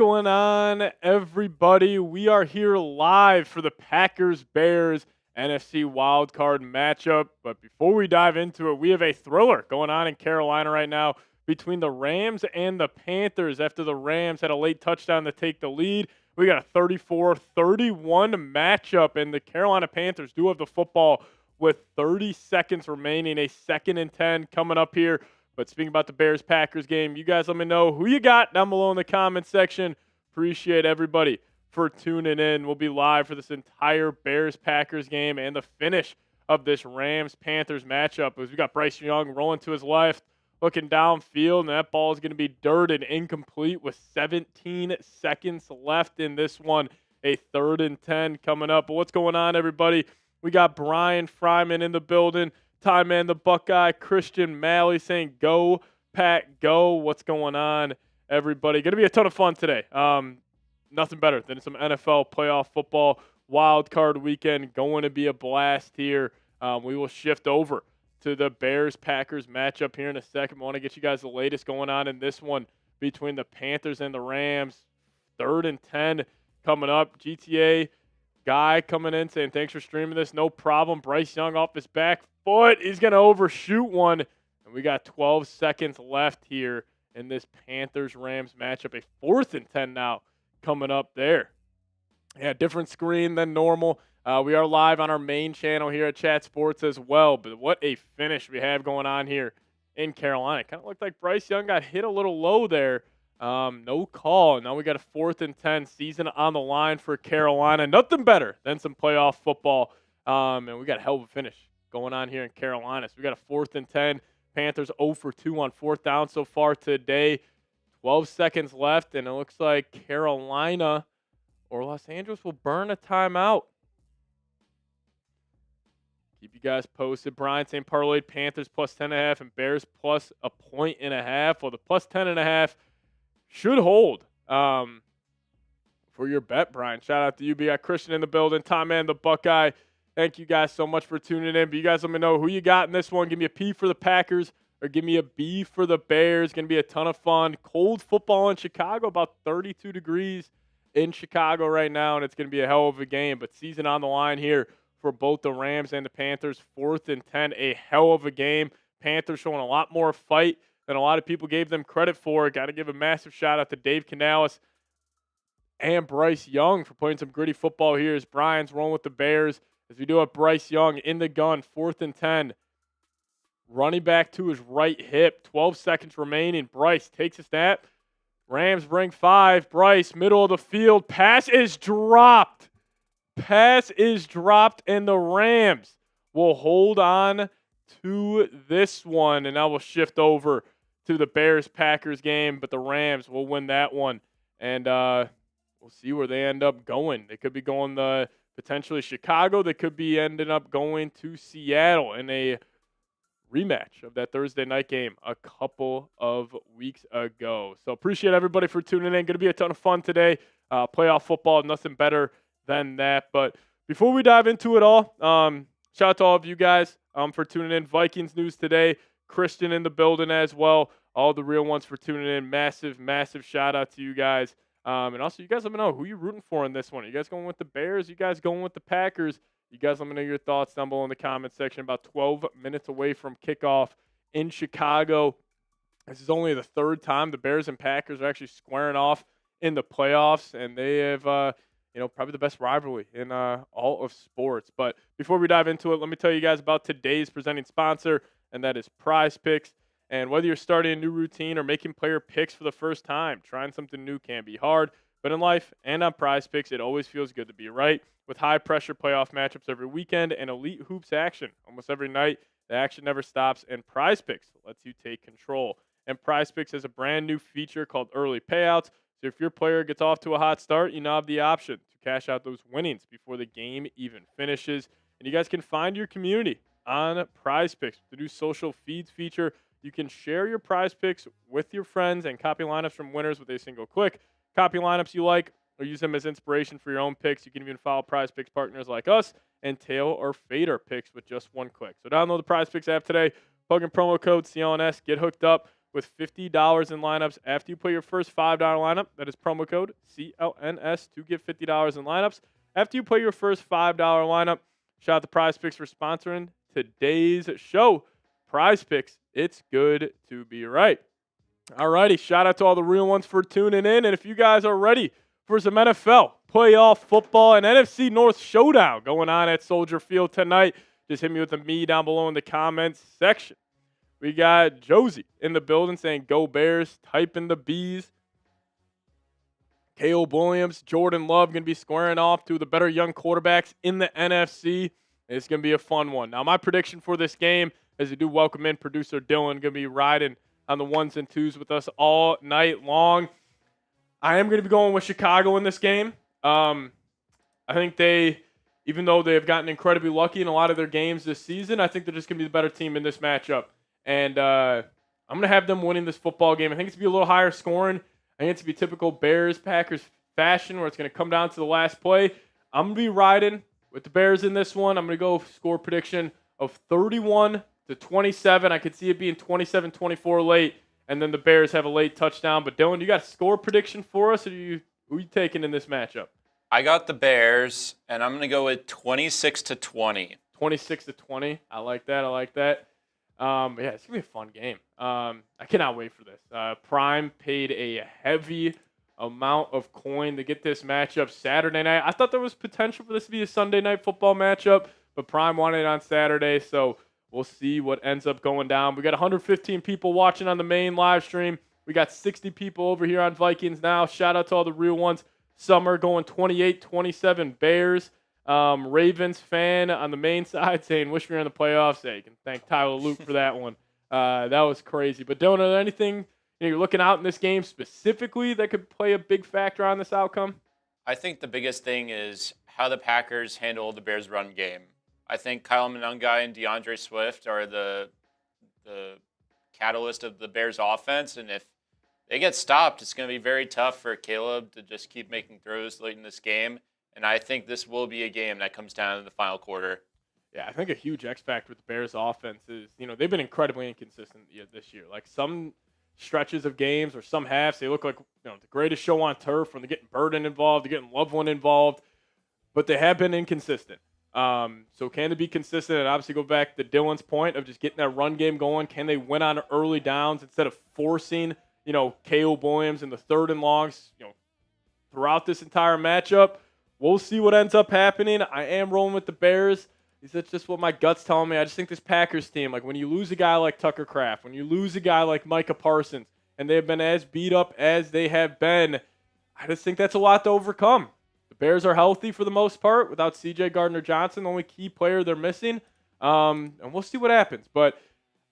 going on, everybody? We are here live for the Packers-Bears NFC wildcard matchup. But before we dive into it, we have a thriller going on in Carolina right now between the Rams and the Panthers. After the Rams had a late touchdown to take the lead, we got a 34-31 matchup, and the Carolina Panthers do have the football with 30 seconds remaining, a 2nd and 10 coming up here. But speaking about the Bears-Packers game, you guys let me know who you got down below in the comment section. Appreciate everybody for tuning in. We'll be live for this entire Bears-Packers game and the finish of this Rams-Panthers matchup. As we got Bryce Young rolling to his left, looking downfield, and that ball is going to be dirt and incomplete with 17 seconds left in this one. A 3rd and 10 coming up. But what's going on, everybody? We got Brian Fryman in the building. Time Man, the Buckeye, Christian Maye saying, "Go, Pack, go." What's going on, everybody? Going to be a ton of fun today. Nothing better than some NFL playoff football wild card weekend. Going to be a blast here. We will shift over to the Bears-Packers matchup here in a second. I want to get you guys the latest going on in this one between the Panthers and the Rams. 3rd and 10 coming up. GTA guy coming in saying, "Thanks for streaming this. No problem." Bryce Young off his back foot. He's going to overshoot one. And we got 12 seconds left here in this Panthers-Rams matchup. A 4th and 10 now coming up there. Yeah, different screen than normal. We are live on our main channel here at Chat Sports as well. But what a finish we have going on here in Carolina. Kind of looked like Bryce Young got hit a little low there. No call. Now we got a 4th and 10, season on the line for Carolina. Nothing better than some playoff football. And we got a hell of a finish going on here in Carolina. So we got a 4th and 10. Panthers 0 for 2 on 4th down so far today. 12 seconds left, and it looks like Carolina or Los Angeles will burn a timeout. Keep you guys posted. Brian saying parlayed Panthers plus 10.5 and Bears plus a 1.5. Well, the plus 10.5 should hold for your bet, Brian. Shout out to you. We got Christian in the building. Time Man, the Buckeye. Thank you guys so much for tuning in. But you guys let me know who you got in this one. Give me a P for the Packers or give me a B for the Bears. Going to be a ton of fun. Cold football in Chicago, about 32 degrees in Chicago right now, and it's going to be a hell of a game. But season on the line here for both the Rams and the Panthers. 4th and 10, a hell of a game. Panthers showing a lot more fight than a lot of people gave them credit for. Got to give a massive shout out to Dave Canales and Bryce Young for playing some gritty football here as Brian's rolling with the Bears. As we do have Bryce Young in the gun, 4th and 10. Running back to his right hip, 12 seconds remaining. Bryce takes a snap. Rams bring 5. Bryce, middle of the field. Pass is dropped. Pass is dropped, and the Rams will hold on to this one. And now we'll shift over to the Bears-Packers game, but the Rams will win that one. And we'll see where they end up going. They could be going to potentially Chicago. They could be ending up going to Seattle in a rematch of that Thursday night game a couple of weeks ago. So appreciate everybody for tuning in. Going to be a ton of fun today. Playoff football, nothing better than that. But before we dive into it all, shout out to all of you guys for tuning in. Vikings news today. Christian in the building as well. All the real ones for tuning in. Massive, massive shout out to you guys. And also, you guys let me know who you're rooting for in this one. Are you guys going with the Bears? You guys going with the Packers? You guys let me know your thoughts down below in the comment section. About 12 minutes away from kickoff in Chicago. This is only the 3rd time the Bears and Packers are actually squaring off in the playoffs, and they have, probably the best rivalry in all of sports. But before we dive into it, let me tell you guys about today's presenting sponsor, and that is Prize Picks. And whether you're starting a new routine or making player picks for the first time, trying something new can be hard. But in life and on Prize Picks, it always feels good to be right. With high-pressure playoff matchups every weekend and elite hoops action almost every night, the action never stops, and Prize Picks lets you take control. And Prize Picks has a brand-new feature called Early Payouts. So if your player gets off to a hot start, you now have the option to cash out those winnings before the game even finishes. And you guys can find your community on Prize Picks. The new social feeds feature, you can share your Prize Picks with your friends and copy lineups from winners with a single click. Copy lineups you like or use them as inspiration for your own picks. You can even follow Prize Picks partners like us and tail or fade our picks with just one click. So download the Prize Picks app today. Plug in promo code CLNS. Get hooked up with $50 in lineups. After you put your first $5 lineup, that is promo code CLNS to get $50 in lineups. After you put your first $5 lineup, shout out to Prize Picks for sponsoring today's show. Prize Picks, it's good to be right. Alrighty, shout out to all the real ones for tuning in. And if you guys are ready for some NFL playoff football and NFC North showdown going on at Soldier Field tonight, just hit me with a me down below in the comments section. We got Josie in the building saying, go Bears, typing the B's. Caleb Williams, Jordan Love going to be squaring off to the better young quarterbacks in the NFC. It's going to be a fun one. Now, my prediction for this game, as we do welcome in producer Dylan, going to be riding on the ones and twos with us all night long. I am going to be going with Chicago in this game. I think they, even though they have gotten incredibly lucky in a lot of their games this season, I think they're just going to be the better team in this matchup. And I'm going to have them winning this football game. I think it's going to be a little higher scoring. I think it's going to be typical Bears-Packers fashion where it's going to come down to the last play. I'm going to be riding with the Bears in this one. I'm going to go score prediction of 31-27. I could see it being 27-24 late, and then the Bears have a late touchdown. But Dylan, you got a score prediction for us, or who are you taking in this matchup? I got the Bears, and I'm going to go with 26-20. 26-20. I like that. Yeah, it's going to be a fun game. I cannot wait for this. Prime paid a heavy amount of coin to get this matchup Saturday night. I thought there was potential for this to be a Sunday night football matchup, but Prime wanted it on Saturday, so we'll see what ends up going down. We got 115 people watching on the main live stream. We got 60 people over here on Vikings Now. Shout out to all the real ones. Summer going 28-27 Bears. Ravens fan on the main side saying, wish we were in the playoffs. Hey, you can thank Tyler Luke for that one. That was crazy. But Dylan, are there anything you're looking out in this game specifically that could play a big factor on this outcome? I think the biggest thing is how the Packers handle the Bears' run game. I think Kyle Monangai and DeAndre Swift are the catalyst of the Bears' offense, and if they get stopped, it's going to be very tough for Caleb to just keep making throws late in this game. And I think this will be a game that comes down to the final quarter. Yeah, I think a huge X factor with the Bears' offense is, they've been incredibly inconsistent this year. Like some stretches of games or some halves, they look like the greatest show on turf when they're getting Burden involved, they're getting Loveland involved, but they have been inconsistent. So can they be consistent? And obviously go back to Dylan's point of just getting that run game going. Can they win on early downs instead of forcing, Caleb Williams in the third and longs, throughout this entire matchup? We'll see what ends up happening. I am rolling with the Bears. That's just what my gut's telling me. I just think this Packers team, like when you lose a guy like Tucker Kraft, when you lose a guy like Micah Parsons, and they've been as beat up as they have been, I just think that's a lot to overcome. The Bears are healthy for the most part without C.J. Gardner-Johnson, the only key player they're missing. And we'll see what happens. But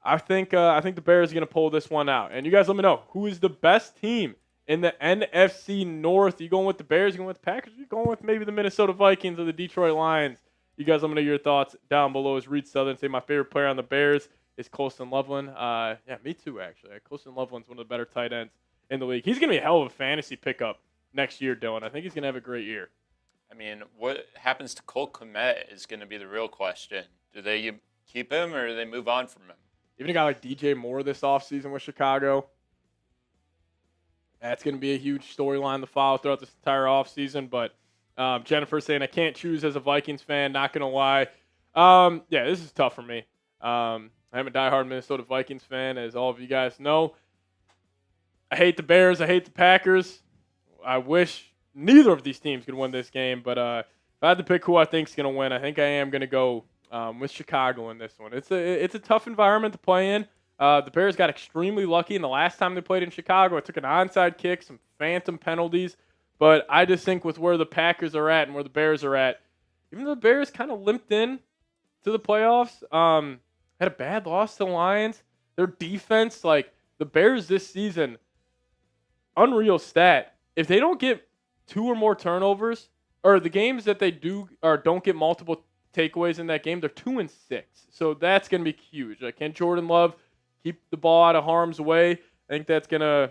I think the Bears are going to pull this one out. And you guys let me know, who is the best team in the NFC North? Are you going with the Bears? Are you going with the Packers? Are you going with maybe the Minnesota Vikings or the Detroit Lions? You guys let me know your thoughts down below. As Reed Southern say, my favorite player on the Bears is Colston Loveland. Yeah, me too, actually. Colston Loveland's one of the better tight ends in the league. He's going to be a hell of a fantasy pickup next year, Dylan. I think he's going to have a great year. I mean, what happens to Cole Kmet is going to be the real question. Do they keep him or do they move on from him? Even a guy like DJ Moore this offseason with Chicago, that's going to be a huge storyline to follow throughout this entire offseason. But Jennifer saying, I can't choose as a Vikings fan, not going to lie. Yeah, this is tough for me. I'm a diehard Minnesota Vikings fan, as all of you guys know. I hate the Bears. I hate the Packers. I wish neither of these teams could win this game. But if I had to pick who I think is going to win, I think I am going to go with Chicago in this one. It's a tough environment to play in. The Bears got extremely lucky in the last time they played in Chicago. It took an onside kick, some phantom penalties. But I just think with where the Packers are at and where the Bears are at, even though the Bears kind of limped in to the playoffs, had a bad loss to the Lions. Their defense, like the Bears this season, unreal stat. If they don't get 2 or more turnovers, or the games that they do or don't get multiple takeaways in that game, they're 2-6. So that's going to be huge. Can Jordan Love keep the ball out of harm's way? I think that's gonna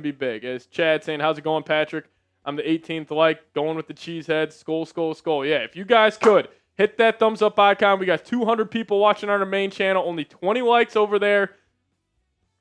be big. As Chad saying, how's it going, Patrick? I'm the 18th going with the cheesehead. Skull. Yeah, if you guys could hit that thumbs up icon. We got 200 people watching on our main channel. Only 20 likes over there.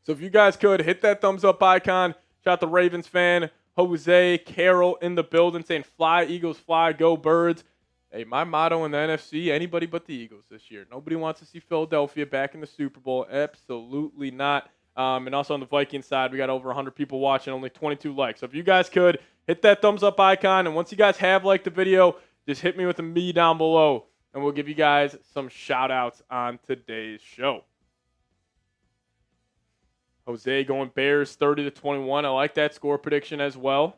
So if you guys could hit that thumbs up icon. Shout out the Ravens fan, Jose, Carol in the building saying, fly, Eagles, fly, go, Birds. Hey, my motto in the NFC, anybody but the Eagles this year. Nobody wants to see Philadelphia back in the Super Bowl. Absolutely not. And also on the Vikings side, we got over 100 people watching, only 22 likes. So if you guys could, hit that thumbs up icon. And once you guys have liked the video, just hit me with a me down below, and we'll give you guys some shout-outs on today's show. Jose going Bears 30-21. I like that score prediction as well.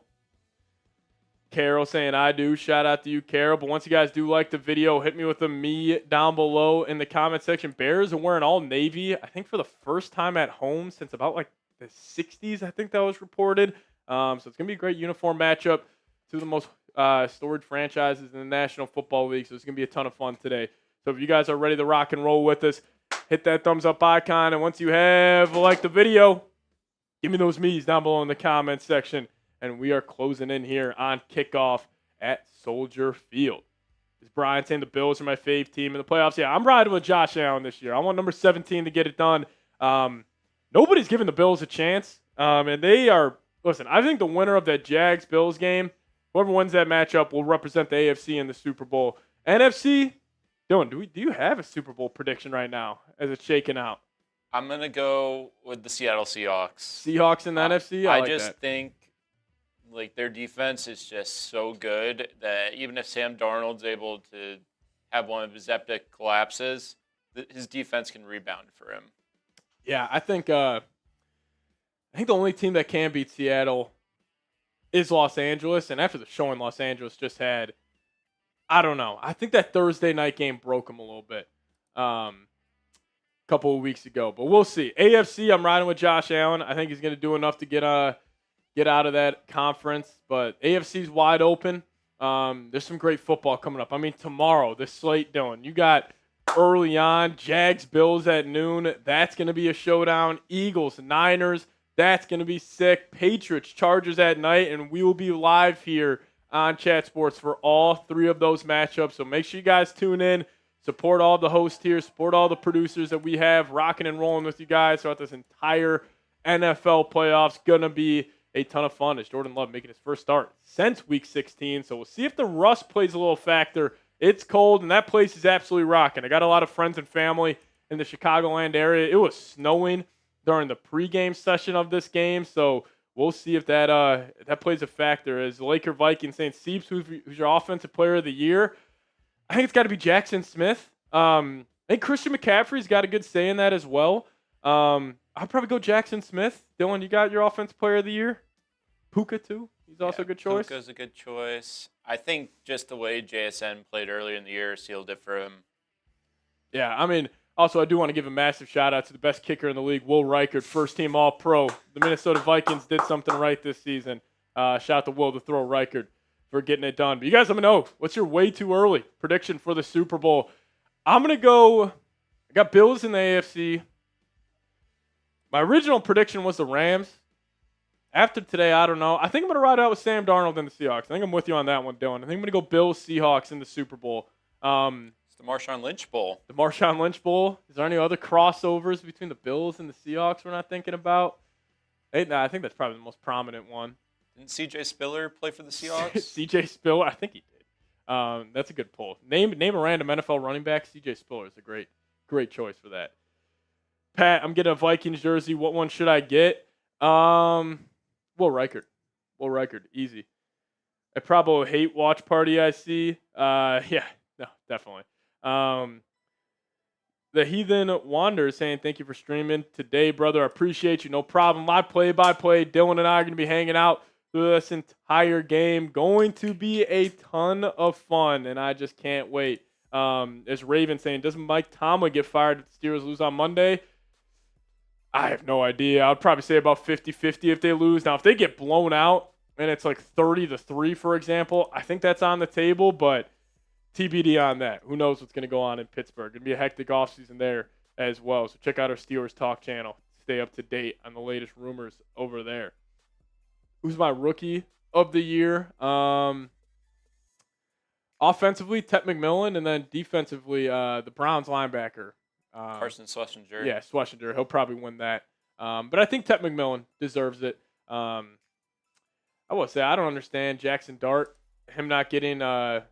Carol saying I do. Shout out to you, Carol. But once you guys do like the video, hit me with a me down below in the comment section. Bears are wearing all navy, I think for the first time at home since about like the 60s, I think that was reported. So it's going to be a great uniform matchup. Two of the most storied franchises in the National Football League. So it's going to be a ton of fun today. So if you guys are ready to rock and roll with us, hit that thumbs up icon. And once you have liked the video, give me those me's down below in the comment section. And we are closing in here on kickoff at Soldier Field. Is Brian saying the Bills are my fave team in the playoffs? Yeah, I'm riding with Josh Allen this year. I want number 17 to get it done. Nobody's giving the Bills a chance. And they are, listen, I think the winner of that Jags-Bills game, whoever wins that matchup will represent the AFC in the Super Bowl. NFC, Dylan, do you have a Super Bowl prediction right now as it's shaking out? I'm going to go with the Seattle Seahawks. Seahawks in the NFC? I like just that. think like their defense is just so good that even if Sam Darnold's able to have one of his epic collapses, his defense can rebound for him. Yeah, I think the only team that can beat Seattle is Los Angeles, and after the showing Los Angeles just had, I don't know. I think that Thursday night game broke them a little bit a couple of weeks ago, but we'll see. AFC, I'm riding with Josh Allen. I think he's going to do enough to get out of that conference, but AFC's wide open. There's some great football coming up. I mean, tomorrow, this slate, Dylan, you got early on Jags, Bills at noon. That's going to be a showdown. Eagles, Niners. That's going to be sick. Patriots, Chargers at night, and we will be live here on Chat Sports for all three of those matchups. So make sure you guys tune in, support all the hosts here, support all the producers that we have rocking and rolling with you guys throughout this entire NFL playoffs. Going to be a ton of fun as Jordan Love making his first start since Week 16. So we'll see if the rust plays a little factor. It's cold, and that place is absolutely rocking. I got a lot of friends and family in the Chicagoland area. It was snowing during the pregame session of this game, so we'll see if that plays a factor. As Laker Vikings saying, Seeps, who's your offensive player of the year? I think it's got to be Jackson Smith. I think Christian McCaffrey's got a good say in that as well. I'd probably go Jackson Smith. Dylan, you got your offensive player of the year? Puka, too? He's also a good choice? Puka's a good choice. I think just the way JSN played earlier in the year sealed it for him. Yeah, I mean, also I do want to give a massive shout-out to the best kicker in the league, Will Reichard, first-team All-Pro. The Minnesota Vikings did something right this season. Shout out to Will to throw Reichard for getting it done. But you guys let me know, what's your way too early prediction for the Super Bowl? I'm going to go, I got Bills in the AFC. My original prediction was the Rams. After today, I don't know. I think I'm going to ride out with Sam Darnold and the Seahawks. I think I'm with you on that one, Dylan. I think I'm going to go Bills, Seahawks in the Super Bowl. It's the Marshawn Lynch Bowl. The Marshawn Lynch Bowl. Is there any other crossovers between the Bills and the Seahawks we're not thinking about? I think that's probably the most prominent one. Didn't C.J. Spiller play for the Seahawks? C.J. Spiller, I think he did. That's a good pull. Name a random NFL running back. C.J. Spiller is a great choice for that. Pat, I'm getting a Vikings jersey. What one should I get? Will Reichard, easy. I probably hate watch party I see. Yeah, no, definitely. The Heathen Wanderer saying, thank you for streaming today, brother. I appreciate you. No problem. Live play-by-play. Dylan and I are going to be hanging out through this entire game. Going to be a ton of fun, and I just can't wait. As Raven saying, doesn't Mike Tomlin get fired if the Steelers lose on Monday? I have no idea. I would probably say about 50-50 if they lose. Now, if they get blown out and it's like 30-3, for example, I think that's on the table, but TBD on that. Who knows what's going to go on in Pittsburgh. Going to be a hectic offseason there as well. So check out our Steelers Talk channel. Stay up to date on the latest rumors over there. Who's my rookie of the year? Offensively, Tet McMillan, and then defensively, the Browns linebacker. Carson Schlesinger. Yeah, Schlesinger. He'll probably win that. But I think Ted McMillan deserves it. I will say I don't understand Jackson Dart, him not getting a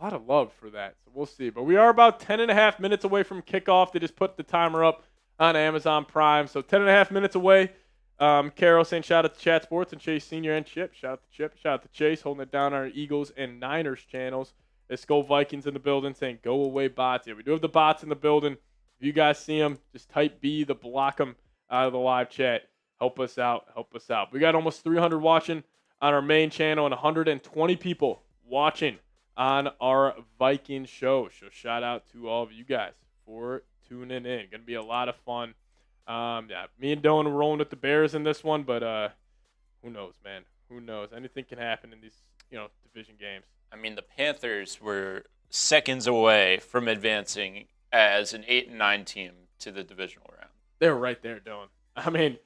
lot of love for that. So we'll see. But we are about 10.5 minutes away from kickoff. They just put the timer up on Amazon Prime. So 10.5 minutes away. Carol saying shout out to Chat Sports and Chase Senior and Chip. Shout out to Chip. Shout out to Chase holding it down on our Eagles and Niners channels. There's Skull Vikings in the building saying go away bots. Yeah, we do have the bots in the building. If you guys see them, just type B to block them out of the live chat. Help us out. Help us out. We got almost 300 watching on our main channel and 120 people watching on our Vikings show. So shout out to all of you guys for tuning in. Going to be a lot of fun. Yeah, me and Dylan are rolling with the Bears in this one, but who knows, man? Who knows? Anything can happen in these, division games. I mean, the Panthers were seconds away from advancing as an 8-9 team to the divisional round. They were right there, Dylan. I mean,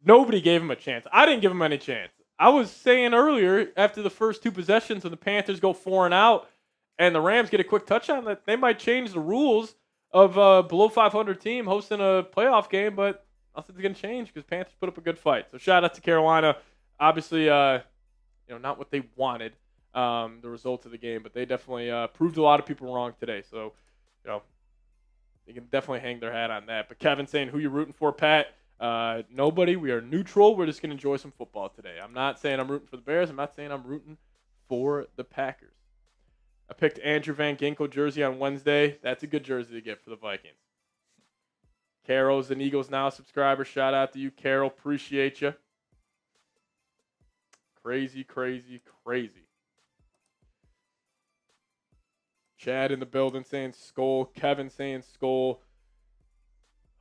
nobody gave them a chance. I didn't give them any chance. I was saying earlier, after the first two possessions, when the Panthers go 4 and out, and the Rams get a quick touchdown, that they might change the rules of a below 500 team hosting a playoff game, but nothing's going to change because Panthers put up a good fight. So shout out to Carolina. Obviously, not what they wanted, the results of the game, but they definitely proved a lot of people wrong today. So, they can definitely hang their hat on that. But Kevin saying, who you rooting for, Pat? Nobody. We are neutral. We're just going to enjoy some football today. I'm not saying I'm rooting for the Bears. I'm not saying I'm rooting for the Packers. I picked Andrew Van Ginkel jersey on Wednesday. That's a good jersey to get for the Vikings. Carol's an Eagles Now subscriber. Shout out to you, Carol. Appreciate you. Crazy, crazy, crazy. Chad in the building saying Skull. Kevin saying Skull.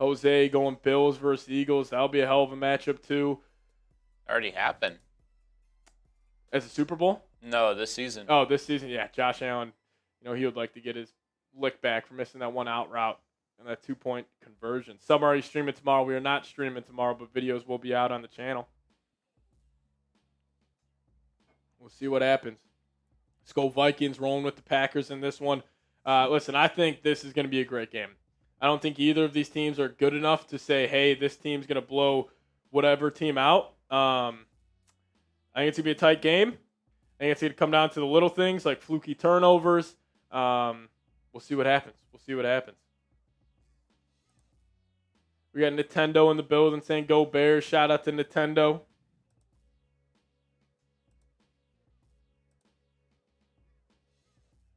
Jose going Bills versus Eagles. That'll be a hell of a matchup, too. Already happened. As a Super Bowl? No, this season. Oh, this season, yeah. Josh Allen, he would like to get his lick back for missing that one out route and that 2-point conversion. Some are already streaming tomorrow. We are not streaming tomorrow, but videos will be out on the channel. We'll see what happens. Let's go Vikings rolling with the Packers in this one. Listen, I think this is going to be a great game. I don't think either of these teams are good enough to say, hey, this team's going to blow whatever team out. I think it's going to be a tight game. I think it's going to come down to the little things like fluky turnovers. We'll see what happens. We got Nintendo in the building saying go Bears. Shout out to Nintendo.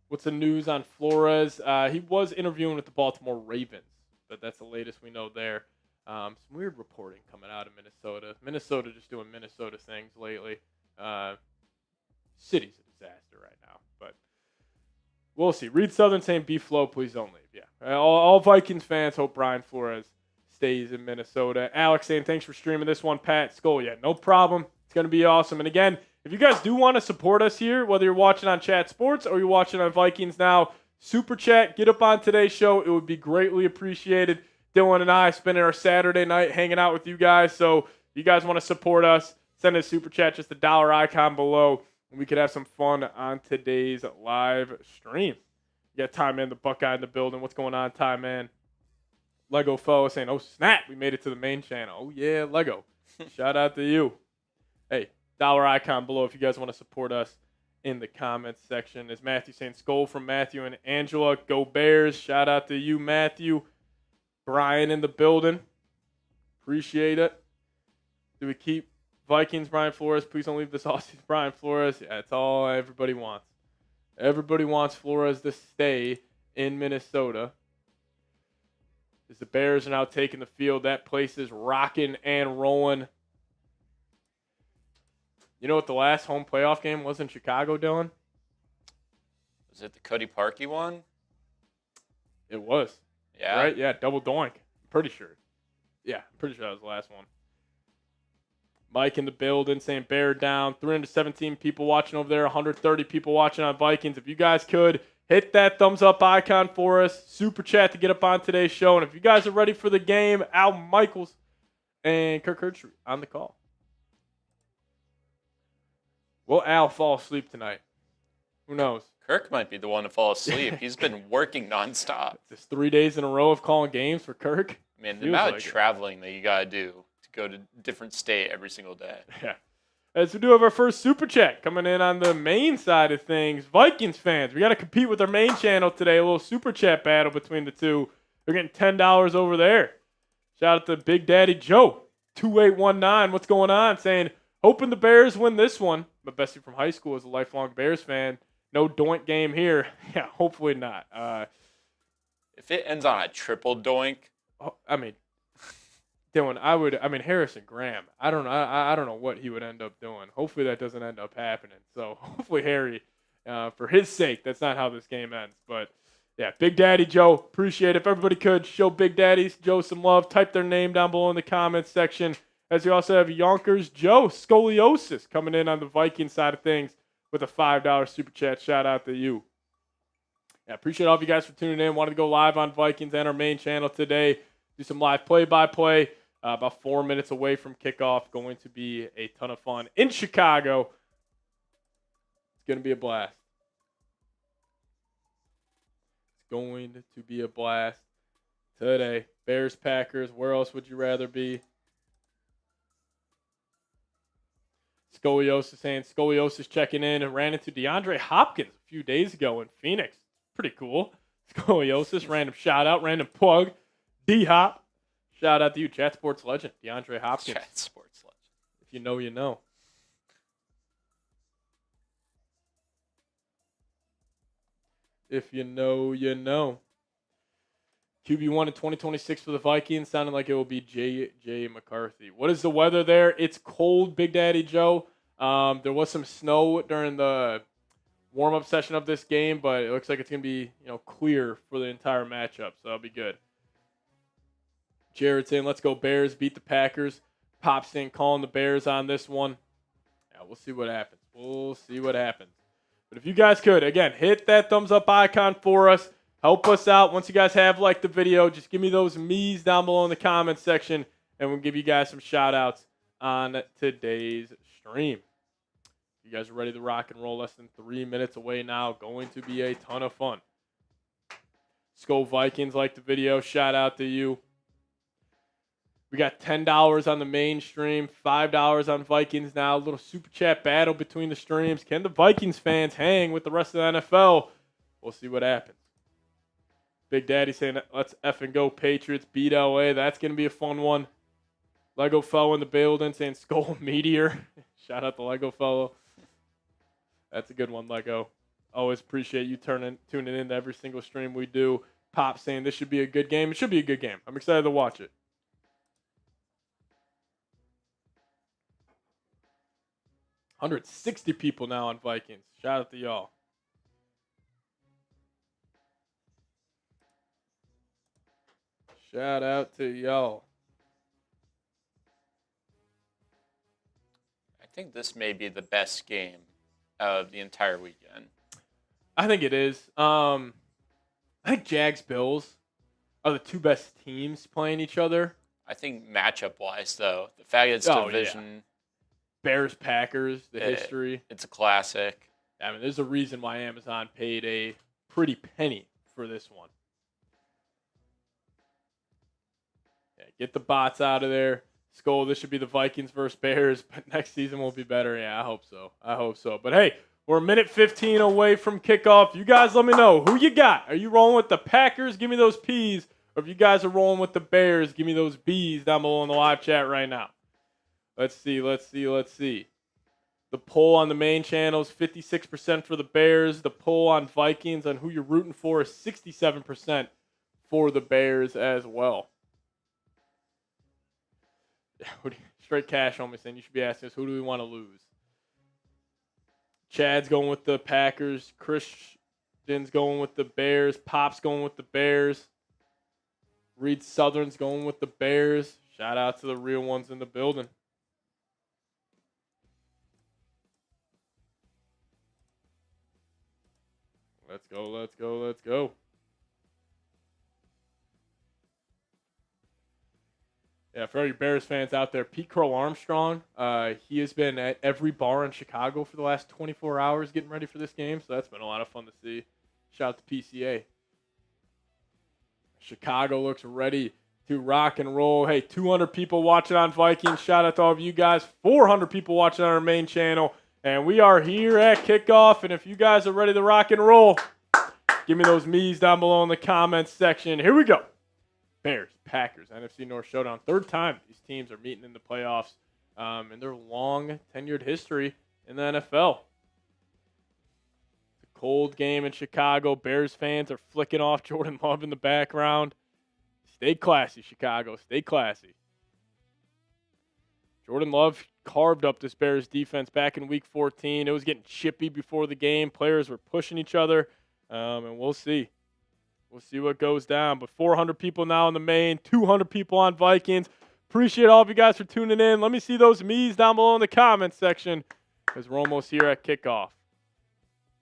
What's the news on Flores? He was interviewing with the Baltimore Ravens, but that's the latest we know there. Some weird reporting coming out of Minnesota. Minnesota just doing Minnesota things lately. City's a disaster right now, but we'll see. Reed Southern saying be flow, please don't leave. Yeah, all Vikings fans hope Brian Flores stays in Minnesota. Alex saying thanks for streaming this one. Pat Skull, yeah, no problem. It's going to be awesome. And again, if you guys do want to support us here, whether you're watching on Chat Sports or you're watching on Vikings Now, Super Chat, get up on today's show. It would be greatly appreciated. Dylan and I spending our Saturday night hanging out with you guys. So if you guys want to support us, send a Super Chat, just a dollar icon below, and we could have some fun on today's live stream. You got Ty Man, the Buckeye in the building. What's going on, Ty Man? Lego Foe saying, oh, snap, we made it to the main channel. Oh, yeah, Lego. Shout out to you. Hey, dollar icon below if you guys want to support us in the comments section. As Matthew saying, Skull from Matthew and Angela. Go Bears. Shout out to you, Matthew. Brian in the building. Appreciate it. Do we keep Vikings, Brian Flores? Please don't leave this offseason, Brian Flores. Yeah, that's all everybody wants. Everybody wants Flores to stay in Minnesota. As the Bears are now taking the field, that place is rocking and rolling. You know what the last home playoff game was in Chicago, Dylan? Was it the Cody Parkey one? It was. Yeah. Right? Yeah, double doink. I'm pretty sure. Yeah, I'm pretty sure that was the last one. Mike in the building saying bear down. 317 people watching over there. 130 people watching on Vikings. If you guys could, hit that thumbs up icon for us. Super chat to get up on today's show. And if you guys are ready for the game, Al Michaels and Kirk Herbstreit on the call. Will Al fall asleep tonight? Who knows? Kirk might be the one to fall asleep. He's been working nonstop. Just 3 days in a row of calling games for Kirk. Man, the amount of traveling that you got to do go to a different state every single day. Yeah. As we do have our first super chat coming in on the main side of things. Vikings fans, we got to compete with our main channel today. A little super chat battle between the two. They're getting $10 over there. Shout out to Big Daddy Joe, 2819. What's going on? Saying, hoping the Bears win this one. My bestie from high school is a lifelong Bears fan. No doink game here. Yeah, hopefully not. If it ends on a triple doink. I mean, Dylan, Harrison Graham. I don't know. I don't know what he would end up doing. Hopefully that doesn't end up happening. So hopefully Harry, for his sake, that's not how this game ends. But yeah, Big Daddy Joe, appreciate it. If everybody could show Big Daddy Joe some love, type their name down below in the comments section. As we also have Yonkers Joe, Scoliosis, coming in on the Viking side of things with a $5 super chat. Shout out to you. Yeah, appreciate all of you guys for tuning in. Wanted to go live on Vikings and our main channel today. Do some live play-by-play. About 4 minutes away from kickoff. Going to be a ton of fun in Chicago. It's going to be a blast. It's going to be a blast today. Bears, Packers. Where else would you rather be? Scoliosis saying Scoliosis checking in and ran into DeAndre Hopkins a few days ago in Phoenix. Pretty cool. Scoliosis, random shout out, random plug. D-Hop. Shout out to you, Chat Sports legend, DeAndre Hopkins. Chat Sports legend. If you know, you know. If you know, you know. QB1 in 2026 for the Vikings. Sounding like it will be J.J. McCarthy. What is the weather there? It's cold, Big Daddy Joe. There was some snow during the warm-up session of this game, but it looks like it's going to be clear for the entire matchup, so that'll be good. Jared saying, let's go Bears, beat the Packers. Pop saying, calling the Bears on this one. Yeah, we'll see what happens. We'll see what happens. But if you guys could, again, hit that thumbs up icon for us. Help us out. Once you guys have liked the video, just give me those me's down below in the comments section, and we'll give you guys some shout-outs on today's stream. You guys are ready to rock and roll. Less than 3 minutes away now. Going to be a ton of fun. Skull Vikings, like the video. Shout out to you. We got $10 on the main stream, $5 on Vikings now. A little super chat battle between the streams. Can the Vikings fans hang with the rest of the NFL? We'll see what happens. Big Daddy saying, let's effing go Patriots, beat LA. That's going to be a fun one. Lego Fellow in the building saying Skull Meteor. Shout out to Lego Fellow. That's a good one, Lego. Always appreciate you tuning in to every single stream we do. Pop saying this should be a good game. It should be a good game. I'm excited to watch it. 160 people now on Vikings. Shout out to y'all. Shout out to y'all. I think this may be the best game of the entire weekend. I think it is. I think Jags-Bills are the two best teams playing each other. I think matchup-wise, though, the fact that it's division... Yeah. Bears-Packers, the history. It's a classic. I mean, there's a reason why Amazon paid a pretty penny for this one. Yeah, get the bots out of there. Skull, this should be the Vikings versus Bears, but next season will be better. Yeah, I hope so. I hope so. But hey, we're a minute 15 away from kickoff. You guys let me know who you got. Are you rolling with the Packers? Give me those P's. Or if you guys are rolling with the Bears, give me those B's down below in the live chat right now. Let's see. The poll on the main channel is 56% for the Bears. The poll on Vikings on who you're rooting for is 67% for the Bears as well. Straight cash on me saying you should be asking us, who do we want to lose? Chad's going with the Packers. Christian's going with the Bears. Pop's going with the Bears. Reed Southern's going with the Bears. Shout out to the real ones in the building. Let's go. Yeah, for all you Bears fans out there, Pete Crow Armstrong, he has been at every bar in Chicago for the last 24 hours getting ready for this game, so that's been a lot of fun to see. Shout out to PCA. Chicago looks ready to rock and roll. Hey, 200 people watching on Vikings. Shout out to all of you guys. 400 people watching on our main channel. And we are here at kickoff. And if you guys are ready to rock and roll, give me those me's down below in the comments section. Here we go. Bears, Packers, NFC North Showdown. Third time these teams are meeting in the playoffs in their long tenured history in the NFL. It's a cold game in Chicago. Bears fans are flicking off Jordan Love in the background. Stay classy, Chicago. Stay classy. Jordan Love carved up this Bears defense back in Week 14. It was getting chippy before the game. Players were pushing each other, and we'll see. We'll see what goes down. But 400 people now in the main, 200 people on Vikings. Appreciate all of you guys for tuning in. Let me see those me's down below in the comments section because we're almost here at kickoff.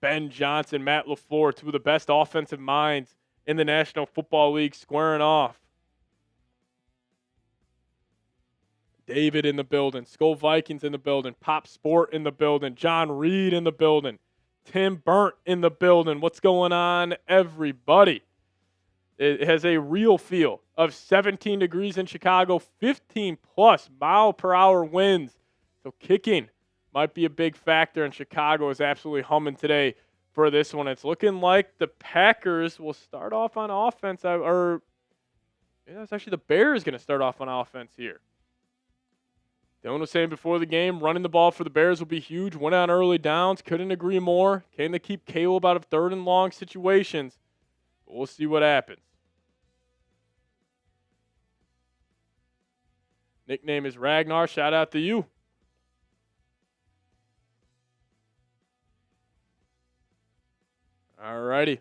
Ben Johnson, Matt LaFleur, two of the best offensive minds in the National Football League, squaring off. David in the building. Skull Vikings in the building. Pop Sport in the building. John Reed in the building. Tim Burnt in the building. What's going on, everybody? It has a real feel of 17 degrees in Chicago, 15-plus mile-per-hour winds. So kicking might be a big factor, and Chicago is absolutely humming today for this one. It's looking like the Packers will start off on offense, it's actually the Bears going to start off on offense here. Dylan was saying before the game, running the ball for the Bears will be huge. Went on early downs. Couldn't agree more. Can they keep Caleb out of third and long situations? But we'll see what happens. Nickname is Ragnar. Shout out to you. All righty.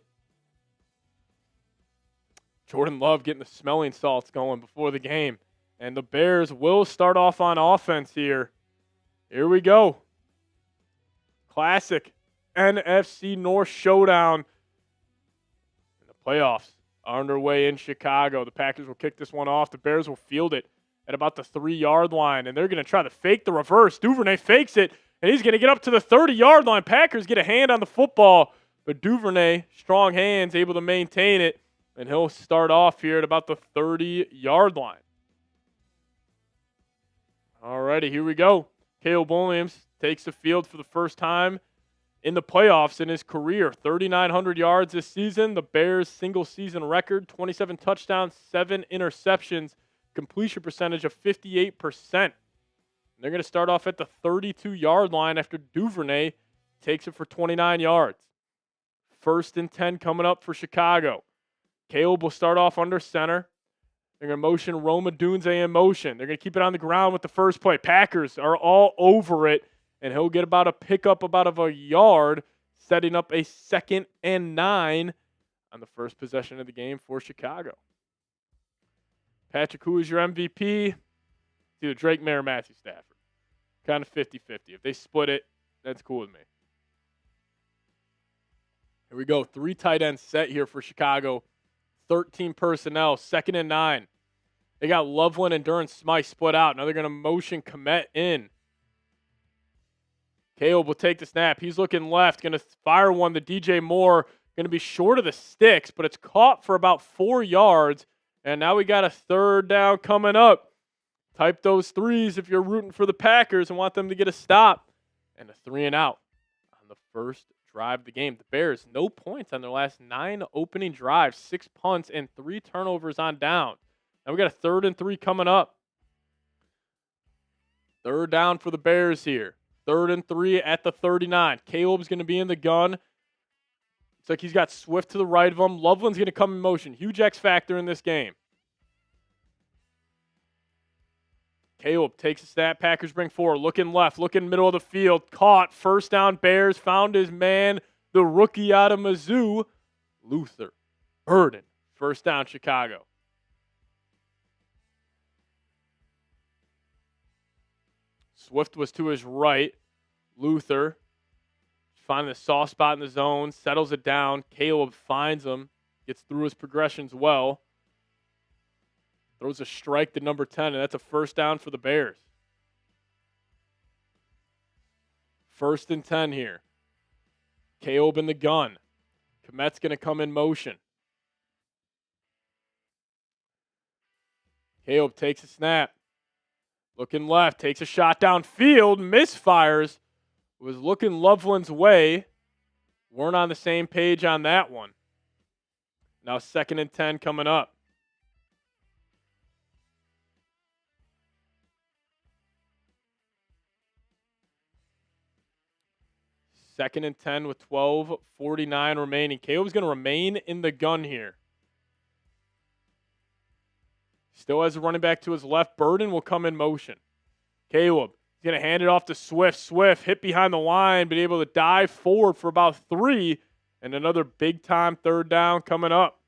Jordan Love getting the smelling salts going before the game. And the Bears will start off on offense here. Here we go. Classic NFC North Showdown. And the playoffs are underway in Chicago. The Packers will kick this one off. The Bears will field it at about the 3-yard line. And they're going to try to fake the reverse. Duvernay fakes it. And he's going to get up to the 30-yard line. Packers get a hand on the football. But Duvernay, strong hands, able to maintain it. And he'll start off here at about the 30-yard line. Alrighty, here we go. Caleb Williams takes the field for the first time in the playoffs in his career. 3,900 yards this season. The Bears' single-season record, 27 touchdowns, 7 interceptions, completion percentage of 58%. And they're going to start off at the 32-yard line after Duvernay takes it for 29 yards. 1st and 10 coming up for Chicago. Caleb will start off under center. They're going to motion Roma Dunze in motion. They're going to keep it on the ground with the first play. Packers are all over it, and he'll get about a pickup about of a yard, setting up a 2nd and 9 on the first possession of the game for Chicago. Patrick, who is your MVP? It's either Drake May or Matthew Stafford. Kind of 50-50. If they split it, that's cool with me. Here we go. 3 tight ends set here for Chicago. 13 personnel, 2nd and 9. They got Loveland and Durham Smythe split out. Now they're going to motion Komet in. Caleb will take the snap. He's looking left, going to fire one to DJ Moore. Going to be short of the sticks, but it's caught for about 4 yards. And now we got a 3rd down coming up. Type those 3s if you're rooting for the Packers and want them to get a stop. And a 3 and out on the first drive of the game. The Bears, no points on their last 9 opening drives, 6 punts, and 3 turnovers on down. Now we got a 3rd and 3 coming up. 3rd down for the Bears here. 3rd and 3 at the 39. Caleb's going to be in the gun. It's like he's got Swift to the right of him. Loveland's going to come in motion. Huge X factor in this game. Caleb takes a snap. Packers bring forward. Looking left. Looking middle of the field. Caught. 1st down Bears. Found his man. The rookie out of Mizzou. Luther Burden. 1st down Chicago. Swift was to his right. Luther finding the soft spot in the zone. Settles it down. Caleb finds him. Gets through his progressions well. Throws a strike to number 10, and that's a 1st down for the Bears. 1st and 10 here. Caleb in the gun. Komet's going to come in motion. Caleb takes a snap. Looking left, takes a shot downfield, misfires. Was looking Loveland's way. Weren't on the same page on that one. Now 2nd and 10 coming up. Second and 10 with 12:49 remaining. Caleb's going to remain in the gun here. Still has a running back to his left. Burden will come in motion. Caleb is going to hand it off to Swift. Swift hit behind the line, but able to dive forward for about 3. And another big-time 3rd down coming up.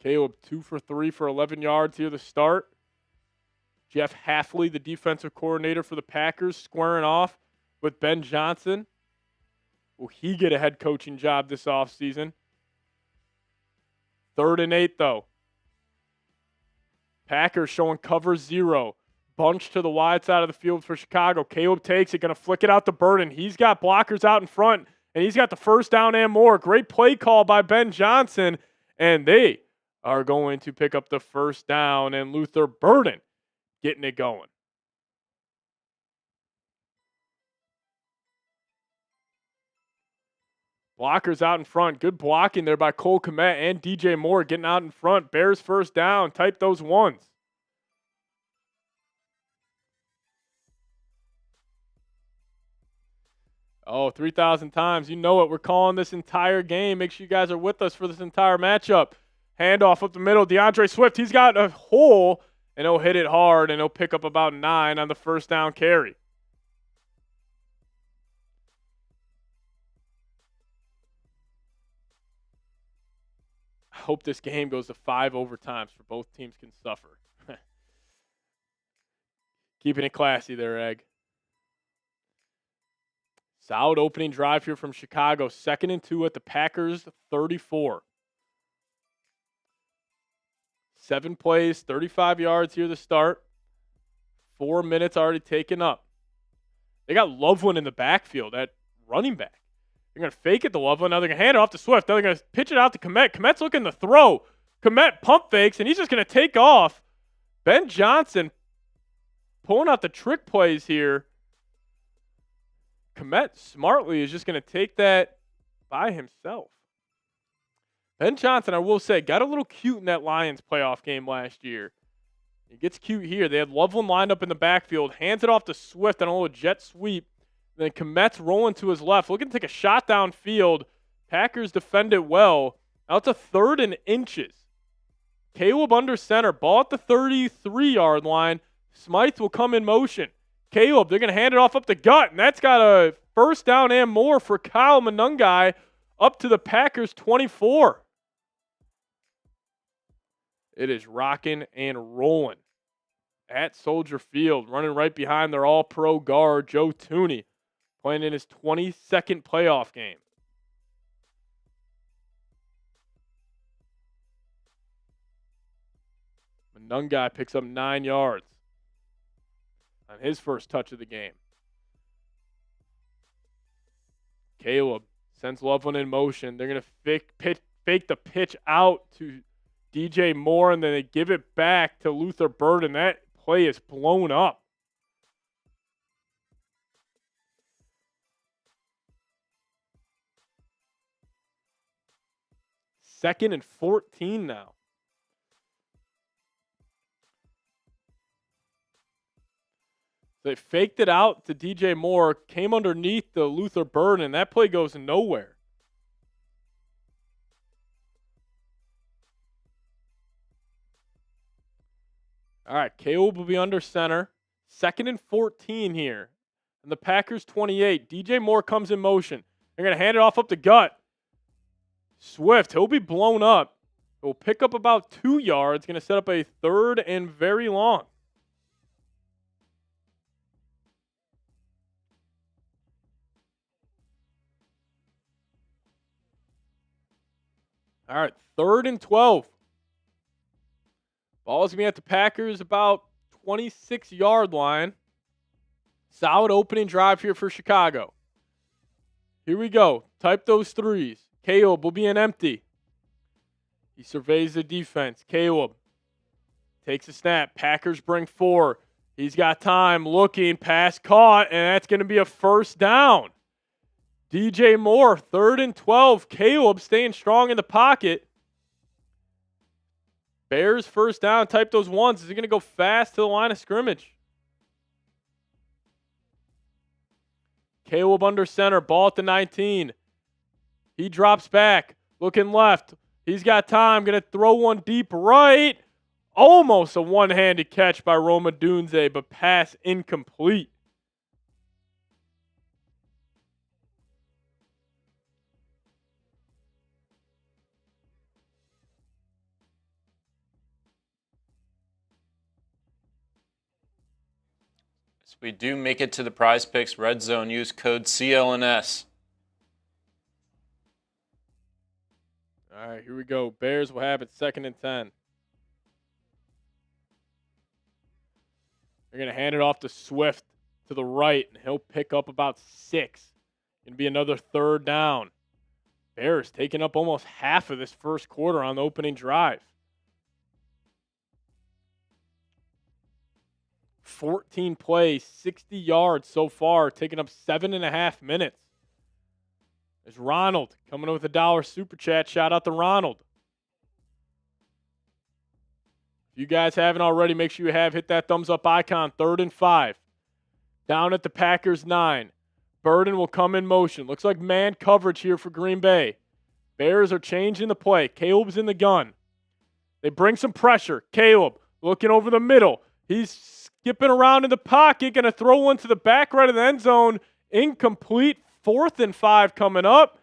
Caleb 2 for 3 for 11 yards here to start. Jeff Halfley, the defensive coordinator for the Packers, squaring off with Ben Johnson. Will he get a head coaching job this offseason? 3rd and 8, though. Packers showing cover 0. Bunch to the wide side of the field for Chicago. Caleb takes it, going to flick it out to Burden. He's got blockers out in front, and he's got the 1st down and more. Great play call by Ben Johnson, and they are going to pick up the 1st down, and Luther Burden getting it going. Blockers out in front. Good blocking there by Cole Kmet and DJ Moore getting out in front. Bears 1st down. Type those ones. Oh, 3,000 times. You know it. We're calling this entire game. Make sure you guys are with us for this entire matchup. Handoff up the middle. DeAndre Swift, he's got a hole, and he'll hit it hard, and he'll pick up about 9 on the 1st down carry. I hope this game goes to 5 overtimes for both teams can suffer. Keeping it classy there, Egg. Solid opening drive here from Chicago. 2nd and 2 at the Packers 34. 7 plays, 35 yards here to start. 4 minutes already taken up. They got Loveland in the backfield at running back. They're going to fake it to Loveland. Now they're going to hand it off to Swift. Then they're going to pitch it out to Kmet. Kmet's looking to throw. Kmet pump fakes, and he's just going to take off. Ben Johnson pulling out the trick plays here. Kmet smartly is just going to take that by himself. Ben Johnson, I will say, got a little cute in that Lions playoff game last year. He gets cute here. They had Loveland lined up in the backfield, hands it off to Swift on a little jet sweep. Then Kmet's rolling to his left, looking to take a shot downfield. Packers defend it well. Now it's a 3rd and inches. Caleb under center, ball at the 33-yard line. Smythe will come in motion. Caleb, they're going to hand it off up the gut, and that's got a 1st down and more for Kyle Monungai up to the Packers 24. It is rocking and rolling at Soldier Field, running right behind their all-pro guard, Joe Thuney, playing in his 22nd playoff game. Monungai picks up 9 yards on his first touch of the game. Caleb sends Loveland in motion. They're going to fake the pitch out to DJ Moore, and then they give it back to Luther Burden. That play is blown up. Second and 14 now. They faked it out to DJ Moore, came underneath the Luther Burden, and that play goes nowhere. All right, Caleb will be under center. 2nd and 14 here. And the Packers 28. DJ Moore comes in motion. They're going to hand it off up the gut. Swift, he'll be blown up. He'll pick up about 2 yards. Going to set up a 3rd and very long. All right, 3rd and 12. Ball's going to be at the Packers about 26-yard line. Solid opening drive here for Chicago. Here we go. Type those threes. Caleb will be an empty. He surveys the defense. Caleb takes a snap. Packers bring 4. He's got time, looking, pass caught, and that's going to be a first down. DJ Moore, 3rd and 12. Caleb staying strong in the pocket. Bears first down. Type those ones. Is he going to go fast to the line of scrimmage? Caleb under center. Ball at the 19. He drops back. Looking left. He's got time. Going to throw one deep right. Almost a one-handed catch by Roma Dunze, but pass incomplete. So we do make it to the Prize Picks Red Zone. Use code CLNS. All right, here we go. Bears will have it 2nd and 10. They're going to hand it off to Swift to the right, and he'll pick up about 6. Going to be another 3rd down. Bears taking up almost half of this first quarter on the opening drive. 14 plays, 60 yards so far, taking up 7.5 minutes. There's Ronald coming with a $1 super chat. Shout out to Ronald. If you guys haven't already, make sure you have. Hit that thumbs up icon. 3rd and 5. Down at the Packers 9. Burden will come in motion. Looks like man coverage here for Green Bay. Bears are changing the play. Caleb's in the gun. They bring some pressure. Caleb looking over the middle. He's skipping around in the pocket. Going to throw one to the back right of the end zone. Incomplete. 4th and 5 coming up.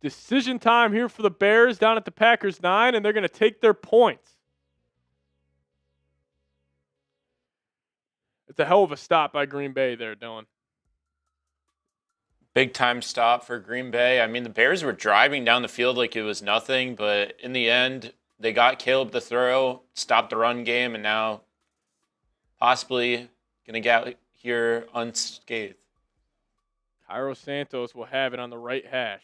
Decision time here for the Bears down at the Packers 9, and they're going to take their points. It's a hell of a stop by Green Bay there, Dylan. Big time stop for Green Bay. I mean, the Bears were driving down the field like it was nothing, but in the end, they got Caleb to throw, stopped the run game, and now possibly going to get here unscathed. Cairo Santos will have it on the right hash.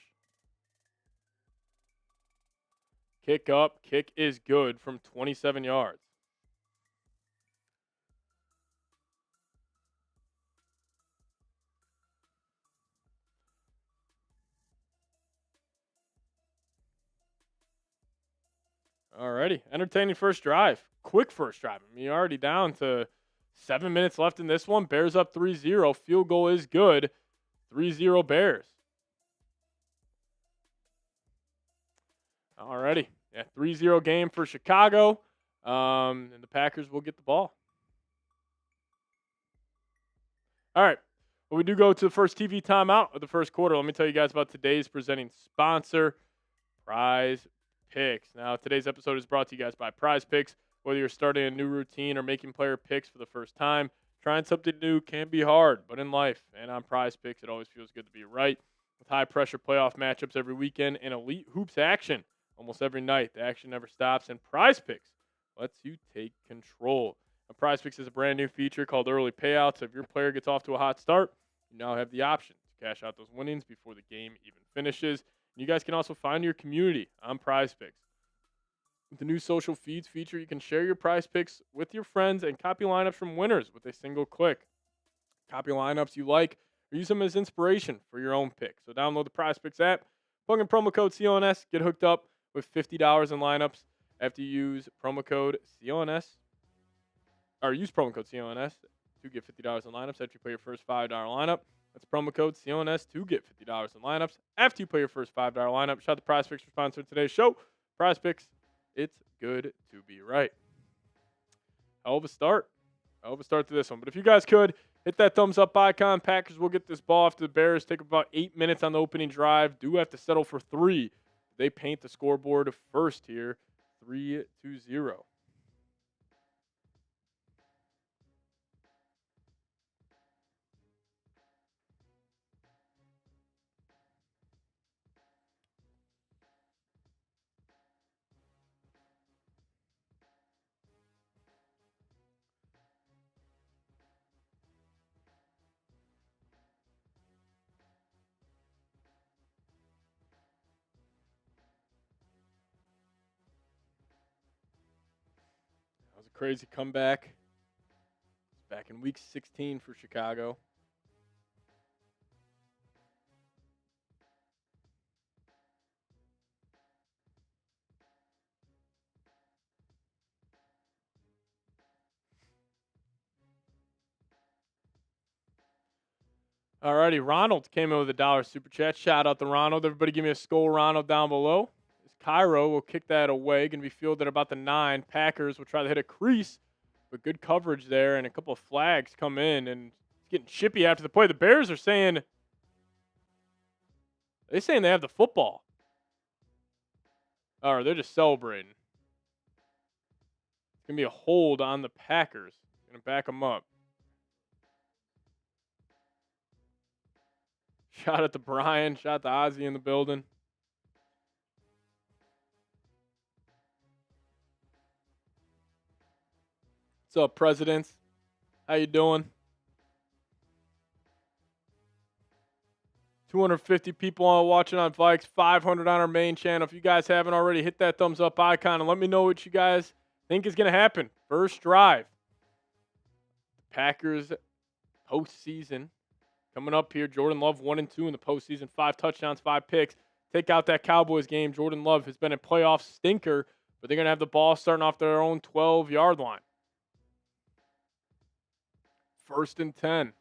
Kick up. Kick is good from 27 yards. Alrighty. Entertaining first drive. Quick first drive. I mean, you're already down to 7 minutes left in this one. Bears up 3-0. Field goal is good. 3-0 Bears. Alrighty. Yeah, 3-0 game for Chicago. And the Packers will get the ball. All right. Well, we do go to the first TV timeout of the first quarter. Let me tell you guys about today's presenting sponsor, Prize Picks. Now, today's episode is brought to you guys by Prize Picks. Whether you're starting a new routine or making player picks for the first time, trying something new can be hard, but in life and on Prize Picks, it always feels good to be right. With high-pressure playoff matchups every weekend and elite hoops action almost every night, the action never stops, and Prize Picks lets you take control. Now, Prize Picks is a brand-new feature called Early Payouts. So if your player gets off to a hot start, you now have the option to cash out those winnings before the game even finishes. And you guys can also find your community on Prize Picks. With the new social feeds feature, you can share your Prize Picks with your friends and copy lineups from winners with a single click. Copy lineups you like or use them as inspiration for your own pick. So download the Prize Picks app, plug in promo code CLNS, get hooked up with $50 in lineups after you use promo code CLNS, or use promo code CLNS to get $50 in lineups after you play your first $5 lineup. That's promo code CLNS to get $50 in lineups after you play your first $5 lineup. Shout out to Prize Picks for sponsoring today's show. Prize Picks, it's good to be right. Hell of a start. Hell of a start to this one. But if you guys could, hit that thumbs up icon. Packers will get this ball after the Bears. Take about 8 minutes on the opening drive. Do have to settle for 3. They paint the scoreboard first here, 3-0. crazy comeback. It's back in week 16 for Chicago. Alrighty, Ronald came in with $1 super chat. Shout out to Ronald. Everybody give me a skull Ronald down below. Cairo will kick that away. Going to be fielded about the 9. Packers will try to hit a crease, but good coverage there, and a couple of flags come in, and it's getting chippy after the play. The Bears are saying they have the football. Or they're just celebrating. It's going to be a hold on the Packers. Going to back them up. Shout out to Brian. Shout out to Ozzy in the building. What's up, Presidents? How you doing? 250 people watching on Vikes, 500 on our main channel. If you guys haven't already, hit that thumbs up icon and let me know what you guys think is going to happen. First drive. Packers postseason coming up here. Jordan Love 1-2 in the postseason, 5 touchdowns, 5 picks. Take out that Cowboys game. Jordan Love has been a playoff stinker, but they're going to have the ball starting off their own 12-yard line. 1st and 10. Looks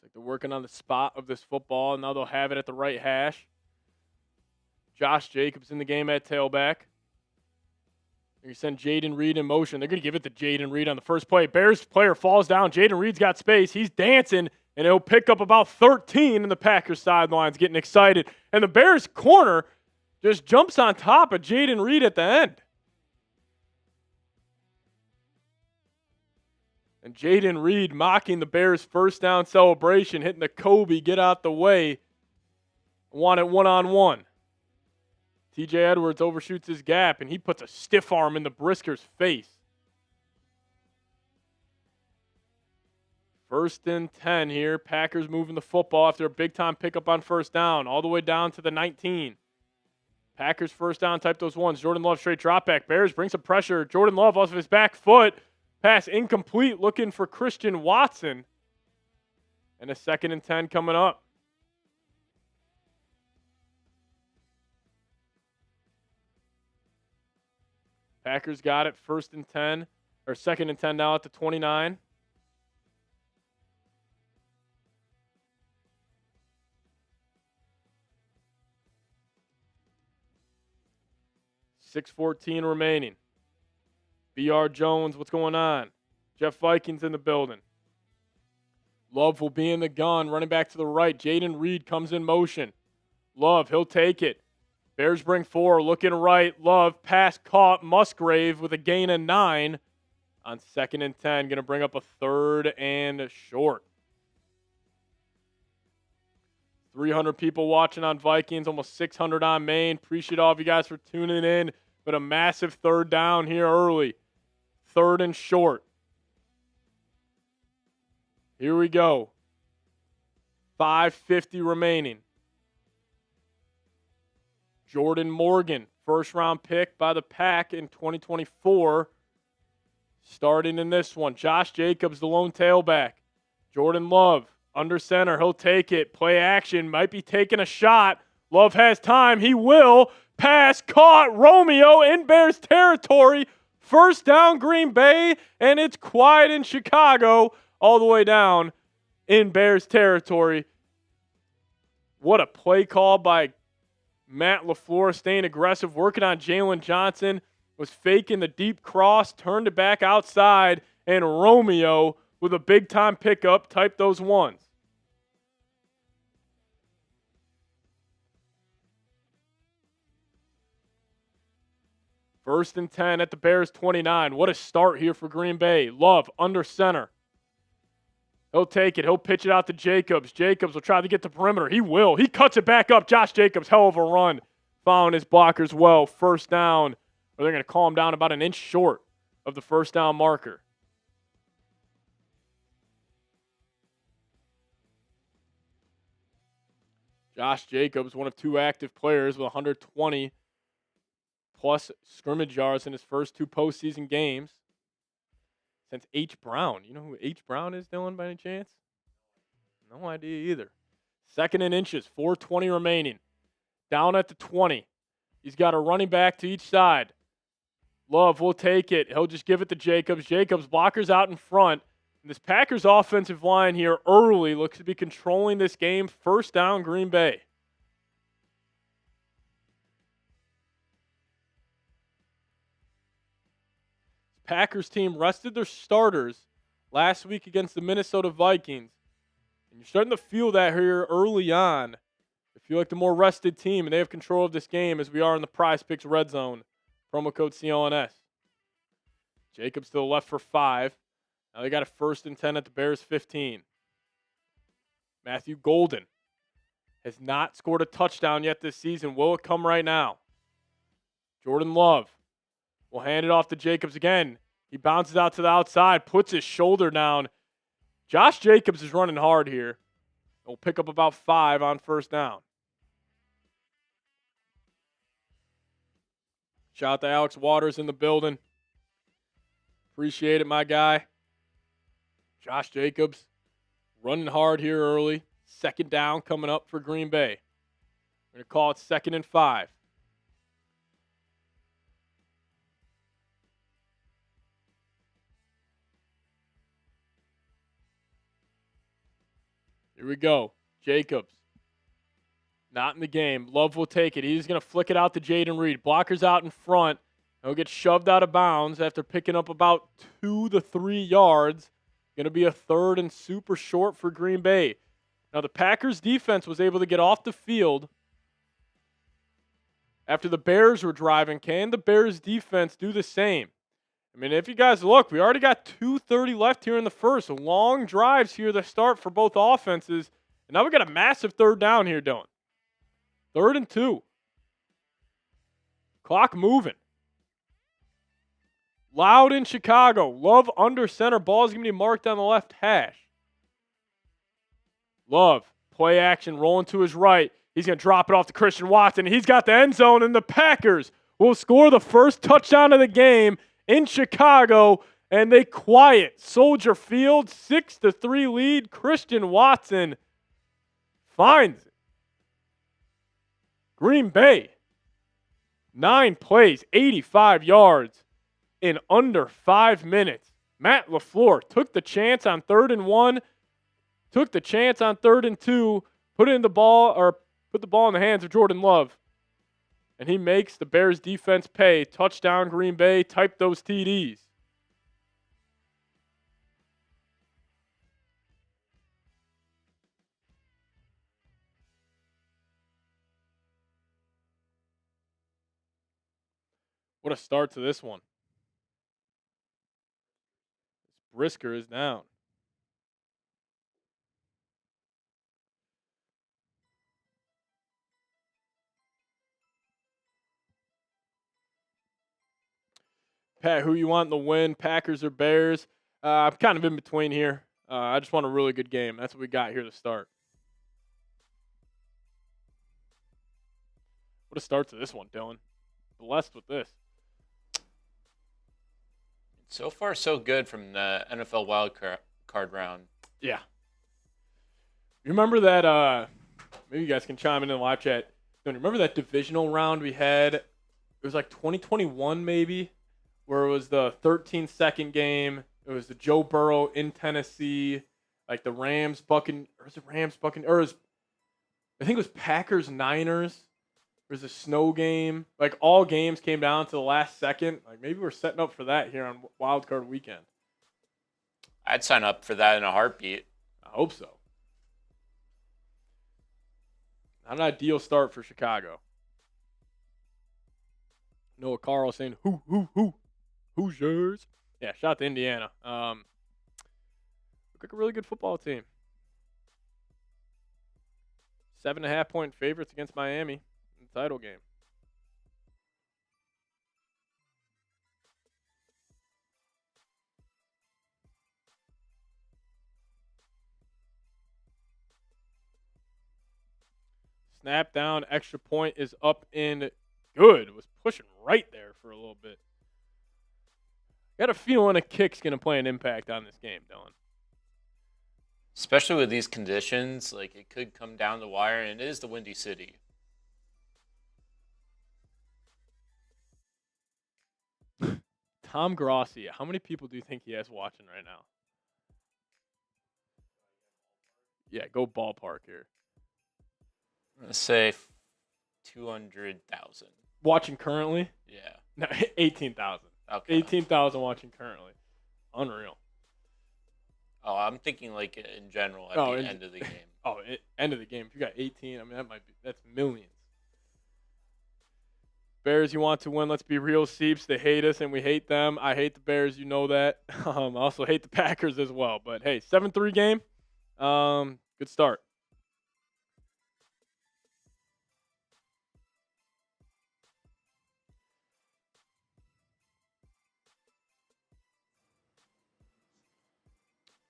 like they're working on the spot of this football, and now they'll have it at the right hash. Josh Jacobs in the game at tailback. They're going to send Jaden Reed in motion. They're going to give it to Jaden Reed on the first play. Bears player falls down. Jaden Reed's got space. He's dancing, and he'll pick up about 13 in the Packers sidelines, getting excited. And the Bears corner just jumps on top of Jaden Reed at the end. And Jaden Reed mocking the Bears' first down celebration, hitting the Kobe, get out the way. Want it one-on-one. TJ Edwards overshoots his gap, and he puts a stiff arm in the Brisker's face. 1st and 10 here. Packers moving the football after a big-time pickup on first down, all the way down to the 19. Packers first down, type those ones. Jordan Love straight drop back. Bears bring some pressure. Jordan Love off of his back foot. Pass incomplete, looking for Christian Watson. And a 2nd and 10 coming up. Packers got it 1st and 10, or 2nd and 10 now at the 29. .6:14 remaining. B.R. Jones, what's going on? Jeff Vikings in the building. Love will be in the gun, running back to the right. Jaden Reed comes in motion. Love, he'll take it. Bears bring 4, looking right. Love, pass caught. Musgrave with a gain of 9 on 2nd and 10. Going to bring up a 3rd and short. 300 people watching on Vikings, almost 600 on Maine. Appreciate all of you guys for tuning in. But a massive 3rd down here early. 3rd and short. Here we go. 5:50 remaining. Jordan Morgan, first-round pick by the Pack in 2024. Starting in this one. Josh Jacobs, the lone tailback. Jordan Love, under center. He'll take it. Play action. Might be taking a shot. Love has time. He will. Pass caught. Romeo in Bears territory. First down Green Bay. And it's quiet in Chicago all the way down in Bears territory. What a play call by Matt LaFleur, staying aggressive, working on Jalen Johnson. Was faking the deep cross, turned it back outside, and Romeo with a big-time pickup. Type those ones. First and 10 at the Bears 29. What a start here for Green Bay. Love under center. He'll take it. He'll pitch it out to Jacobs. Jacobs will try to get the perimeter. He will. He cuts it back up. Josh Jacobs, hell of a run. Following his blockers well. First down. Or they're going to call him down about an inch short of the first down marker. Josh Jacobs, one of 2 active players with 120 plus scrimmage yards in his first 2 postseason games since H. Brown. You know who H. Brown is, Dylan, by any chance? No idea either. 2nd and inches, 4:20 remaining. Down at the 20. He's got a running back to each side. Love will take it. He'll just give it to Jacobs. Jacobs blockers out in front. And this Packers offensive line here early looks to be controlling this game. 1st down, Green Bay. This Packers team rested their starters last week against the Minnesota Vikings. And you're starting to feel that here early on. I feel like the more rested team, and they have control of this game as we are in the Prize Picks red zone. Promo code CLNS. Jacobs to the left for 5. Now they got a 1st and 10 at the Bears 15. Matthew Golden has not scored a touchdown yet this season. Will it come right now? Jordan Love will hand it off to Jacobs again. He bounces out to the outside, puts his shoulder down. Josh Jacobs is running hard here. He'll pick up about 5 on 1st down. Shout out to Alex Waters in the building. Appreciate it, my guy. Josh Jacobs running hard here early. 2nd down coming up for Green Bay. We're going to call it 2nd and 5. Here we go. Jacobs. Not in the game. Love will take it. He's going to flick it out to Jaden Reed. Blockers out in front. He'll get shoved out of bounds after picking up about 2 to 3 yards. Going to be a 3rd and super short for Green Bay. Now, the Packers defense was able to get off the field after the Bears were driving. Can the Bears defense do the same? I mean, if you guys look, we already got 2:30 left here in the first. Long drives here to start for both offenses. And now we got a massive 3rd down here, Dylan. 3rd and 2. Clock moving. Loud in Chicago. Love under center. Ball's going to be marked on the left hash. Love. Play action. Rolling to his right. He's going to drop it off to Christian Watson. He's got the end zone, and the Packers will score the first touchdown of the game in Chicago, and they quiet Soldier Field. 6-3 lead. Christian Watson finds it. Green Bay. 9 plays, 85 yards in under 5 minutes. Matt LaFleur took the chance on 3rd and 1, took the chance on 3rd and 2, put the ball in the hands of Jordan Love, and he makes the Bears defense pay. Touchdown Green Bay. Type those TDs. What a start to this one. Brisker is down. Pat, who you want in the win? Packers or Bears? I'm kind of in between here. I just want a really good game. That's what we got here to start. What a start to this one, Dylan. Blessed with this. So far, so good from the NFL wild card round. Yeah. You remember that, maybe you guys can chime in the live chat. Don't you remember that divisional round we had? It was like 2021 maybe, where it was the 13-second game. It was the Joe Burrow in Tennessee, like the Rams, or I think it was Packers-Niners. There was a snow game. Like, all games came down to the last second. Like, maybe we're setting up for that here on Wild Card Weekend. I'd sign up for that in a heartbeat. I hope so. Not an ideal start for Chicago. Noah Carl saying, who's yours? Yeah, shout out to Indiana. Look like a really good football team. 7.5-point favorites against Miami. Title game. Snap down. Extra point is up in good. Was pushing right there for a little bit. Got a feeling a kick's going to play an impact on this game, Dylan. Especially with these conditions, like it could come down the wire, and it is the Windy City. Tom Grossi, how many people do you think he has watching right now? Yeah, go ballpark here. I'm going to say 200,000. Watching currently? Yeah. No, 18,000. Okay. 18,000 watching currently. Unreal. Oh, I'm thinking like in general at the end of the game. End of the game. If you got 18, I mean, that's millions. Bears, you want to win. Let's be real, Seeps. They hate us, and we hate them. I hate the Bears. You know that. I also hate the Packers as well. But, hey, 7-3 game. Good start.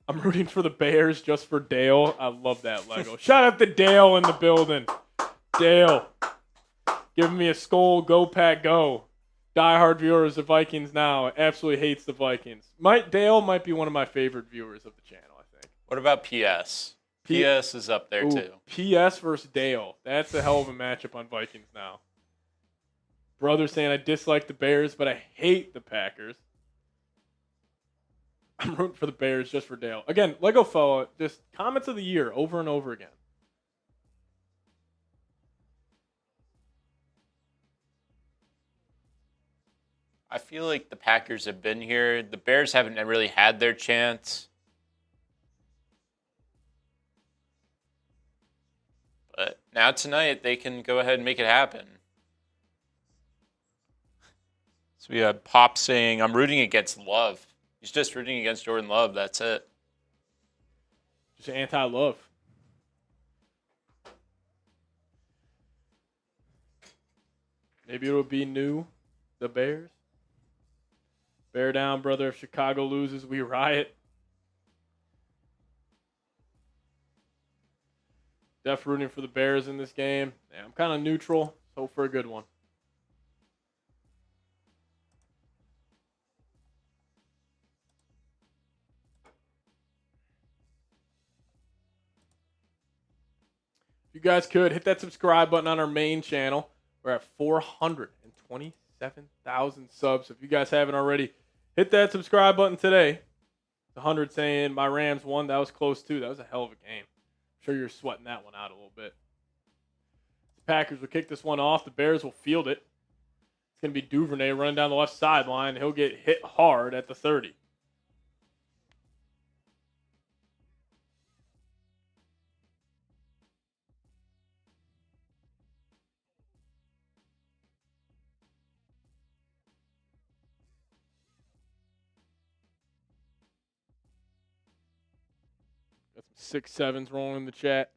I'm rooting for the Bears just for Dale. I love that Lego. Shout out to Dale in the building. Dale. Giving me a skull. Go, Pack, go. Diehard viewers of Vikings now. Absolutely hates the Vikings. Dale might be one of my favorite viewers of the channel, I think. What about PS? PS is up there too. PS versus Dale. That's a hell of a matchup on Vikings now. Brother saying I dislike the Bears, but I hate the Packers. I'm rooting for the Bears just for Dale. Again, Lego Fella, just comments of the year over and over again. I feel like the Packers have been here. The Bears haven't really had their chance. But now tonight, they can go ahead and make it happen. So we have Pop saying, I'm rooting against Love. He's just rooting against Jordan Love. That's it. Just anti-love. Maybe it'll be new, the Bears. Bear down, brother. If Chicago loses, we riot. Def rooting for the Bears in this game. Yeah, I'm kind of neutral. Hope for a good one. If you guys could, hit that subscribe button on our main channel. We're at 427,000 subs. If you guys haven't already, hit that subscribe button today. 100 saying my Rams won. That was close, too. That was a hell of a game. I'm sure you're sweating that one out a little bit. The Packers will kick this one off. The Bears will field it. It's going to be Duvernay running down the left sideline. He'll get hit hard at the 30. Got some 6-7s rolling in the chat.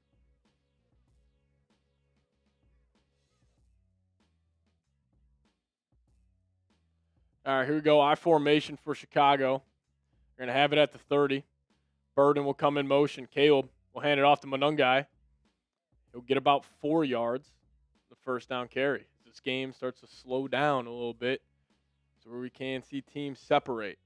All right, here we go. I formation for Chicago. We're going to have it at the 30. Burden will come in motion. Caleb will hand it off to Monungai. He'll get about 4 yards. The first down carry. This game starts to slow down a little bit. So where we can see teams separate.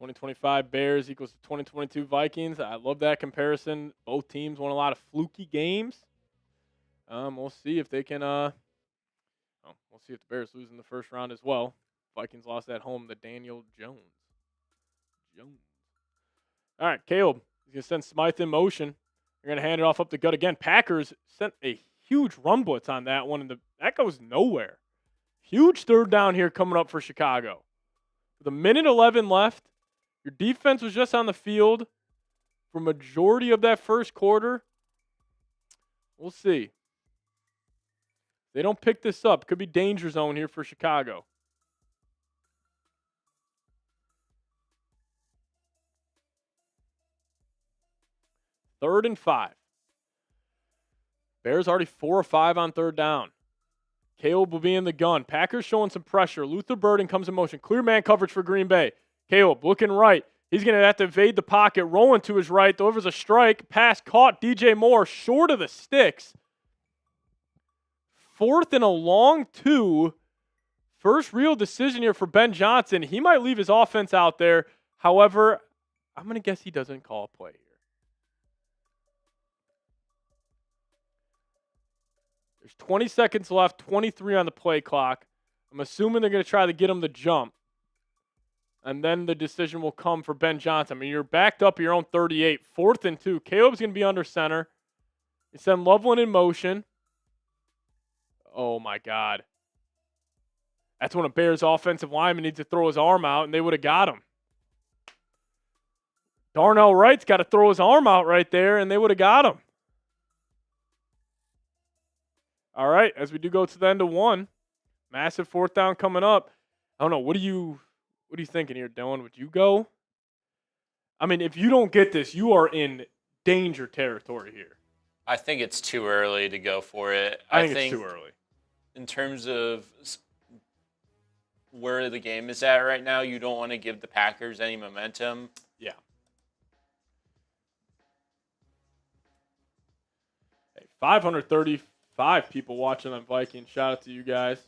$2025 Bears equals 2022 Vikings. I love that comparison. Both teams won a lot of fluky games. We'll see if they can. We'll see if the Bears lose in the first round as well. Vikings lost at home to Daniel Jones. All right, Caleb. He's going to send Smythe in motion. They're going to hand it off up the gut again. Packers sent a huge run blitz on that one, and that goes nowhere. Huge third down here coming up for Chicago. With a minute 11 left, your defense was just on the field for majority of that first quarter. We'll see. If they don't pick this up, could be danger zone here for Chicago. Third and 5. Bears already 4 or 5 on third down. Caleb will be in the gun. Packers showing some pressure. Luther Burden comes in motion. Clear man coverage for Green Bay. Caleb looking right. He's going to have to evade the pocket. Rolling to his right. Delivers a strike. Pass caught. DJ Moore short of the sticks. 4th and a long 2. First real decision here for Ben Johnson. He might leave his offense out there. However, I'm going to guess he doesn't call a play here. There's 20 seconds left, 23 on the play clock. I'm assuming they're going to try to get him to jump. And then the decision will come for Ben Johnson. I mean, you're backed up at your own 38. 4th and 2. Caleb's going to be under center. They send Loveland in motion. Oh, my God. That's when a Bears offensive lineman needs to throw his arm out, and they would have got him. Darnell Wright's got to throw his arm out right there, and they would have got him. All right, as we do go to the end of 1. Massive 4th down coming up. I don't know. What are you thinking here, Dylan? Would you go? I mean, if you don't get this, you are in danger territory here. I think it's too early to go for it. I think it's too early. In terms of where the game is at right now, you don't want to give the Packers any momentum. Yeah. Hey, 535 people watching on Viking. Shout out to you guys.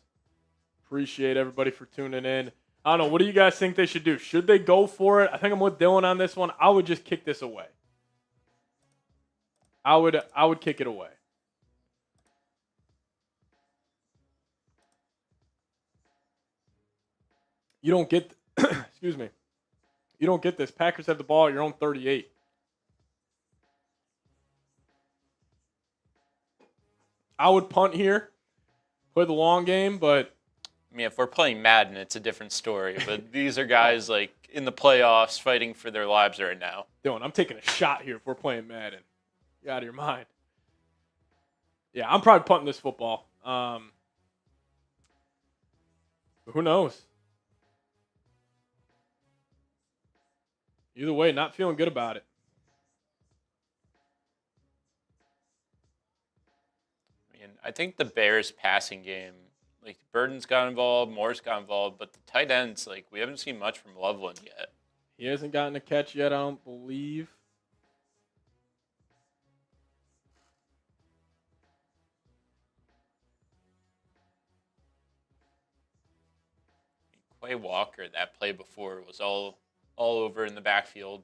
Appreciate everybody for tuning in. I don't know. What do you guys think they should do? Should they go for it? I think I'm with Dylan on this one. I would just kick this away. I would kick it away. You don't get, excuse me. You don't get this. Packers have the ball at your own 38. I would punt here, play the long game, but I mean, if we're playing Madden, it's a different story. But these are guys like in the playoffs fighting for their lives right now. Dylan, I'm taking a shot here if we're playing Madden. You're out of your mind. Yeah, I'm probably punting this football. But who knows? Either way, not feeling good about it. I mean, I think the Bears passing game, like Burden's got involved, Moore's got involved, but the tight ends, like we haven't seen much from Loveland yet. He hasn't gotten a catch yet, I don't believe. Quay Walker, that play before was all over in the backfield.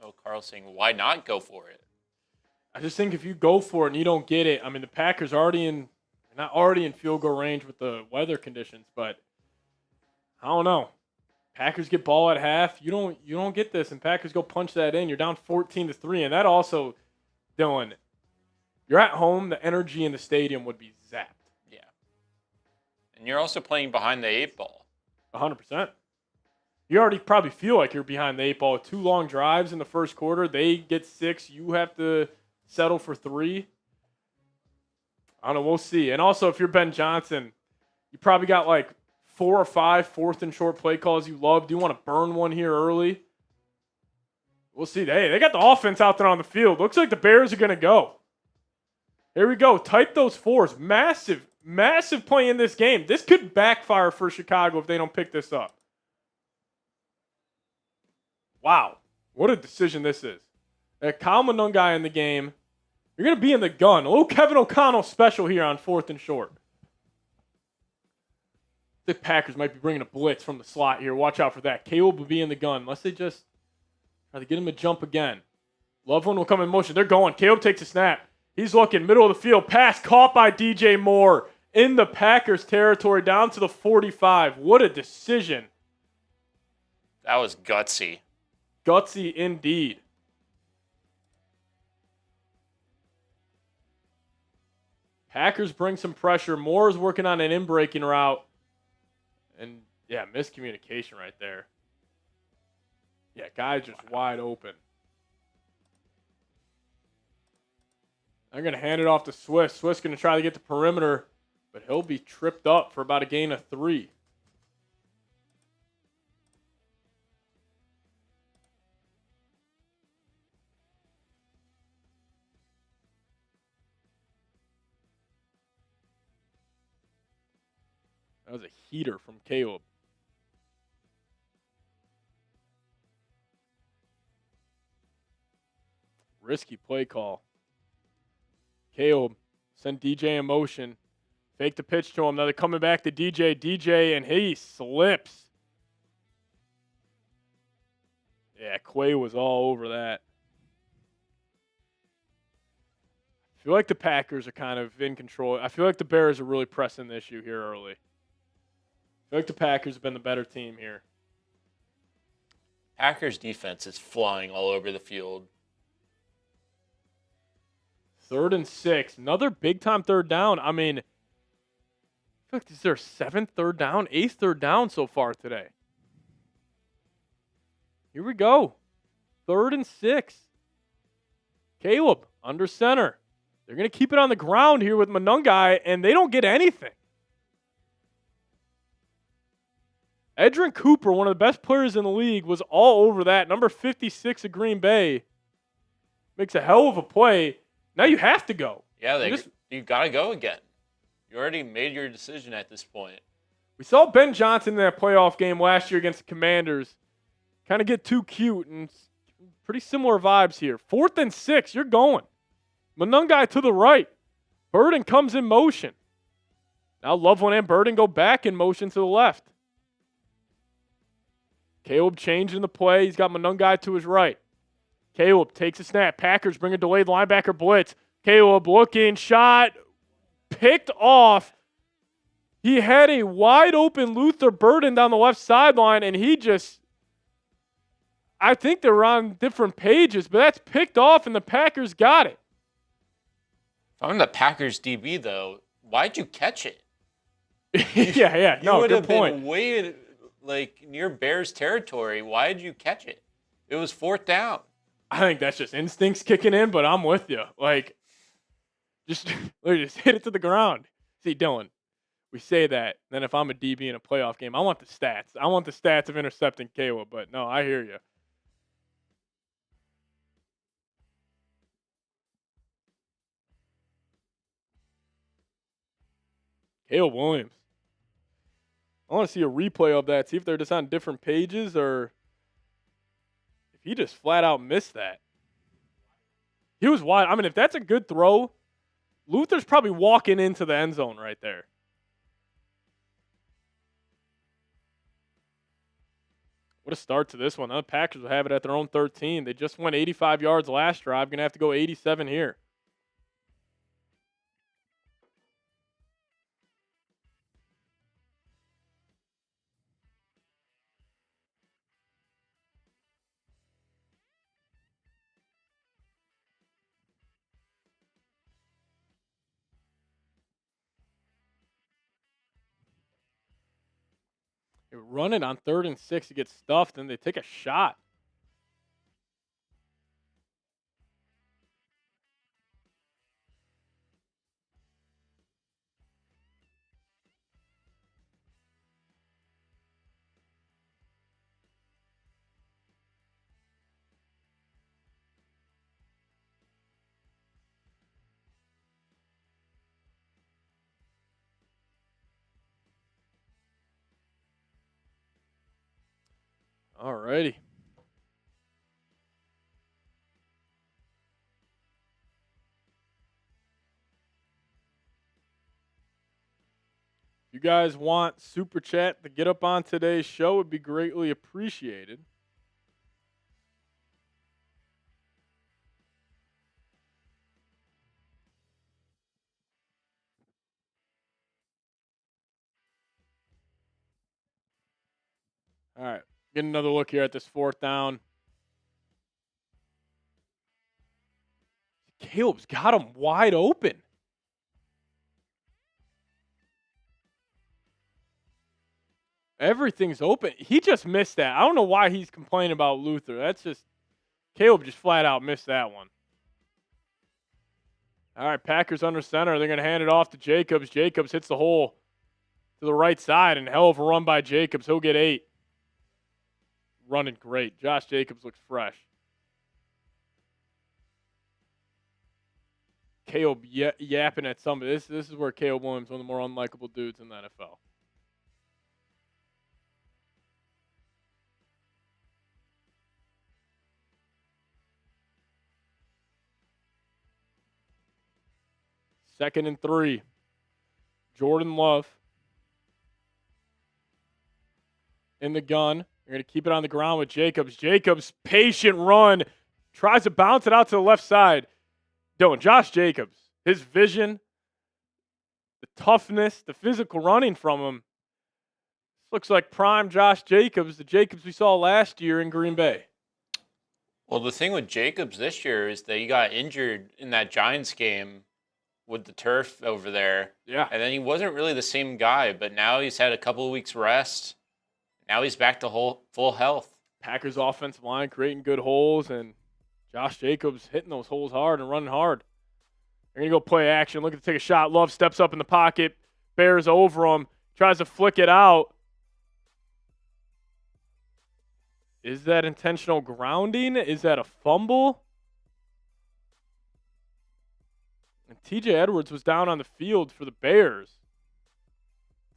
Oh, Carl saying, why not go for it? I just think if you go for it and you don't get it, I mean, the Packers are not already in field goal range with the weather conditions, but I don't know. Packers get ball at half. You don't get this, and Packers go punch that in. You're down 14-3, and that also, Dylan, you're at home. The energy in the stadium would be zapped. Yeah, and you're also playing behind the 8 ball. 100%. You already probably feel like you're behind the 8 ball. 2 long drives in the first quarter. They get 6. You have to settle for 3. I don't know. We'll see. And also, if you're Ben Johnson, you probably got like 4 or 5 4th and short play calls you love. Do you want to burn one here early? We'll see. Hey, they got the offense out there on the field. Looks like the Bears are going to go. Here we go. Type those 4s. Massive play in this game. This could backfire for Chicago if they don't pick this up. Wow. What a decision this is. A Kyle Monungai in the game. You're going to be in the gun. A little Kevin O'Connell special here on 4th and short. The Packers might be bringing a blitz from the slot here. Watch out for that. Caleb will be in the gun unless they just try to get him to jump again. Loveland will come in motion. They're going. Caleb takes a snap. He's looking. Middle of the field. Pass caught by DJ Moore in the Packers territory down to the 45. What a decision. That was gutsy. Gutsy indeed. Packers bring some pressure. Moore's working on an in-breaking route. And, yeah, miscommunication right there. Yeah, guy's just wide open. They're going to hand it off to Swiss. Swiss going to try to get the perimeter, but he'll be tripped up for about a gain of 3. That was a heater from Caleb. Risky play call. Caleb sent DJ in motion. Fake the pitch to him. Now they're coming back to DJ. DJ, and he slips. Yeah, Quay was all over that. I feel like the Packers are kind of in control. I feel like the Bears are really pressing the issue here early. I feel like the Packers have been the better team here. Packers defense is flying all over the field. 3rd and 6. Another big-time third down. I mean, I feel like this is their 7th third down, 8th third down so far today. Here we go. 3rd and 6. Caleb under center. They're going to keep it on the ground here with Monungai, and they don't get anything. Edrin Cooper, one of the best players in the league, was all over that. Number 56 of Green Bay makes a hell of a play. Now you have to go. Yeah, you got to go again. You already made your decision at this point. We saw Ben Johnson in that playoff game last year against the Commanders kind of get too cute, and pretty similar vibes here. 4th and 6, you're going. Monungai to the right. Burden comes in motion. Now Loveland and Burden go back in motion to the left. Caleb changing the play. He's got Monungai to his right. Caleb takes a snap. Packers bring a delayed linebacker blitz. Caleb looking, shot, picked off. He had a wide open Luther Burden down the left sideline, and he just, I think they're on different pages, but that's picked off, and the Packers got it. If I'm the Packers DB, though, why'd you catch it? Yeah. No, good point. Been way near Bears territory. Why did you catch it? It was 4th down. I think that's just instincts kicking in, but I'm with you. Just hit it to the ground. See, Dylan, we say that. Then if I'm a DB in a playoff game, I want the stats. I want the stats of intercepting Caleb, but no, I hear you. Caleb Williams. I want to see a replay of that, see if they're just on different pages or if he just flat out missed that. He was wide. I mean, if that's a good throw, Luther's probably walking into the end zone right there. What a start to this one. The Packers will have it at their own 13. They just went 85 yards last drive. Going to have to go 87 here. They run it on 3rd and 6 to get stuffed, and they take a shot. All righty. If you guys want Super Chat to get up on today's show, it would be greatly appreciated. All right. Get another look here at this 4th down. Caleb's got him wide open. Everything's open. He just missed that. I don't know why he's complaining about Luther. That's just, Caleb just flat out missed that one. All right, Packers under center. They're going to hand it off to Jacobs. Jacobs hits the hole to the right side, and hell of a run by Jacobs. He'll get 8. Running great. Josh Jacobs looks fresh. Caleb yapping at somebody. This is where Caleb Williams, one of the more unlikable dudes in the NFL. 2nd and 3. Jordan Love in the gun. You're going to keep it on the ground with Jacobs. Jacobs, patient run. Tries to bounce it out to the left side. Josh Jacobs, his vision, the toughness, the physical running from him. This looks like prime Josh Jacobs, the Jacobs we saw last year in Green Bay. Well, the thing with Jacobs this year is that he got injured in that Giants game with the turf over there. Yeah. And then he wasn't really the same guy, but now he's had a couple of weeks rest. Now he's back to full health. Packers offensive line creating good holes, and Josh Jacobs hitting those holes hard and running hard. They're going to go play action. Looking to take a shot. Love steps up in the pocket. Bears over him. Tries to flick it out. Is that intentional grounding? Is that a fumble? And TJ Edwards was down on the field for the Bears.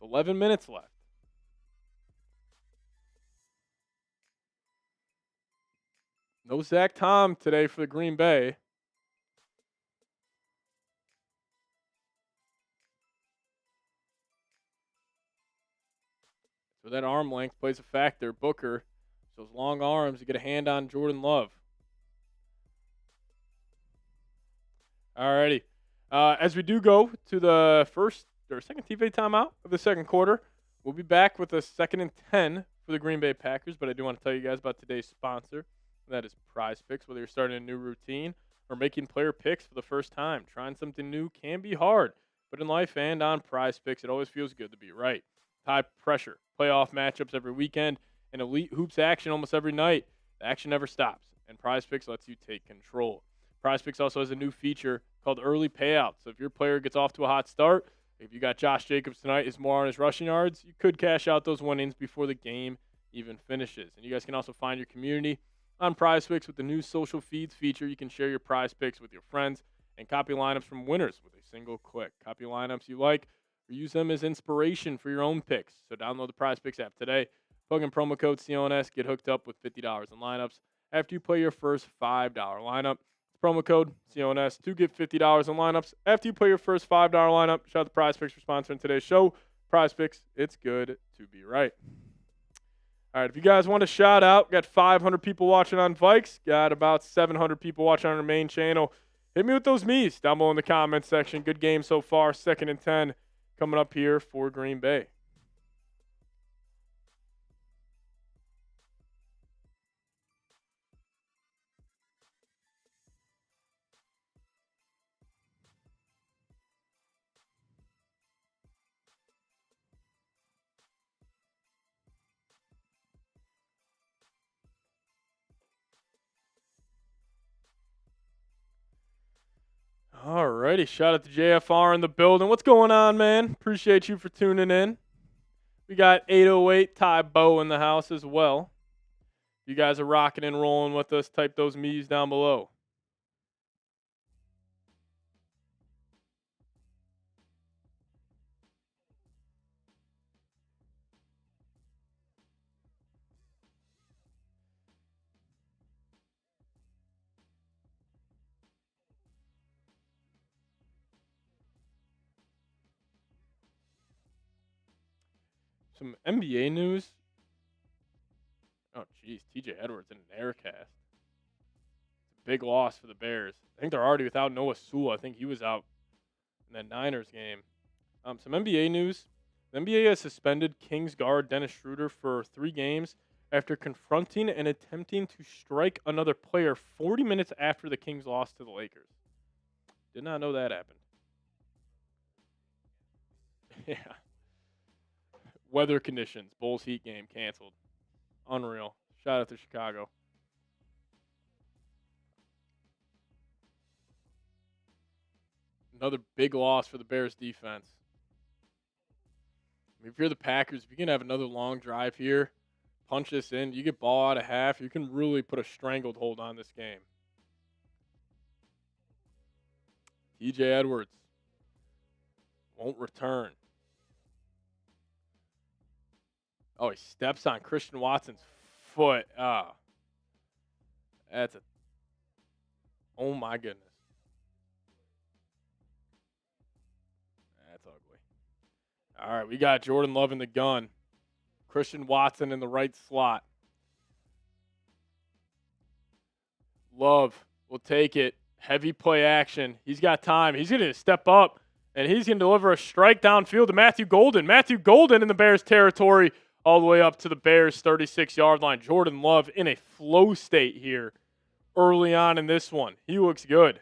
11 minutes left. No Zach Tom today for the Green Bay. So that arm length plays a factor. Booker, those long arms, you get a hand on Jordan Love. Alrighty. As we do go to the second TV timeout of the second quarter, we'll be back with a 2nd and 10 for the Green Bay Packers, but I do want to tell you guys about today's sponsor. That is Prize Picks. Whether you're starting a new routine or making player picks for the first time, trying something new can be hard, but in life and on Prize Picks, it always feels good to be right. High pressure, playoff matchups every weekend, and elite hoops action almost every night. The action never stops, and Prize Picks lets you take control. Prize Picks also has a new feature called Early Payouts. So if your player gets off to a hot start, if you got Josh Jacobs tonight is more on his rushing yards, you could cash out those winnings before the game even finishes. And you guys can also find your community on Prize Picks with the new social feeds feature. You can share your Prize Picks with your friends and copy lineups from winners with a single click. Copy lineups you like or use them as inspiration for your own picks. So download the Prize Picks app today. Plug in promo code CONS. Get hooked up with $50 in lineups after you play your first $5 lineup. Promo code CONS to get $50 in lineups after you play your first $5 lineup. Shout out to Prize Picks for sponsoring today's show. Prize Picks, it's good to be right. All right, if you guys want to shout out, got 500 people watching on Vikes, got about 700 people watching on our main channel. Hit me with those me's down below in the comments section. Good game so far, 2nd and 10 coming up here for Green Bay. Alrighty, shout out to JFR in the building. What's going on, man? Appreciate you for tuning in. We got 808 Ty Bo in the house as well. You guys are rocking and rolling with us. Type those me's down below. Some NBA news. Oh, geez. TJ Edwards in an air cast. Big loss for the Bears. I think they're already without Noah Sewell. I think he was out in that Niners game. Some NBA news. The NBA has suspended Kings guard Dennis Schroeder for 3 games after confronting and attempting to strike another player 40 minutes after the Kings lost to the Lakers. Did not know that happened. Yeah. Weather conditions. Bulls Heat game canceled. Unreal. Shout out to Chicago. Another big loss for the Bears defense. I mean, if you're the Packers, if you can have another long drive here, punch this in, you get ball out of half, you can really put a strangled hold on this game. TJ Edwards won't return. Oh, he steps on Christian Watson's foot. Oh, that's a. Oh, my goodness. All right, we got Jordan Love in the gun. Christian Watson in the right slot. Love will take it. Heavy play action. He's got time. He's going to step up, and he's going to deliver a strike downfield to Matthew Golden. Matthew Golden in the Bears territory all the way up to the Bears' 36-yard line. Jordan Love in a flow state here early on in this one. He looks good.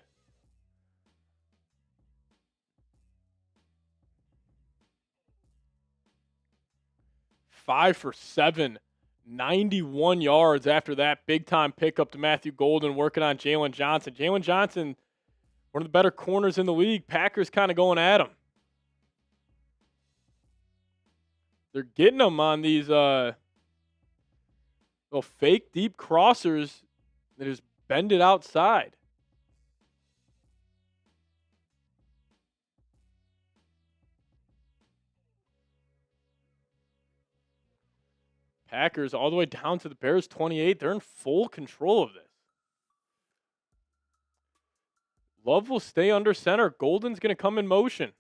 Five for 7. 91 yards after that big-time pickup to Matthew Golden, working on Jalen Johnson. Jalen Johnson, one of the better corners in the league. Packers kind of going at him. They're getting him on these little fake deep crossers that just bend it outside. Packers all the way down to the Bears 28. They're in full control of this. Love will stay under center. Golden's going to come in motion.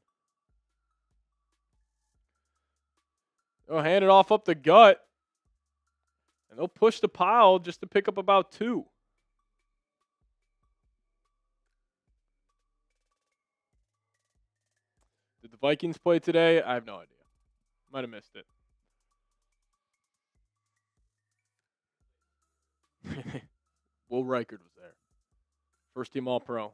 They'll hand it off up the gut. And they'll push the pile just to pick up about 2. Did the Vikings play today? I have no idea. Might have missed it. Will Reichard was there. First team All-Pro.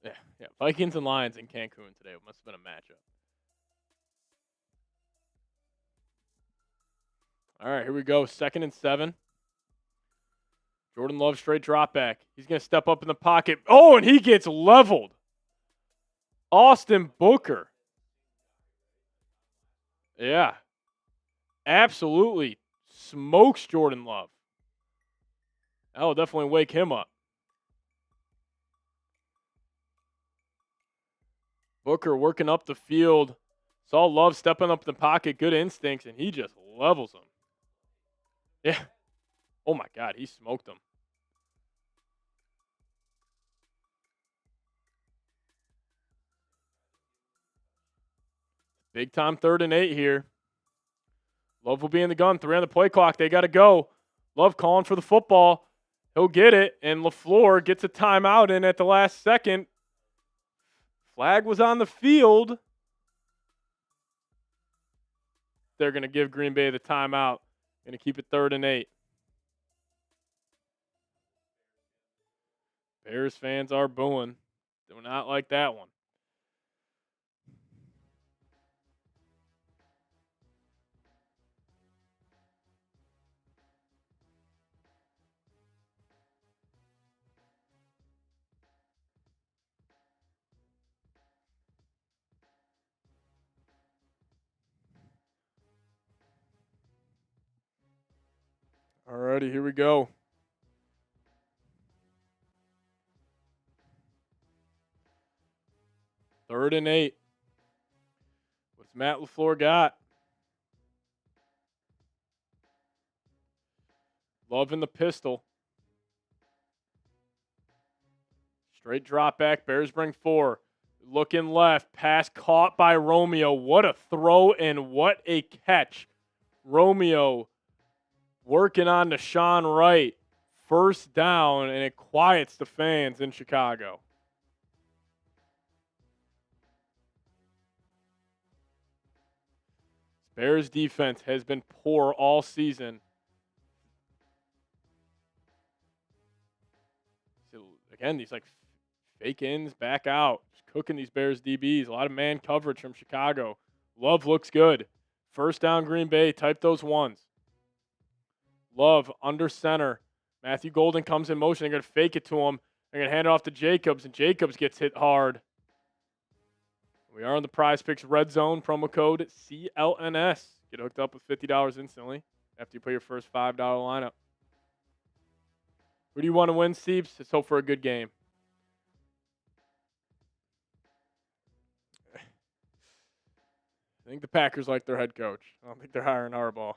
Yeah. Vikings and Lions in Cancun today. It must have been a matchup. All right, here we go. 2nd and 7. Jordan Love straight drop back. He's going to step up in the pocket. Oh, and he gets leveled. Austin Booker. Yeah. Absolutely smokes Jordan Love. That will definitely wake him up. Booker working up the field. Saw Love stepping up in the pocket. Good instincts, and he just levels him. Yeah. Oh, my God. He smoked him. Big time 3rd and 8 here. Love will be in the gun. 3 on the play clock. They got to go. Love calling for the football. He'll get it, and LaFleur gets a timeout in at the last second. Flag was on the field. They're going to give Green Bay the timeout. Going to keep it 3rd and 8. Bears fans are booing. Do not like that one. Alrighty, here we go. Third and 8. What's Matt LaFleur got? Love in the pistol. Straight drop back. Bears bring 4. Looking left. Pass caught by Romeo. What a throw and what a catch. Romeo working on Deshaun Wright. First down, and it quiets the fans in Chicago. Bears defense has been poor all season. So again, these like fake ins, back out, just cooking these Bears DBs. A lot of man coverage from Chicago. Love looks good. First down, Green Bay. Type those ones. Love under center. Matthew Golden comes in motion. They're going to fake it to him. They're going to hand it off to Jacobs, and Jacobs gets hit hard. We are on the Prize Picks Red Zone. Promo code CLNS. Get hooked up with $50 instantly after you put your first $5 lineup. Who do you want to win, Steve? Let's hope for a good game. I think the Packers like their head coach. I don't think they're hiring Harbaugh.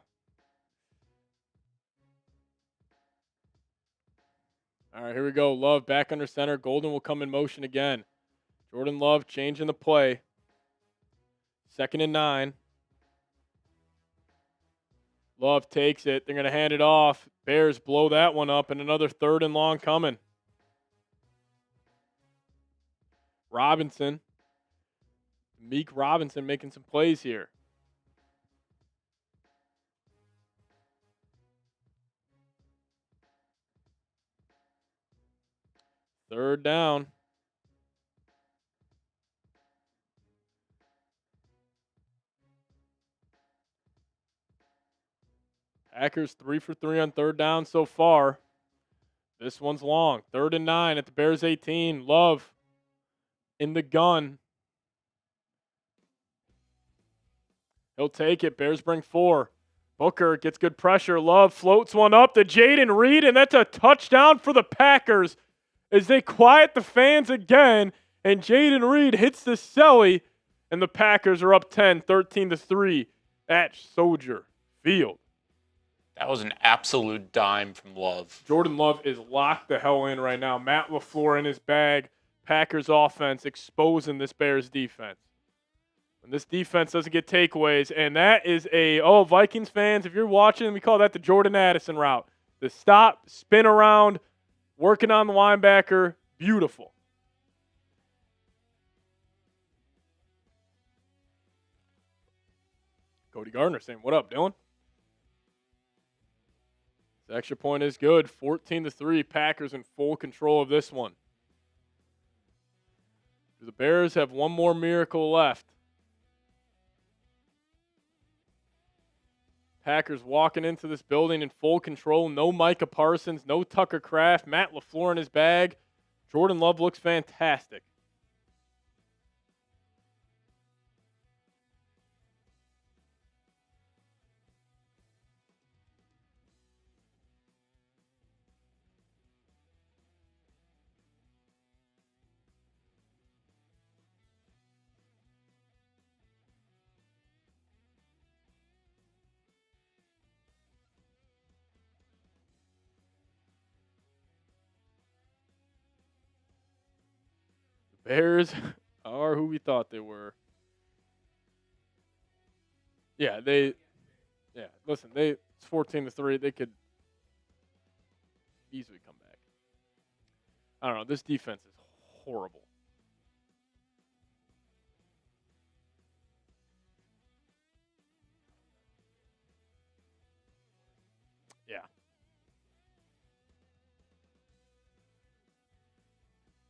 All right, here we go. Love back under center. Golden will come in motion again. Jordan Love changing the play. 2nd and 9. Love takes it. They're going to hand it off. Bears blow that one up, and another 3rd and long coming. Robinson. Meek Robinson making some plays here. Third down. Packers 3 for 3 on 3rd down so far. This one's long. 3rd and 9 at the Bears 18. Love in the gun. He'll take it. Bears bring 4. Booker gets good pressure. Love floats one up to Jaden Reed, and that's a touchdown for the Packers as they quiet the fans again, and Jaden Reed hits the celly, and the Packers are up 10, 13-3 at Soldier Field. That was an absolute dime from Love. Jordan Love is locked the hell in right now. Matt LaFleur in his bag. Packers offense exposing this Bears defense. When this defense doesn't get takeaways, and that is Vikings fans, if you're watching, we call that the Jordan Addison route. The stop, spin around, working on the linebacker. Beautiful. Cody Gardner saying, what up, Dylan? The extra point is good. 14-3. Packers in full control of this one. The Bears have one more miracle left. Packers walking into this building in full control. No Micah Parsons, no Tucker Kraft, Matt LaFleur in his bag. Jordan Love looks fantastic. Bears are who we thought they were. Listen, it's 14-3. They could easily come back. I don't know. This defense is horrible. Yeah.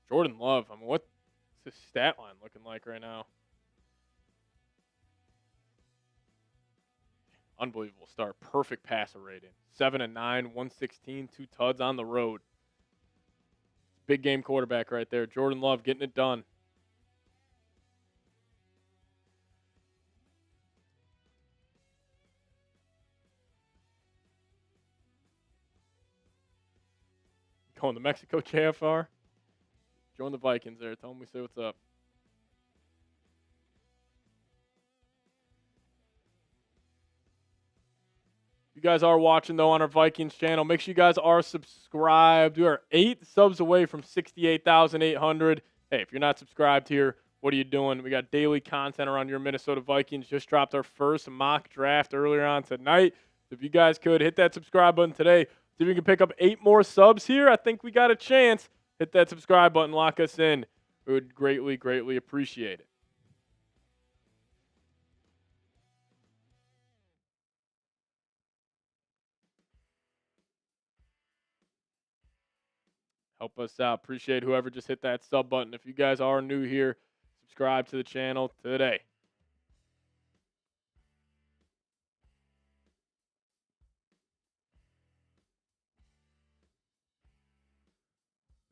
Jordan Love, what's his stat line looking like right now? Unbelievable start. Perfect passer rating. 7-9, 116, 2 tuds on the road. Big game quarterback right there. Jordan Love getting it done. Going to Mexico, JFR. Join the Vikings there. Tell them we say what's up. If you guys are watching, though, on our Vikings channel, make sure you guys are subscribed. We are 8 subs away from 68,800. Hey, if you're not subscribed here, what are you doing? We got daily content around your Minnesota Vikings. Just dropped our first mock draft earlier on tonight. If you guys could, hit that subscribe button today. See if we can pick up 8 more subs here. I think we got a chance. Hit that subscribe button. Lock us in. We would greatly, greatly appreciate it. Help us out. Appreciate whoever just hit that sub button. If you guys are new here, subscribe to the channel today.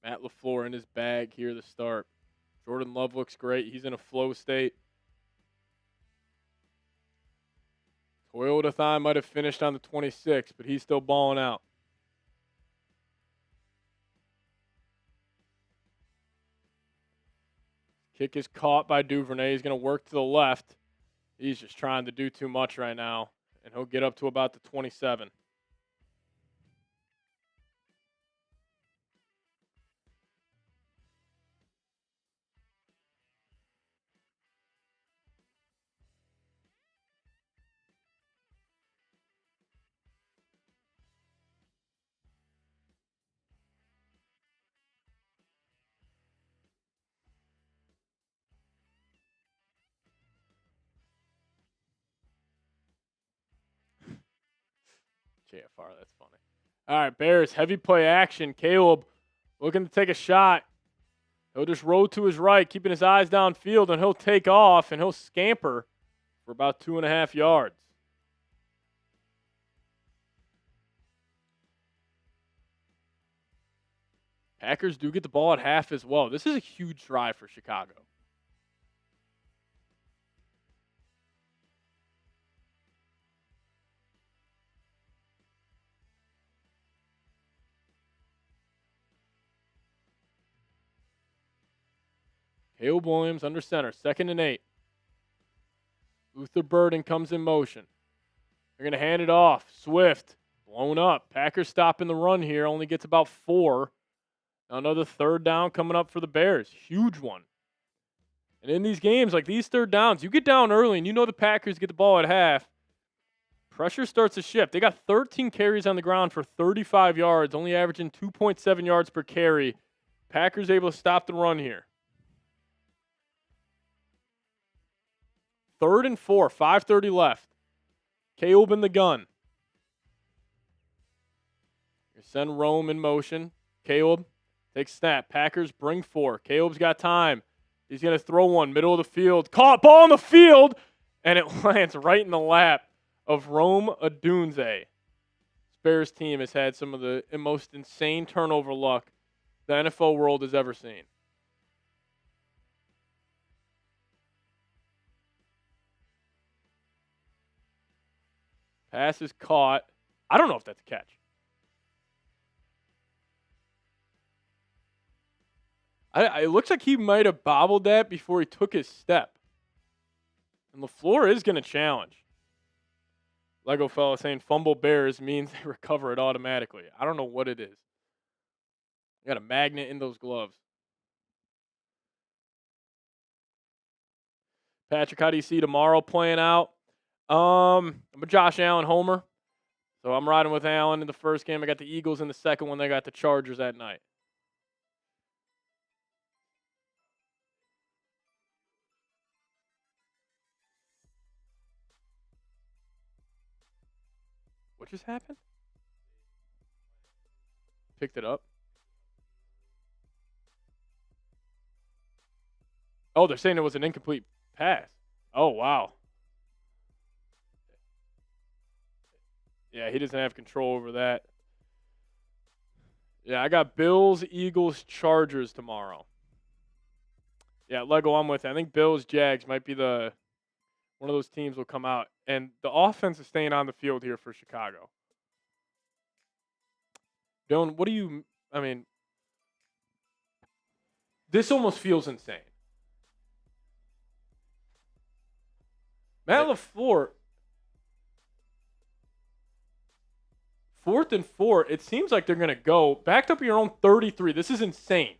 Matt LaFleur in his bag here to start. Jordan Love looks great. He's in a flow state. Toyotathon might have finished on the 26th, but he's still balling out. Kick is caught by Duvernay. He's going to work to the left. He's just trying to do too much right now, and he'll get up to about the 27. JFR, that's funny. All right, Bears, heavy play action. Caleb looking to take a shot. He'll just roll to his right, keeping his eyes downfield, and he'll take off, and he'll scamper for about 2.5 yards. Packers do get the ball at half as well. This is a huge drive for Chicago. Caleb Williams under center, 2nd and 8. Luther Burden comes in motion. They're going to hand it off. Swift, blown up. Packers stopping the run here, only gets about 4. Now another 3rd down coming up for the Bears. Huge one. And in these games, like these 3rd downs, you get down early and you know the Packers get the ball at half. Pressure starts to shift. They got 13 carries on the ground for 35 yards, only averaging 2.7 yards per carry. Packers able to stop the run here. 3rd and 4, 5:30 left. Caleb in the gun. You send Rome in motion. Caleb takes snap. Packers bring 4. Caleb's got time. He's going to throw one, middle of the field. Caught, ball in the field, and it lands right in the lap of Rome Odunze. This Bears team has had some of the most insane turnover luck the NFL world has ever seen. Pass is caught. I don't know if that's a catch. It looks like he might have bobbled that before he took his step. And LaFleur is going to challenge. Lego fella saying fumble Bears means they recover it automatically. I don't know what it is. You got a magnet in those gloves. Patrick, how do you see tomorrow playing out? I'm a Josh Allen homer. So I'm riding with Allen in the first game. I got the Eagles in the second one. They got the Chargers that night. What just happened? Picked it up. Oh, they're saying it was an incomplete pass. Oh, wow. Yeah, he doesn't have control over that. Yeah, I got Bills, Eagles, Chargers tomorrow. Yeah, Lego, I'm with you. I think Bills, Jags might be one of those teams will come out. And the offense is staying on the field here for Chicago. Dylan, this almost feels insane. Matt LaFleur, 4th and 4, it seems like they're going to go backed up at your own 33. This is insane.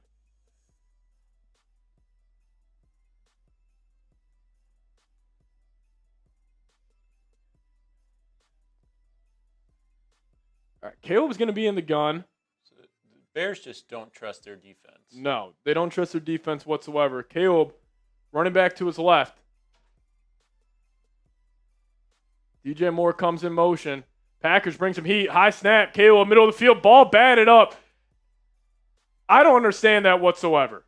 All right, Caleb's going to be in the gun. So the Bears just don't trust their defense. No, they don't trust their defense whatsoever. Caleb running back to his left. DJ Moore comes in motion. Packers bring some heat. High snap. Caleb, middle of the field. Ball batted up. I don't understand that whatsoever.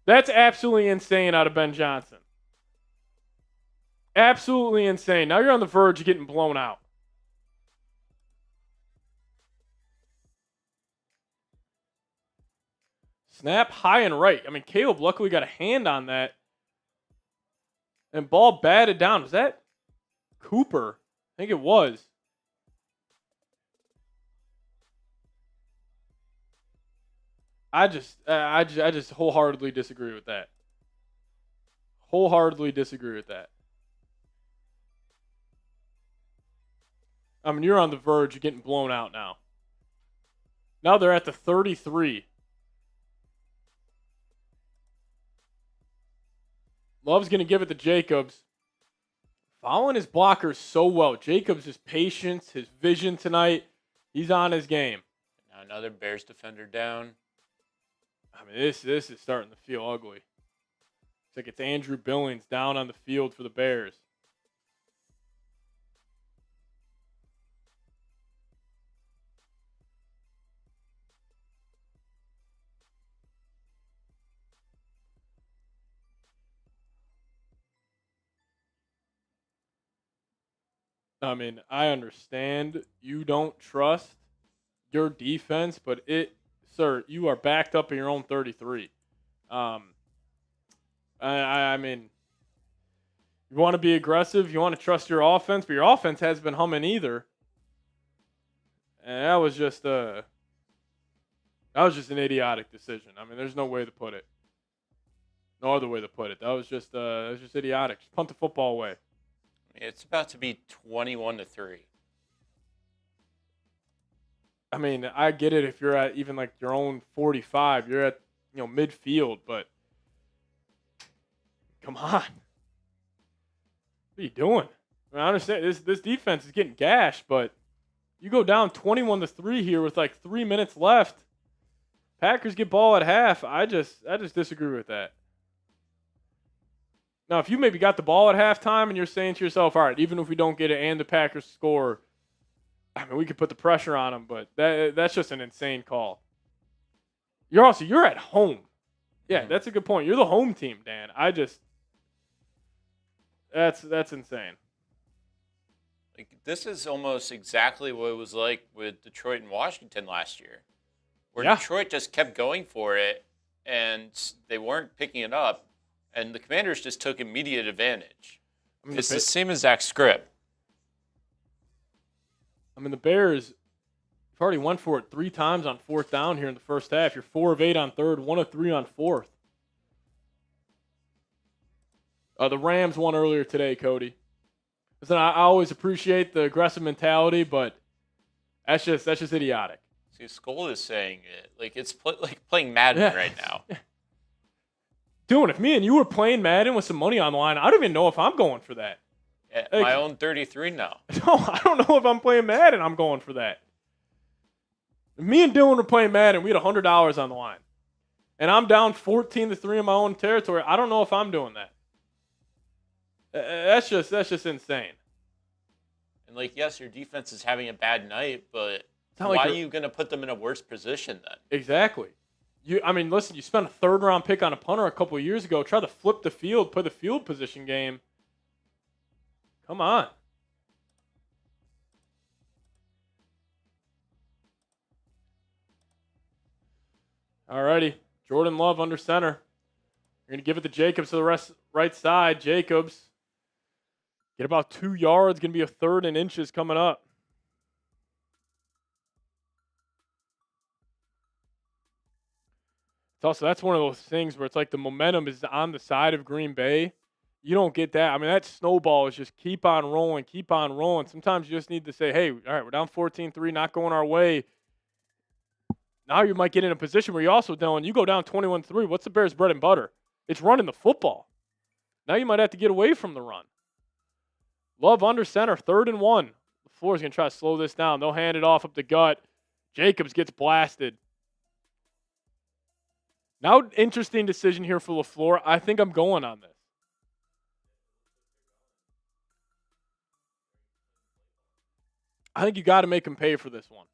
That's absolutely insane out of Ben Johnson. Absolutely insane. Now you're on the verge of getting blown out. Snap high and right. I mean, Caleb luckily got a hand on that. And ball batted down. Was that Cooper? I think it was. I just wholeheartedly disagree with that. Wholeheartedly disagree with that. I mean, you're on the verge of getting blown out now. Now they're at the 33. Love's going to give it to Jacobs. Following his blockers so well. Jacobs' his patience, his vision tonight. He's on his game. Now another Bears defender down. I mean, this is starting to feel ugly. It's like it's Andrew Billings down on the field for the Bears. I mean, I understand you don't trust your defense, but sir, you are backed up in your own 33. Um, I mean, you want to be aggressive, you want to trust your offense, but your offense hasn't been humming either. And that was just an idiotic decision. I mean, there's no way to put it. No other way to put it. That was just idiotic. Just punt the football away. It's about to be 21-3. I mean, I get it if you're at even like your own 45, you're at midfield, but come on, what are you doing? I mean, I understand this defense is getting gashed, but you go down 21-3 here with like 3 minutes left. Packers get ball at half. I just disagree with that. Now, if you maybe got the ball at halftime and you're saying to yourself, all right, even if we don't get it and the Packers score, I mean, we could put the pressure on them, but that's just an insane call. You're at home. Yeah, that's a good point. You're the home team, Dan. That's insane. Like, this is almost exactly what it was like with Detroit and Washington last year, where Detroit just kept going for it, and they weren't picking it up, and the Commanders just took immediate advantage. I mean, it's the same exact script. I mean, the Bears have already went for it 3 times on 4th down here in the first half. You're 4 of 8 on 3rd, 1 of 3 on 4th. The Rams won earlier today, Cody. Listen, I always appreciate the aggressive mentality, but that's just idiotic. See, Skoll is saying it like it's like playing Madden right now. Dude, if me and you were playing Madden with some money on the line, I don't even know if I'm going for that. My own 33 now. No, I don't know if I'm playing Madden. I'm going for that. If me and Dylan were playing Madden, we had $100 on the line, and I'm down 14-3 in my own territory. I don't know if I'm doing that. That's just insane. And like, yes, your defense is having a bad night, but why are you going to put them in a worse position then? Exactly. Listen, you spent a 3rd round pick on a punter a couple of years ago. Try to flip the field, play the field position game. Come on. Alrighty. Jordan Love under center. You're going to give it to Jacobs to the right side. Jacobs. Get about 2 yards. Going to be a 3rd and inches coming up. That's one of those things where it's like the momentum is on the side of Green Bay. You don't get that. I mean, that snowball is just keep on rolling. Sometimes you just need to say, hey, all right, we're down 14-3, not going our way. Now you might get in a position where you also, Dylan, you go down 21-3. What's the Bears' bread and butter? It's running the football. Now you might have to get away from the run. Love under center, 3rd and 1. LaFleur's going to try to slow this down. They'll hand it off up the gut. Jacobs gets blasted. Now, interesting decision here for LaFleur. I think I'm going on this. I think you got to make him pay for this one.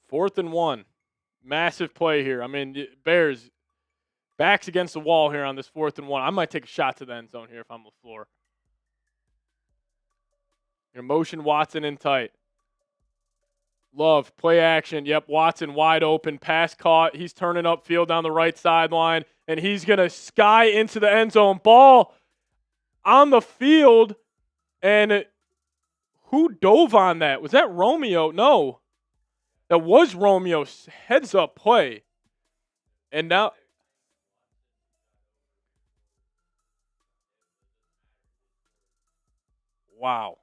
Fourth and 1. Massive play here. I mean, Bears backs against the wall here on this 4th and 1. I might take a shot to the end zone here if I'm LaFleur. Your motion Watson in tight. Love, play action. Yep, Watson wide open. Pass caught. He's turning upfield down the right sideline, and he's going to sky into the end zone. Ball on the field, and who dove on that? Was that Romeo? No. That was Romeo's heads-up play. And now... Wow.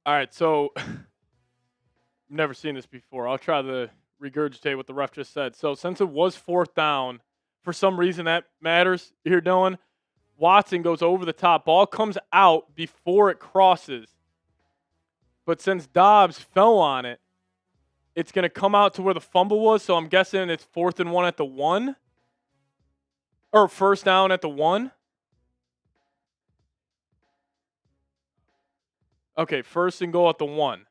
All right, so I've never seen this before. I'll try to regurgitate what the ref just said. So since it was 4th down, for some reason that matters here, Dylan. Watson goes over the top. Ball comes out before it crosses. But since Dobbs fell on it, it's going to come out to where the fumble was. So I'm guessing it's 4th and 1 at the 1. Or first down at the 1. Okay, 1st and goal at the 1.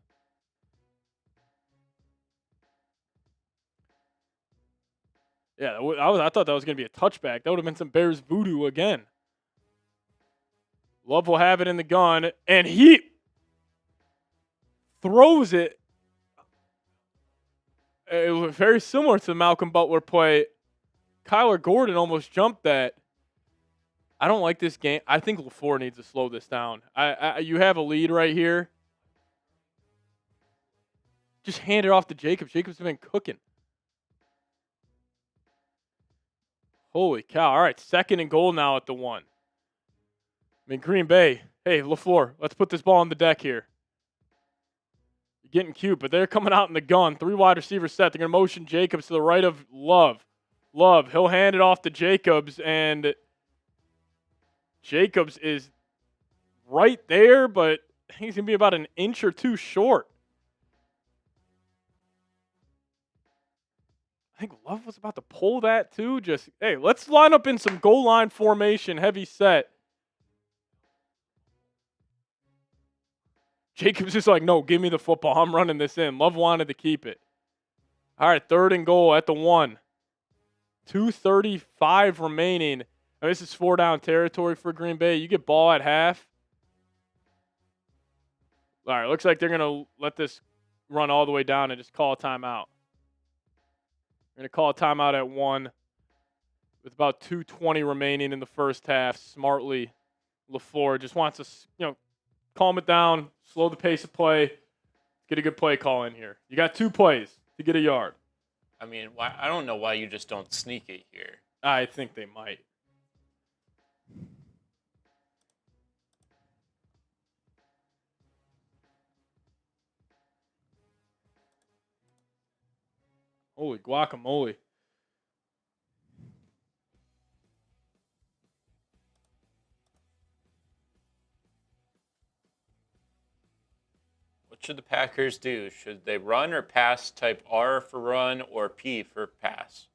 Yeah, I thought that was going to be a touchback. That would have been some Bears voodoo again. Love will have it in the gun, and he throws it. It was very similar to the Malcolm Butler play. Kyler Gordon almost jumped that. I don't like this game. I think LaFleur needs to slow this down. You have a lead right here. Just hand it off to Jacobs. Jacobs has been cooking. Holy cow. All right, 2nd and goal now at the 1. I mean, Green Bay, hey, LaFleur, let's put this ball on the deck here. You're getting cute, but they're coming out in the gun. 3 wide receivers set. They're going to motion Jacobs to the right of Love. He'll hand it off to Jacobs, and Jacobs is right there, but he's going to be about an inch or 2 short. I think Love was about to pull that too. Just, hey, let's line up in some goal line formation, heavy set. Jacobs is like, no, give me the football. I'm running this in. Love wanted to keep it. All right, 3rd and goal at the 1. 2:35 remaining. Now, this is 4-down territory for Green Bay. You get ball at half. All right, looks like they're going to let this run all the way down and just call a timeout. We're going to call a timeout at 1 with about 2:20 remaining in the first half. Smartly, LaFleur just wants to, calm it down, slow the pace of play, get a good play call in here. You got 2 plays to get a yard. I mean, I don't know why you just don't sneak it here. I think they might. Holy guacamole. What should the Packers do? Should they run or pass? Type R for run or P for pass?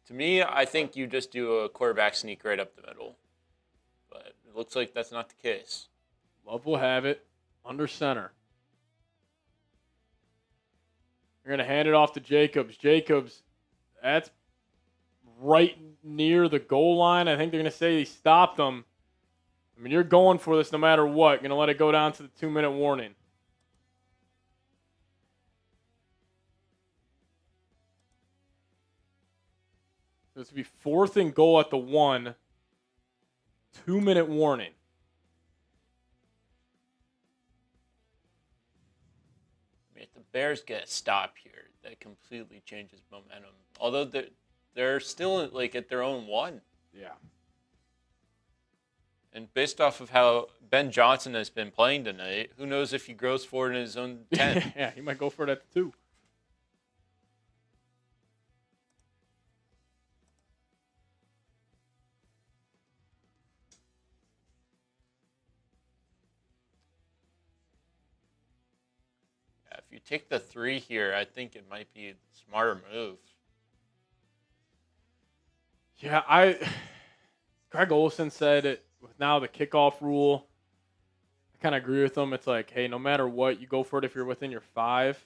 To me, I think you just do a quarterback sneak right up the middle. But it looks like that's not the case. Love will have it under center. You're going to hand it off to Jacobs. Jacobs, that's right near the goal line. I think they're going to say he stopped them. I mean, you're going for this no matter what. You're going to let it go down to the 2-minute warning. This would be 4th and goal at the 1. 2-minute warning. I mean, if the Bears get a stop here, that completely changes momentum. Although they're still at their own 1. Yeah. And based off of how Ben Johnson has been playing tonight, who knows if he grows for it in his own 10. Yeah, he might go for it at the 2. Yeah, if you take the 3 here, I think it might be a smarter move. Yeah, Greg Olsen said it with now the kickoff rule. I kind of agree with him. It's like, hey, no matter what, you go for it if you're within your 5.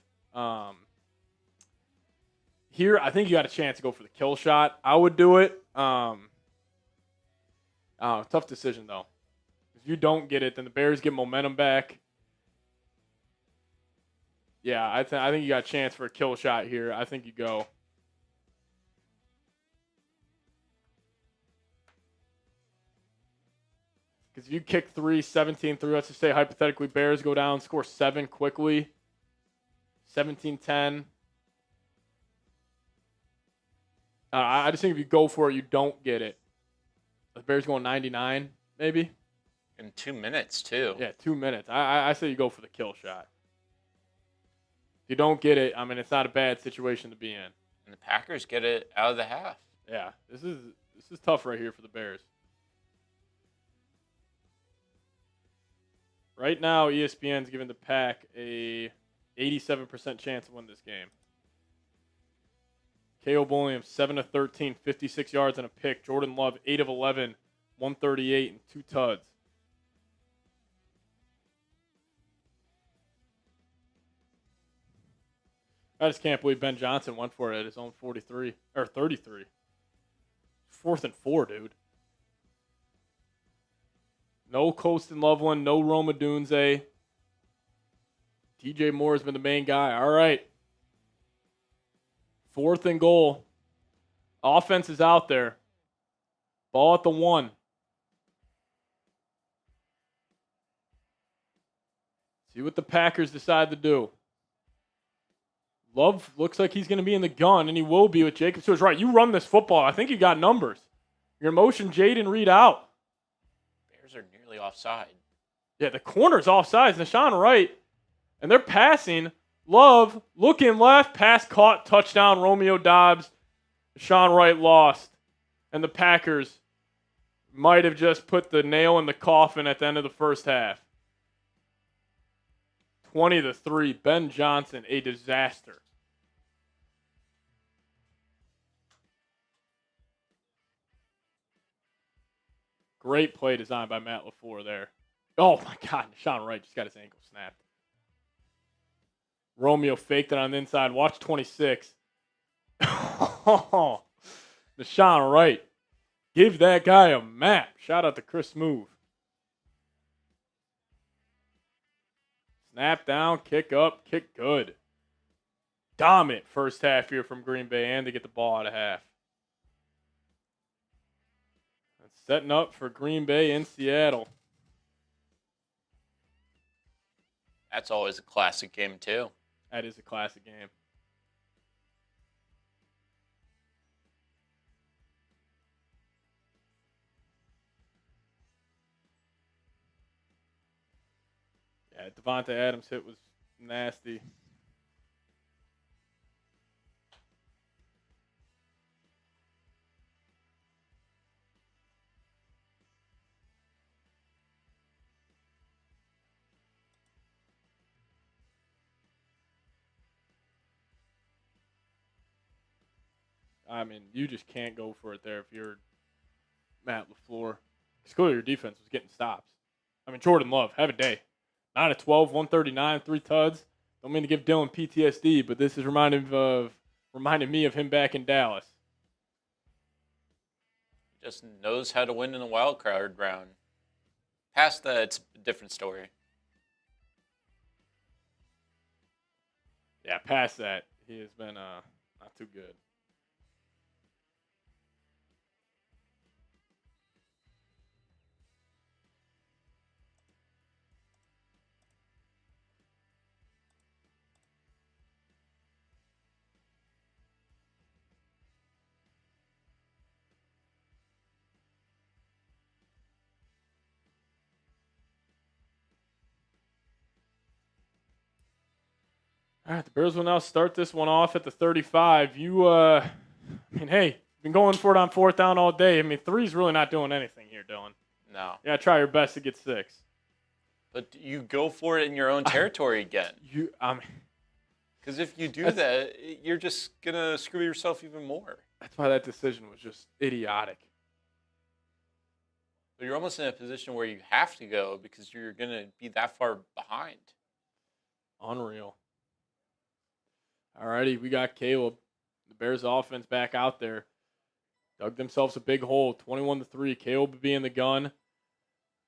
Here, I think you got a chance to go for the kill shot. I would do it. Tough decision, though. If you don't get it, then the Bears get momentum back. Yeah, I think you got a chance for a kill shot here. I think you go. Because if you kick 3, 17-3, let's just say hypothetically Bears go down, score 7 quickly, 17-10. I just think if you go for it, you don't get it. The Bears going 99, maybe. In 2 minutes, too. Yeah, 2 minutes. I say you go for the kill shot. If you don't get it, I mean, it's not a bad situation to be in. And the Packers get it out of the half. Yeah, this is tough right here for the Bears. Right now, ESPN's giving the Pack a 87% chance to win this game. Caleb Williams, 7 of 13, 56 yards and a pick. Jordan Love, 8 of 11, 138 and 2 tuds. I just can't believe Ben Johnson went for it at his own 43 or 33. 4th and 4, dude. No Colston Loveland, no Roma Dunze. DJ Moore has been the main guy. All right. 4th and goal. Offense is out there. Ball at the 1. See what the Packers decide to do. Love looks like he's going to be in the gun, and he will be with Jacobs. So it's right. You run this football. I think you got numbers. Your motion, Jaden Reed out. Bears are nearly offside. Yeah, the corner's offsides. Nashawn Wright. And they're passing. Love looking left. Pass caught. Touchdown. Romeo Dobbs. Nashawn Wright lost. And the Packers might have just put the nail in the coffin at the end of the first half. 20-3. Ben Johnson, a disaster. Great play design by Matt LaFleur there. Oh, my God. Nashawn Wright just got his ankle snapped. Romeo faked it on the inside. Watch 26. Nashawn Wright. Give that guy a map. Shout out to Chris Smoove. Snap down, kick up, kick good. Dominant first half here from Green Bay, and they get the ball out of half. That's setting up for Green Bay in Seattle. That's always a classic game, too. That is a classic game. Yeah, Devontae Adams' hit was nasty. I mean, you just can't go for it there if you're Matt LaFleur. Because clearly your defense was getting stops. I mean, Jordan Love, have a day. 9 of 12, 139, 3 tuds. Don't mean to give Dylan PTSD, but this is reminding me of him back in Dallas. Just knows how to win in the wild card round. Past that, it's a different story. Yeah, past that, he has been not too good. All right, the Bears will now start this one off at the 35. I mean, hey, been going for it on 4th down all day. I mean, 3's really not doing anything here, Dylan. No. Yeah, try your best to get 6. But you go for it in your own territory again. Because if you do that, you're just going to screw yourself even more. That's why that decision was just idiotic. But you're almost in a position where you have to go because you're going to be that far behind. Unreal. All righty, we got Caleb. The Bears offense back out there. Dug themselves a big hole, 21-3. Caleb will be in the gun.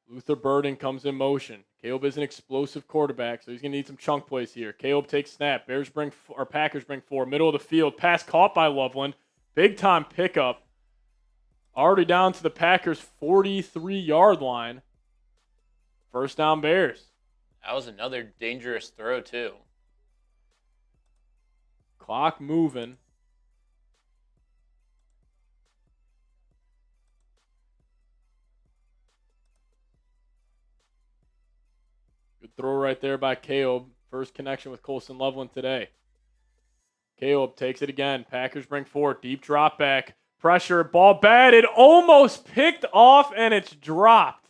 Luther Burden comes in motion. Caleb is an explosive quarterback, so he's going to need some chunk plays here. Caleb takes snap. Packers bring 4. Middle of the field. Pass caught by Loveland. Big time pickup. Already down to the Packers' 43-yard line. First down, Bears. That was another dangerous throw, too. Clock moving. Good throw right there by Caleb. First connection with Colston Loveland today. Caleb takes it again. Packers bring 4. Deep drop back. Pressure. Ball batted. Almost picked off, and it's dropped.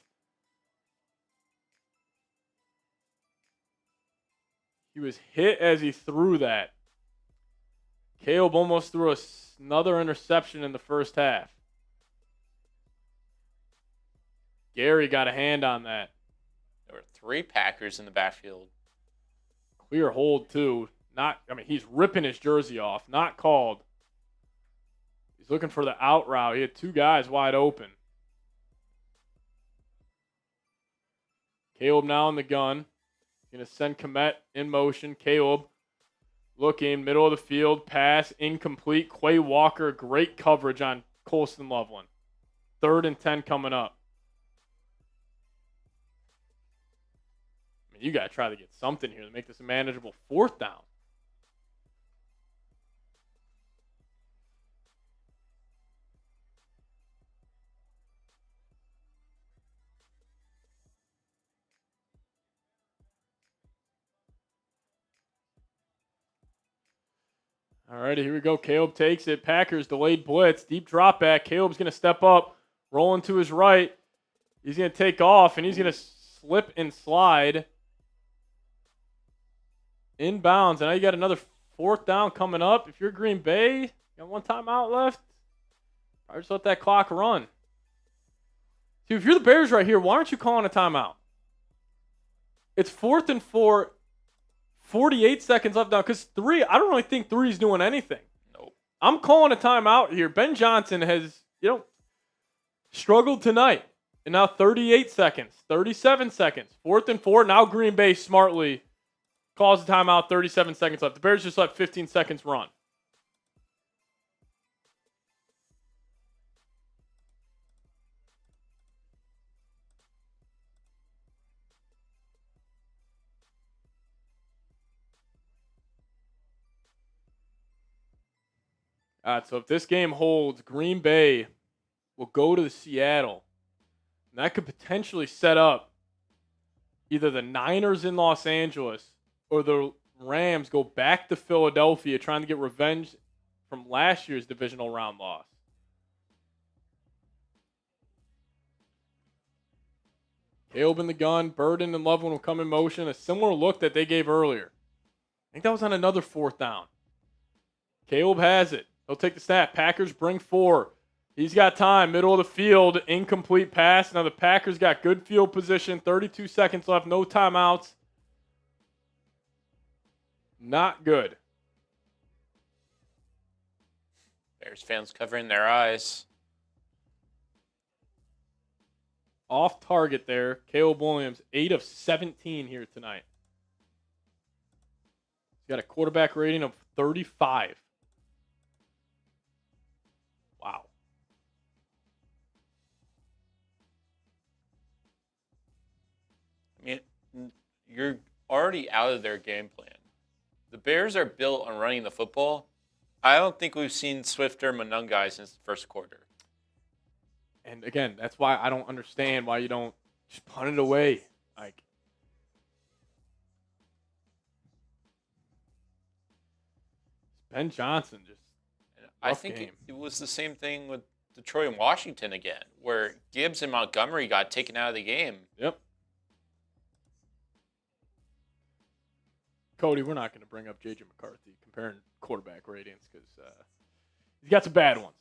He was hit as he threw that. Caleb almost threw another interception in the first half. Gary got a hand on that. There were 3 Packers in the backfield. Clear hold, too. He's ripping his jersey off. Not called. He's looking for the out route. He had 2 guys wide open. Caleb now in the gun. He's going to send Komet in motion. Caleb looking, middle of the field, pass, incomplete. Quay Walker, great coverage on Colston Loveland. 3rd and 10 coming up. You got to try to get something here to make this a manageable 4th down. All righty, here we go. Caleb takes it. Packers delayed blitz. Deep drop back. Caleb's going to step up, rolling to his right. He's going to take off, and he's going to slip and slide. Inbounds. And now you got another 4th down coming up. If you're Green Bay, you got 1 timeout left. I just let that clock run. See, if you're the Bears right here, why aren't you calling a timeout? It's 4th and 4. 48 seconds left now because 3, I don't really think 3 is doing anything. Nope. I'm calling a timeout here. Ben Johnson has, struggled tonight. And now 38 seconds, 37 seconds, 4th and 4. Now Green Bay smartly calls a timeout, 37 seconds left. The Bears just let 15 seconds run. All right, so if this game holds, Green Bay will go to Seattle. And that could potentially set up either the Niners in Los Angeles or the Rams go back to Philadelphia trying to get revenge from last year's divisional round loss. Caleb in the gun, Burden and Loveland will come in motion. A similar look that they gave earlier. I think that was on another 4th down. Caleb has it. He'll take the snap. Packers bring 4. He's got time. Middle of the field. Incomplete pass. Now the Packers got good field position. 32 seconds left. No timeouts. Not good. Bears fans covering their eyes. Off target there. Caleb Williams, 8 of 17 here tonight. He's got a quarterback rating of 35. Wow. I mean, you're already out of their game plan. The Bears are built on running the football. I don't think we've seen swifter Monungai since the first quarter. And again, that's why I don't understand why you don't just punt it away. Like, Ben Johnson just. I think it was the same thing with Detroit and Washington again, where Gibbs and Montgomery got taken out of the game. Yep. Cody, we're not going to bring up J.J. McCarthy comparing quarterback ratings because he's got some bad ones.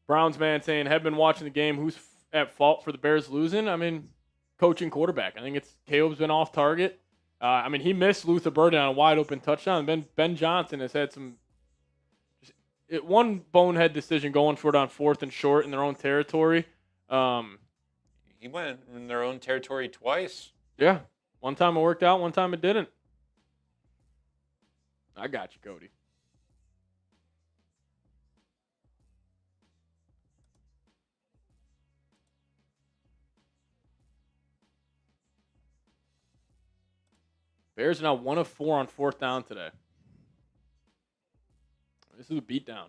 Browns man saying, have been watching the game. Who's at fault for the Bears losing? I mean, coaching quarterback. I think it's Caleb's been off target. He missed Luther Burden on a wide open touchdown. Ben Johnson has had some one bonehead decision going for it on 4th and short in their own territory. He went in their own territory twice. Yeah. One time it worked out, one time it didn't. I got you, Cody. Bears are now 1 of 4 on 4th down today. This is a beatdown.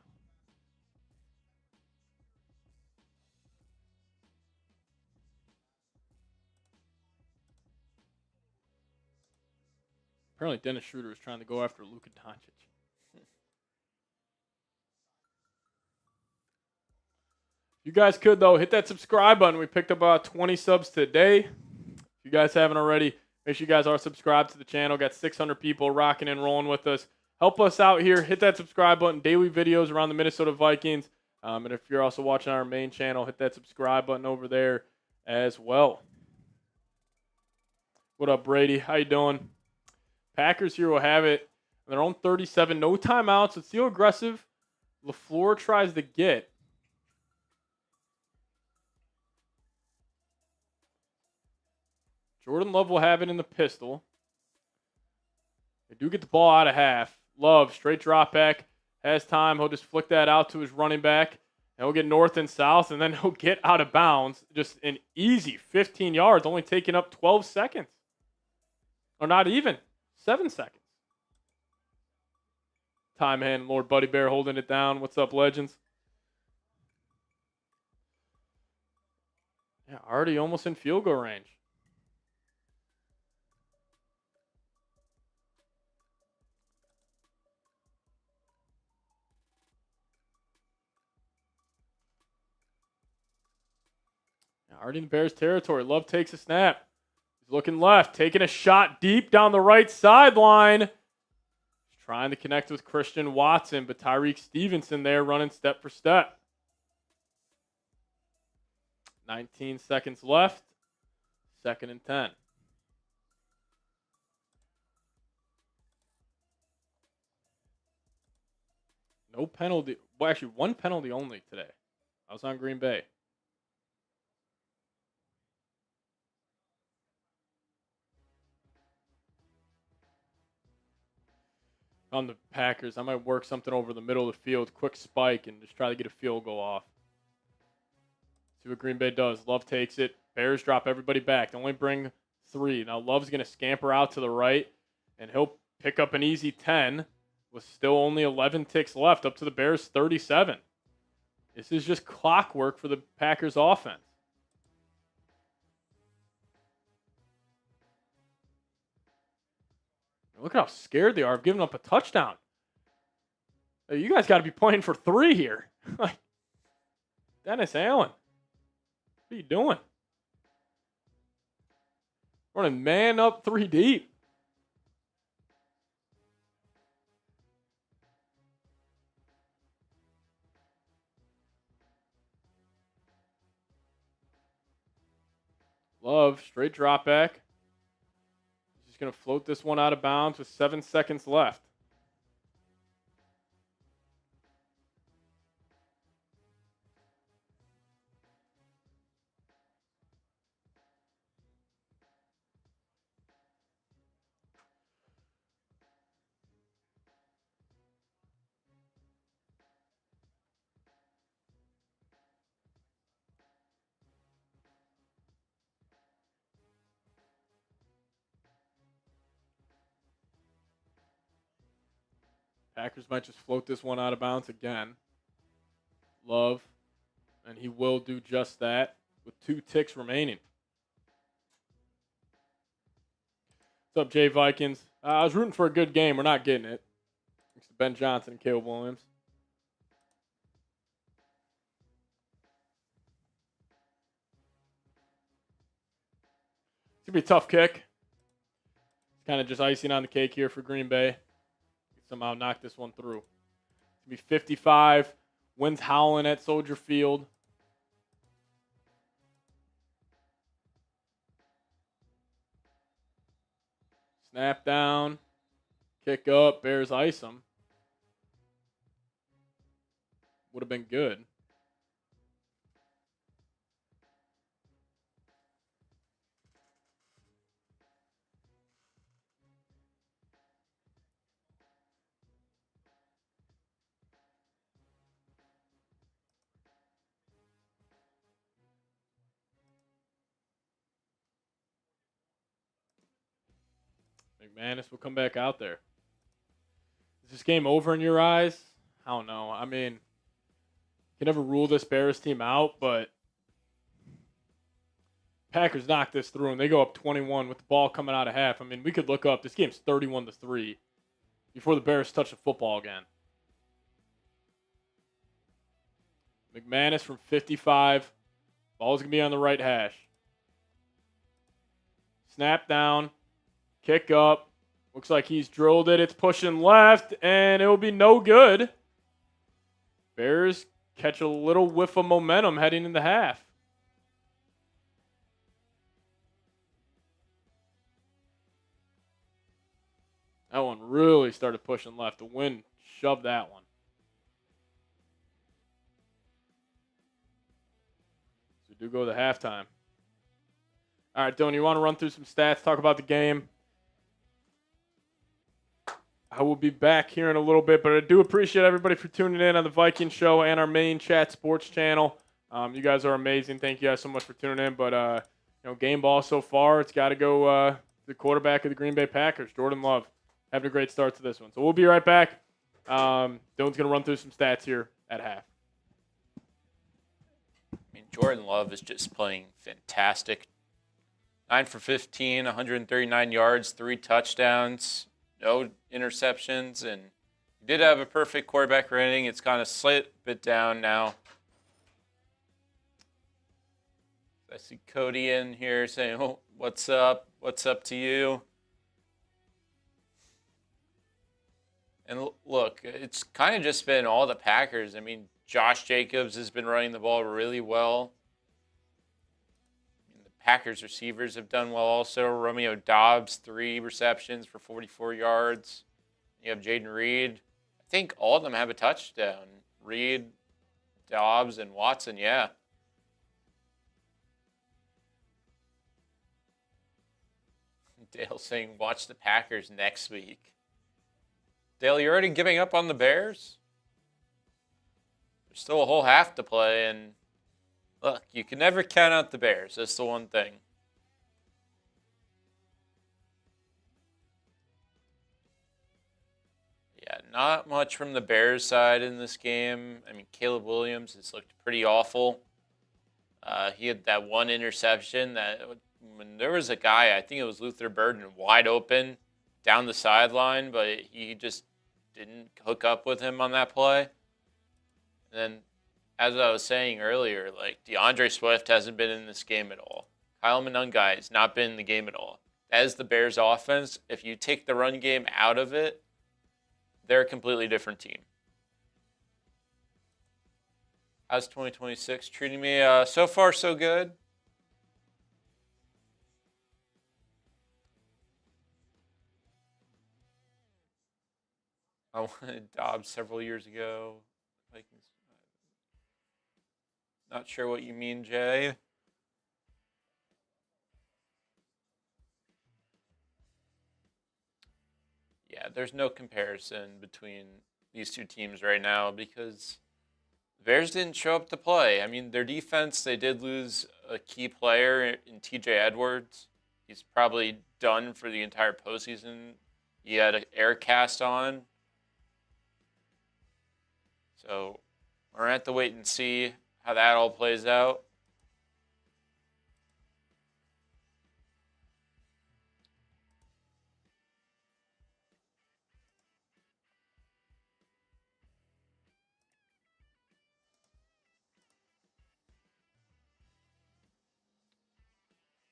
Apparently Dennis Schroeder is trying to go after Luka Doncic. You guys could, though, hit that subscribe button. We picked up about 20 subs today. If you guys haven't already, Make sure you guys are subscribed to the channel. Got 600 people rocking and rolling with us. Help us out here. Hit that subscribe button. Daily videos around the Minnesota Vikings. And if you're also watching our main channel, hit that subscribe button over there as well. What up, Brady? How you doing? Packers here will have it on their own 37. No timeouts. Let's see how aggressive LaFleur tries to get. Jordan Love will have it in the pistol. They do get the ball out of half. Love, straight drop back. Has time. He'll just flick that out to his running back. And he'll get north and south, and then he'll get out of bounds. Just an easy 15 yards, only taking up 12 seconds. Or not even. 7 seconds. Time hand, Lord Buddy Bear holding it down. What's up, legends? Yeah, already almost in field goal range. Already in Bears territory. Love takes a snap. He's looking left, taking a shot deep down the right sideline. He's trying to connect with Christian Watson, but Tyreek Stevenson there running step for step. 19 seconds left. 2nd and 10. No penalty. Well, actually, one penalty only today. I was on Green Bay. On the Packers, I might work something over the middle of the field, quick spike, and just try to get a field goal off. See what Green Bay does. Love takes it. Bears drop everybody back. They only bring 3. Now Love's going to scamper out to the right, and he'll pick up an easy 10 with still only 11 ticks left, up to the Bears' 37. This is just clockwork for the Packers offense. Look at how scared they are of giving up a touchdown. Hey, you guys got to be playing for 3 here. Like, Dennis Allen, what are you doing? Running man up 3 deep. Love, straight drop back. He's going to float this one out of bounds with 7 seconds left. Packers might just float this one out of bounds again. Love, and he will do just that with 2 ticks remaining. What's up, Jay Vikings? I was rooting for a good game. We're not getting it. Thanks to Ben Johnson and Caleb Williams. It's going to be a tough kick. It's kind of just icing on the cake here for Green Bay. Somehow knock this one through. It's going to be 55. Wind's howling at Soldier Field. Snap down. Kick up. Bears ice them. Would have been good. McManus will come back out there. Is this game over in your eyes? I don't know. I mean, you can never rule this Bears team out, but Packers knock this through, and they go up 21 with the ball coming out of half. I mean, we could look up. This game's 31-3 before the Bears touch the football again. McManus from 55. Ball's going to be on the right hash. Snap down. Kick up. Looks like he's drilled it. It's pushing left, and it will be no good. Bears catch a little whiff of momentum heading into half. That one really started pushing left. The wind shoved that one. So we do go to halftime. All right, Dylan, you want to run through some stats, talk about the game? I will be back here in a little bit, but I do appreciate everybody for tuning in on the Viking Show and our main chat sports channel. You guys are amazing. Thank you guys so much for tuning in. But, game ball so far, it's got to go the quarterback of the Green Bay Packers, Jordan Love. Having a great start to this one. So we'll be right back. Dylan's going to run through some stats here at half. I mean, Jordan Love is just playing fantastic. 9 for 15, 139 yards, 3 touchdowns, no interceptions, and he did have a perfect quarterback rating. It's kind of slight bit down now. I see Cody in here saying, "Oh, what's up? What's up to you?" And look, it's kind of just been all the Packers. I mean, Josh Jacobs has been running the ball really well. Packers receivers have done well also. Romeo Doubs, 3 receptions for 44 yards. You have Jaden Reed. I think all of them have a touchdown. Reed, Doubs, and Watson, yeah. Dale saying, watch the Packers next week. Dale, you're already giving up on the Bears? There's still a whole half to play, and look, you can never count out the Bears. That's the one thing. Yeah, not much from the Bears side in this game. I mean, Caleb Williams has looked pretty awful. He had that one interception that when there was a guy, I think it was Luther Burden, wide open down the sideline, but he just didn't hook up with him on that play. And then, as I was saying earlier, like DeAndre Swift hasn't been in this game at all. Kyle Monangai has not been in the game at all. As the Bears offense, if you take the run game out of it, they're a completely different team. How's 2026 treating me? So far, so good. I wanted Dobbs several years ago. Vikings. Not sure what you mean, Jay. Yeah, there's no comparison between these two teams right now because the Bears didn't show up to play. I mean, their defense, they did lose a key player in TJ Edwards. He's probably done for the entire postseason. He had an air cast on. So we're going to have to wait and see how that all plays out.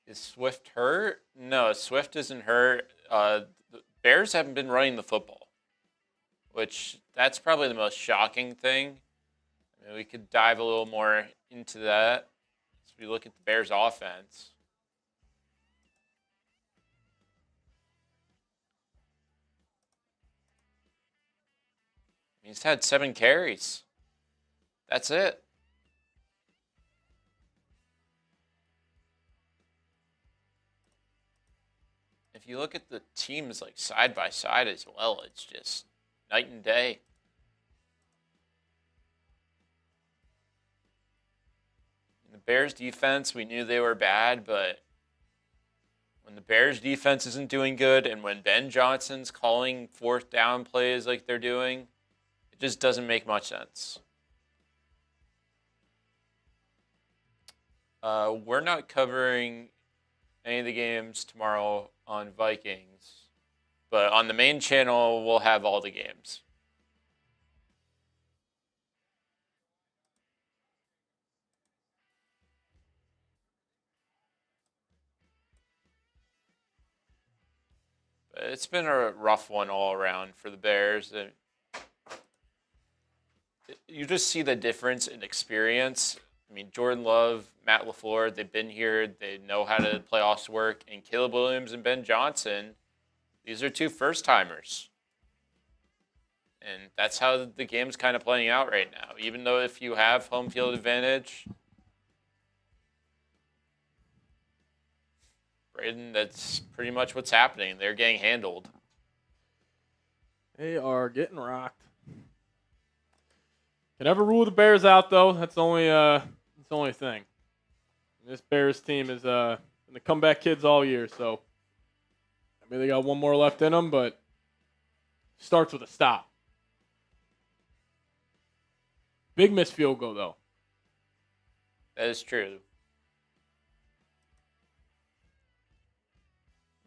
Is Swift hurt? No, Swift isn't hurt. The Bears haven't been running the football, which that's probably the most shocking thing. I mean, we could dive a little more into that as we look at the Bears' offense. He's had 7 carries. That's it. If you look at the teams like side by side as well, it's just night and day. In the Bears defense, we knew they were bad, but when the Bears defense isn't doing good and when Ben Johnson's calling 4th down plays like they're doing, it just doesn't make much sense. We're not covering any of the games tomorrow on Vikings, but on the main channel, we'll have all the games. It's been a rough one all around for the Bears. You just see the difference in experience. I mean, Jordan Love, Matt LaFleur, they've been here. They know how to playoffs work. And Caleb Williams and Ben Johnson, these are two first-timers. And that's how the game's kind of playing out right now. Even though if you have home field advantage, Braden, that's pretty much what's happening. They're getting handled. They are getting rocked. Can never rule the Bears out, though. That's the only thing. This Bears team is the comeback kids all year, so I mean they got one more left in them, but starts with a stop. Big missed field goal, though. That is true.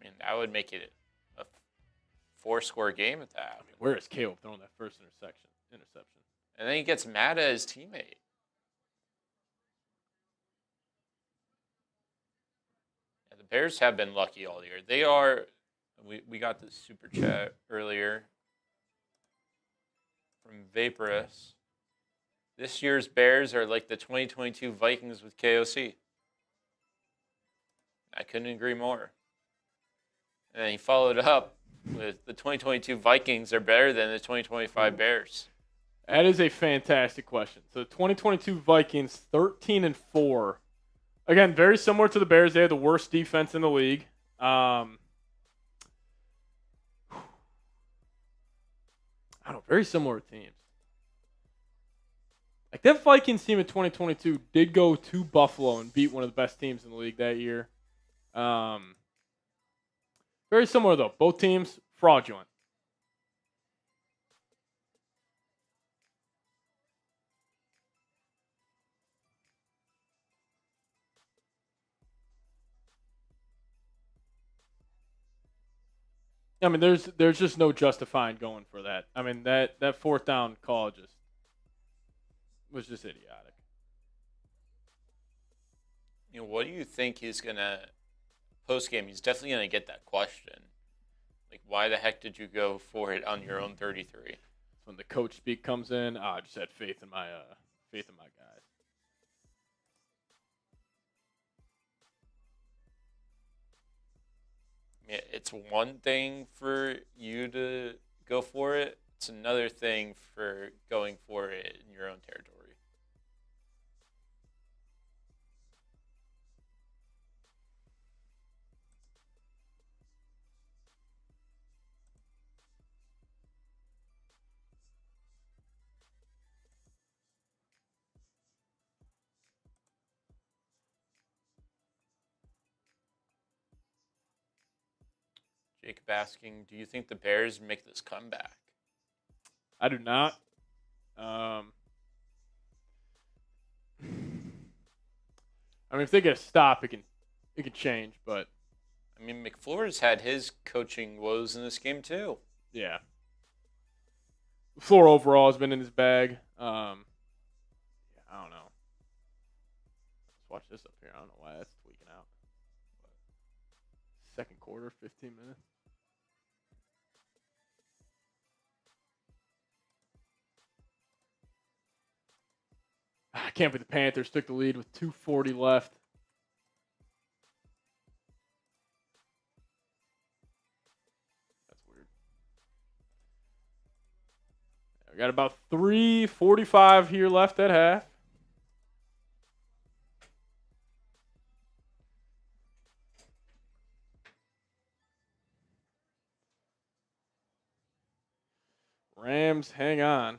I mean, that would make it a 4-score game at that. I mean, where is Caleb throwing that first interception? And then he gets mad at his teammate. Yeah, the Bears have been lucky all year. They are. We got the super chat earlier from Vaporous. This year's Bears are like the 2022 Vikings with KOC. I couldn't agree more. And then he followed up with the 2022 Vikings are better than the 2025 Bears. That is a fantastic question. So the 2022 Vikings, 13-4. Again, very similar to the Bears. They had the worst defense in the league. I don't know, very similar teams. Like that Vikings team in 2022 did go to Buffalo and beat one of the best teams in the league that year. Very similar though. Both teams fraudulent. I mean, there's just no justifying going for that. I mean, that fourth down call was just idiotic. You know, what do you think he's gonna post game? He's definitely gonna get that question. Like, why the heck did you go for it on your own 33? When the coach speak comes in, I just had faith in my guys. Yeah, it's one thing for you to go for it. It's another thing for going for it in your own territory. Jacob asking, do you think the Bears make this comeback? I do not. I mean, if they get a stop, it can change. But I mean, McFlores had his coaching woes in this game too. Yeah. Floor overall has been in his bag. I don't know. Let's watch this up here. I don't know why that's tweaking out. Second quarter, 15 minutes. I can't believe the Panthers took the lead with 2:40 left. That's weird. We got about 3:45 here left at half. Rams, hang on.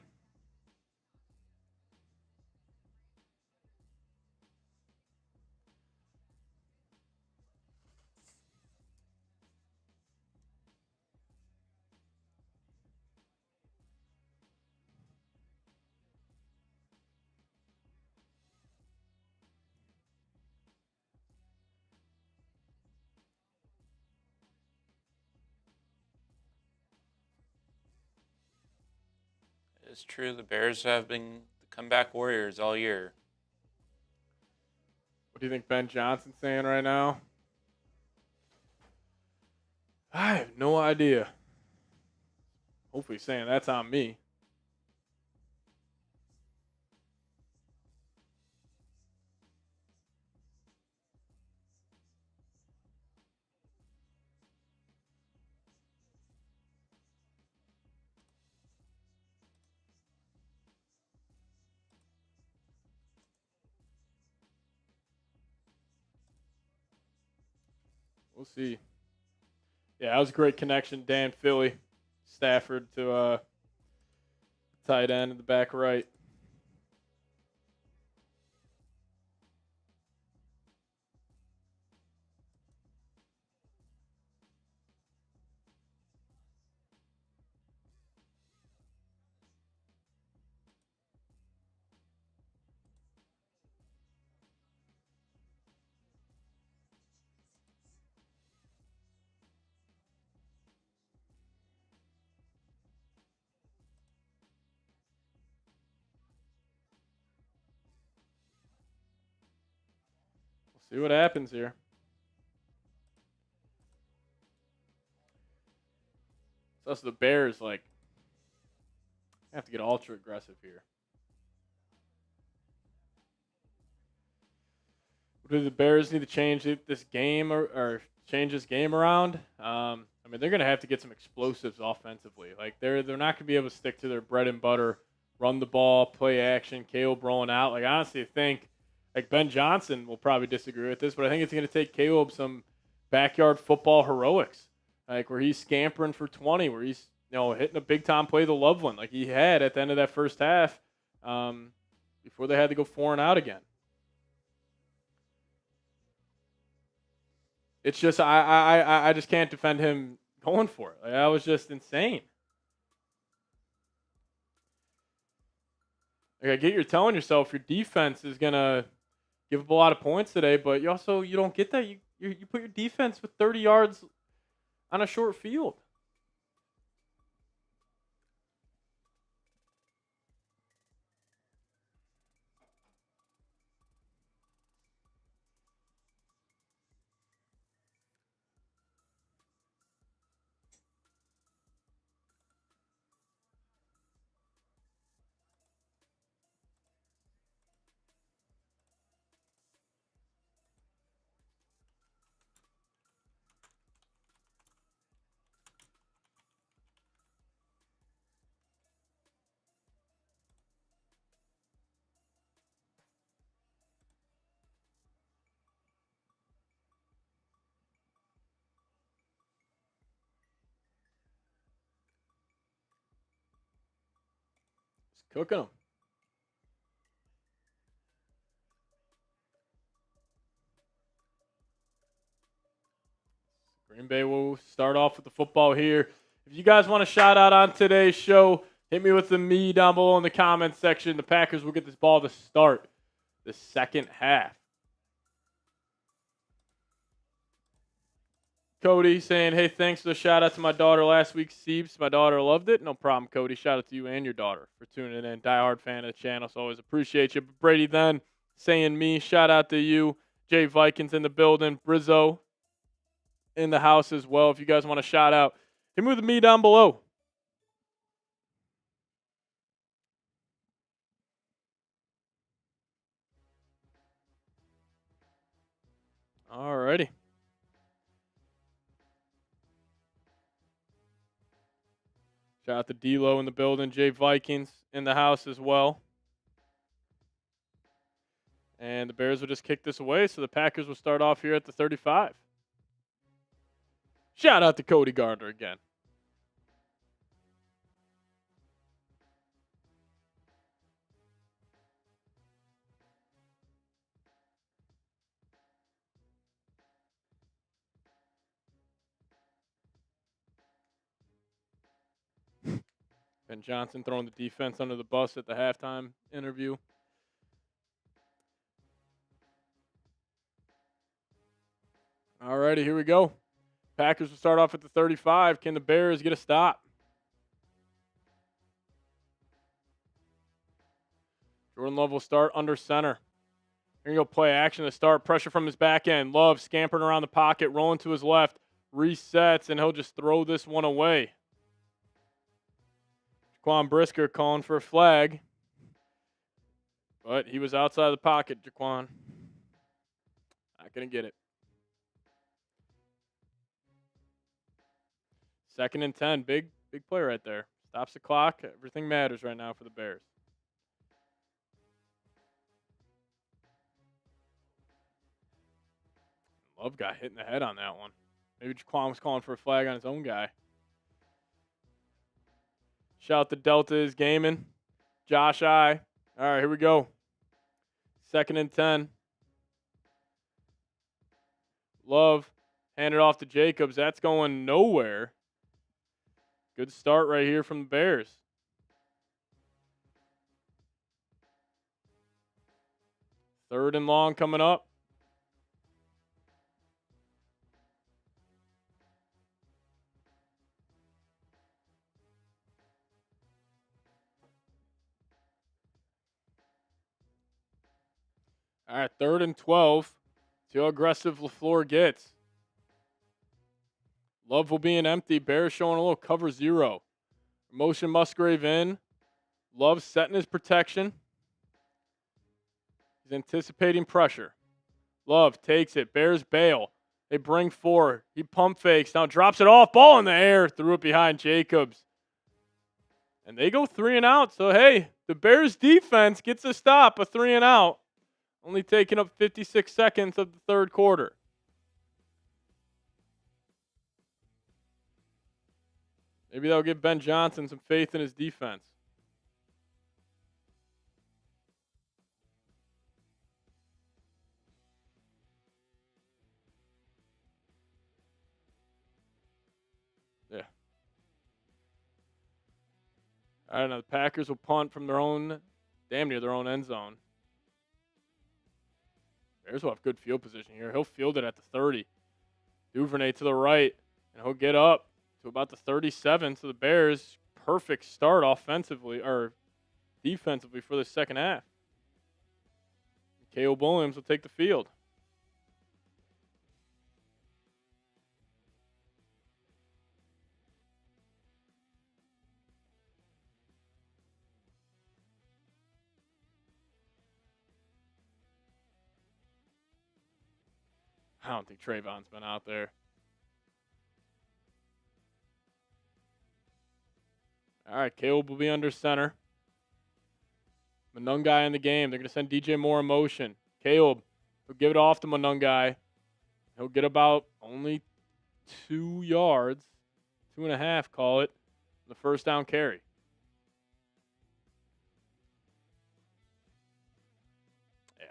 It's true. The Bears have been the comeback warriors all year. What do you think Ben Johnson's saying right now? I have no idea. Hopefully saying that's on me. We'll see. Yeah, that was a great connection. Dan Philly, Stafford to tight end in the back right. We'll see what happens here. So that's the Bears, like, have to get ultra aggressive here. Do the Bears need to change this game or change this game around? I mean, they're going to have to get some explosives offensively. Like they're not going to be able to stick to their bread and butter, run the ball, play action, Caleb rolling out. Like I honestly think, like Ben Johnson will probably disagree with this, but I think it's going to take Caleb some backyard football heroics, like where he's scampering for 20, where he's hitting a big time play to Loveland, like he had at the end of that first half, before they had to go 4 and out again. It's just I just can't defend him going for it. Like, that was just insane. Like I get you're telling yourself your defense is gonna give up a lot of points today, but you don't get that. You put your defense with 30 yards on a short field. Just cooking them. Green Bay will start off with the football here. If you guys want a shout out on today's show, hit me with the me down below in the comments section. The Packers will get this ball to start the second half. Cody saying, hey, thanks for the shout out to my daughter last week, Seeps. My daughter loved it. No problem, Cody. Shout out to you and your daughter for tuning in. Diehard fan of the channel, so always appreciate you. But Brady then saying me, shout out to you. Jay Vikings in the building. Brizzo in the house as well. If you guys want to shout out, hit me with me down below. Alrighty. Shout out to D-Lo in the building. Jay Vikings in the house as well. And the Bears will just kick this away, so the Packers will start off here at the 35. Shout out to Cody Gardner again. Ben Johnson throwing the defense under the bus at the halftime interview. Alrighty, here we go. Packers will start off at the 35. Can the Bears get a stop? Jordan Love will start under center. Here you go, play action to start. Pressure from his back end. Love scampering around the pocket, rolling to his left. resets, and he'll just throw this one away. Jaquan Brisker calling for a flag. But he was outside the pocket, Jaquan. Not going to get it. 2nd and 10. Big play right there. Stops the clock. Everything matters right now for the Bears. Love got hit in the head on that one. Maybe Jaquan was calling for a flag on his own guy. Shout to Delta is gaming. Josh I. All right, here we go. 2nd and 10. Love. Hand it off to Jacobs. That's going nowhere. Good start right here from the Bears. Third and long coming up. All right, 3rd and 12. See how aggressive LaFleur gets. Love will be an empty. Bears showing a little cover 0. Motion Musgrave in. Love setting his protection. He's anticipating pressure. Love takes it. Bears bail. They bring 4. He pump fakes. Now drops it off. Ball in the air. Threw it behind Jacobs. And they go 3 and out. So, hey, the Bears defense gets a stop, a 3 and out. Only taking up 56 seconds of the 3rd quarter. Maybe that'll give Ben Johnson some faith in his defense. Yeah. I don't know. The Packers will punt from their own, damn near their own end zone. Bears will have good field position here. He'll field it at the 30. Duvernay to the right, and he'll get up to about the 37. So the Bears, perfect start offensively or defensively for the second half. Caleb Williams will take the field. I don't think Trayvon's been out there. All right, Caleb will be under center. Monungai in the game. They're going to send DJ Moore in motion. Caleb will give it off to Monungai. He'll get about only 2 yards, 2.5, call it, the first down carry. Yeah.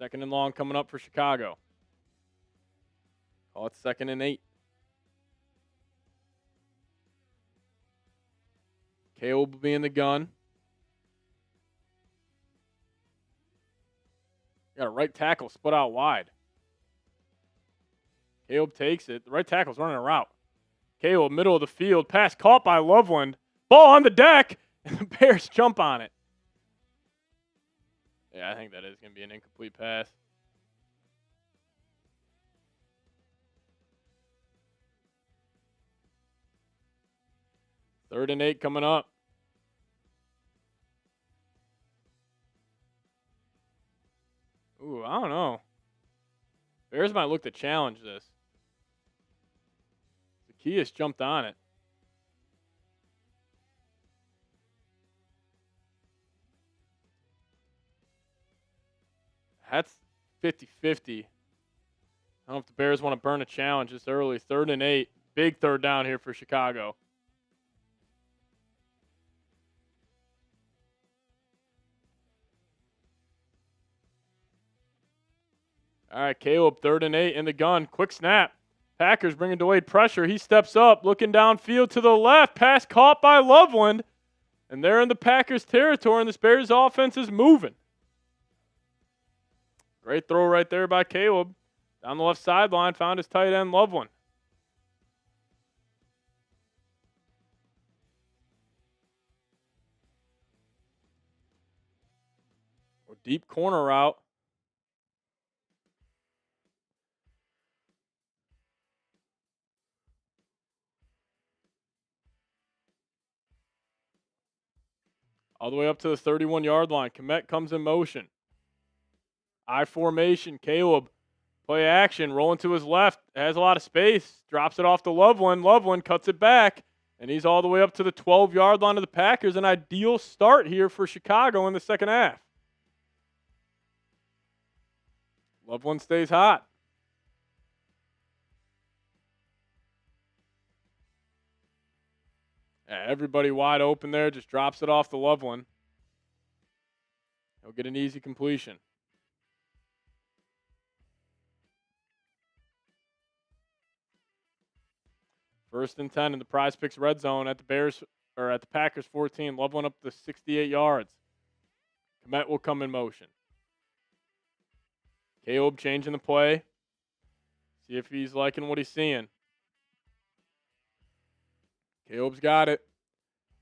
2nd and long coming up for Chicago. Call it 2nd and 8. Caleb will be in the gun. Got a right tackle split out wide. Caleb takes it. The right tackle's running a route. Caleb, middle of the field. Pass caught by Loveland. Ball on the deck, and the Bears jump on it. Yeah, I think that is going to be an incomplete pass. Third and 8 coming up. Ooh, I don't know. Bears might look to challenge this. Zacchaeus jumped on it. That's 50-50. I don't know if the Bears want to burn a challenge this early. 3rd and 8. Big 3rd down here for Chicago. All right, Caleb, 3rd and 8 in the gun. Quick snap. Packers bringing delayed pressure. He steps up, looking downfield to the left. Pass caught by Loveland. And they're in the Packers' territory, and this Bears offense is moving. Great throw right there by Caleb. Down the left sideline, found his tight end, Loveland. Deep corner route. All the way up to the 31-yard line. Kmet comes in motion. I formation. Caleb, play action, rolling to his left. Has a lot of space. Drops it off to Loveland. Loveland cuts it back. And he's all the way up to the 12-yard line of the Packers. An ideal start here for Chicago in the second half. Loveland stays hot. Yeah, everybody wide open there. Just drops it off to Loveland. He'll get an easy completion. First and 10 in the Prize Picks red zone at the Packers 14. Loveland up to 68 yards. Kmet will come in motion. Caleb changing the play. See if he's liking what he's seeing. Caleb's got it.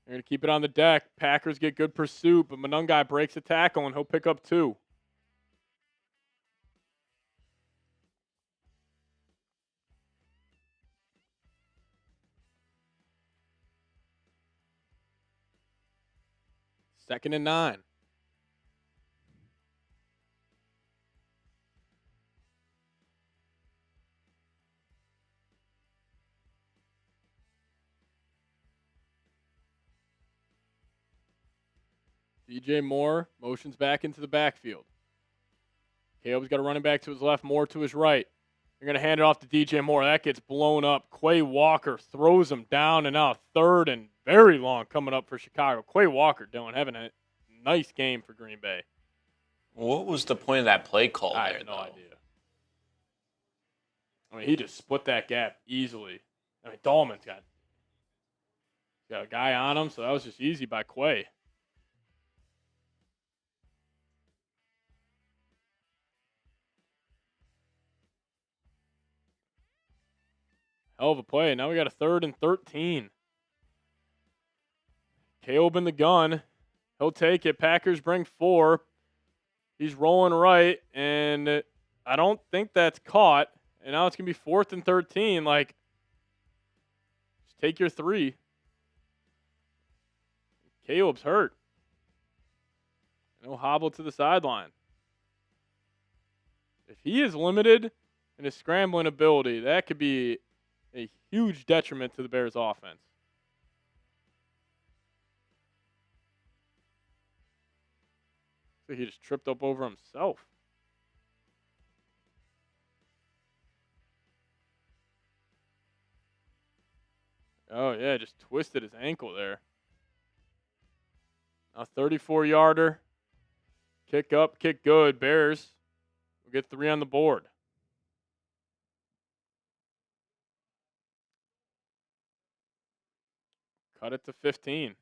They're going to keep it on the deck. Packers get good pursuit, but Monungai breaks a tackle, and he'll pick up 2. Second and 9. DJ Moore motions back into the backfield. Caleb's got a running back to his left, Moore to his right. They're going to hand it off to DJ Moore. That gets blown up. Quay Walker throws him down and out. Third and very long coming up for Chicago. Quay Walker, Dylan, having a nice game for Green Bay. What was the point of that play call there, I have no idea. I mean, he just split that gap easily. I mean, Dahlman's got a guy on him, so that was just easy by Quay. Hell of a play. Now we got a 3rd and 13. Caleb in the gun. He'll take it. Packers bring 4. He's rolling right, and I don't think that's caught. And now it's going to be 4th and 13. Like, just take your 3. Caleb's hurt. No hobble to the sideline. If he is limited in his scrambling ability, that could be a huge detriment to the Bears' offense. So he just tripped up over himself. Oh, yeah, just twisted his ankle there. A 34-yarder. Kick up, kick good. Bears will get 3 on the board. Cut it to 15.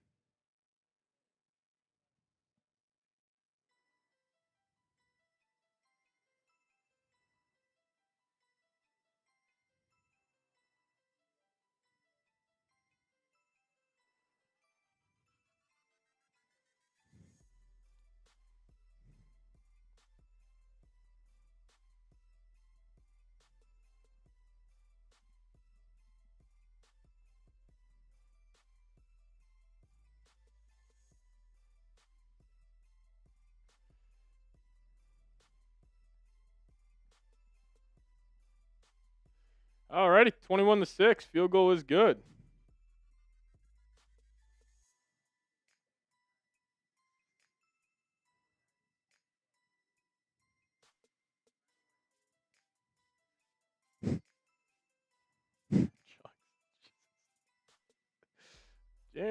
Alrighty, 21-6. Field goal is good.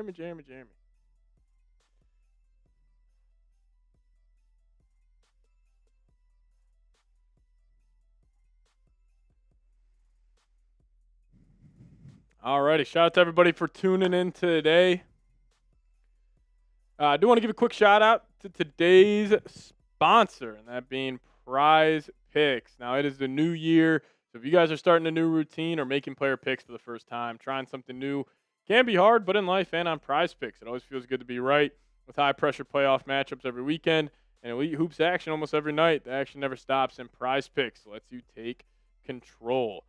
Jeremy. Alrighty, shout out to everybody for tuning in today. I do want to give a quick shout out to today's sponsor, and that being Prize Picks. Now, it is the new year, so if you guys are starting a new routine or making player picks for the first time, trying something new can be hard, but in life and on Prize Picks, it always feels good to be right with high-pressure playoff matchups every weekend and elite hoops action almost every night. The action never stops, and Prize Picks lets you take control.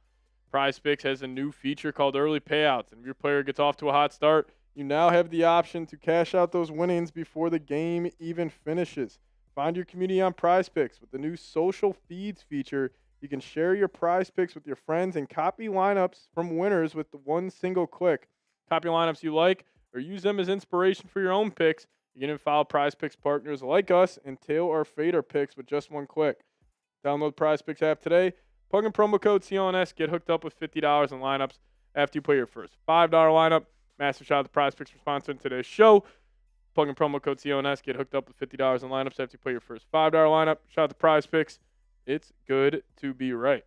Prize Picks has a new feature called Early Payouts, and if your player gets off to a hot start, You now have the option to cash out those winnings before the game even finishes. Find your community on Prize Picks. With the new social feeds feature, you can share your Prize Picks with your friends and copy lineups from winners with the one single click. Copy lineups you like or use them as inspiration for your own picks. You can even follow Prize Picks partners like us and tail or fade our picks with just one click. Download the Prize Picks app today. Plug in promo code CLNS. Get hooked up with $50 in lineups after you play your first $5 lineup. Massive shout out to Prize Picks for sponsoring today's show. Plug in promo code CLNS. Get hooked up with $50 in lineups after you play your first $5 lineup. Shout out to Prize Picks. It's good to be right.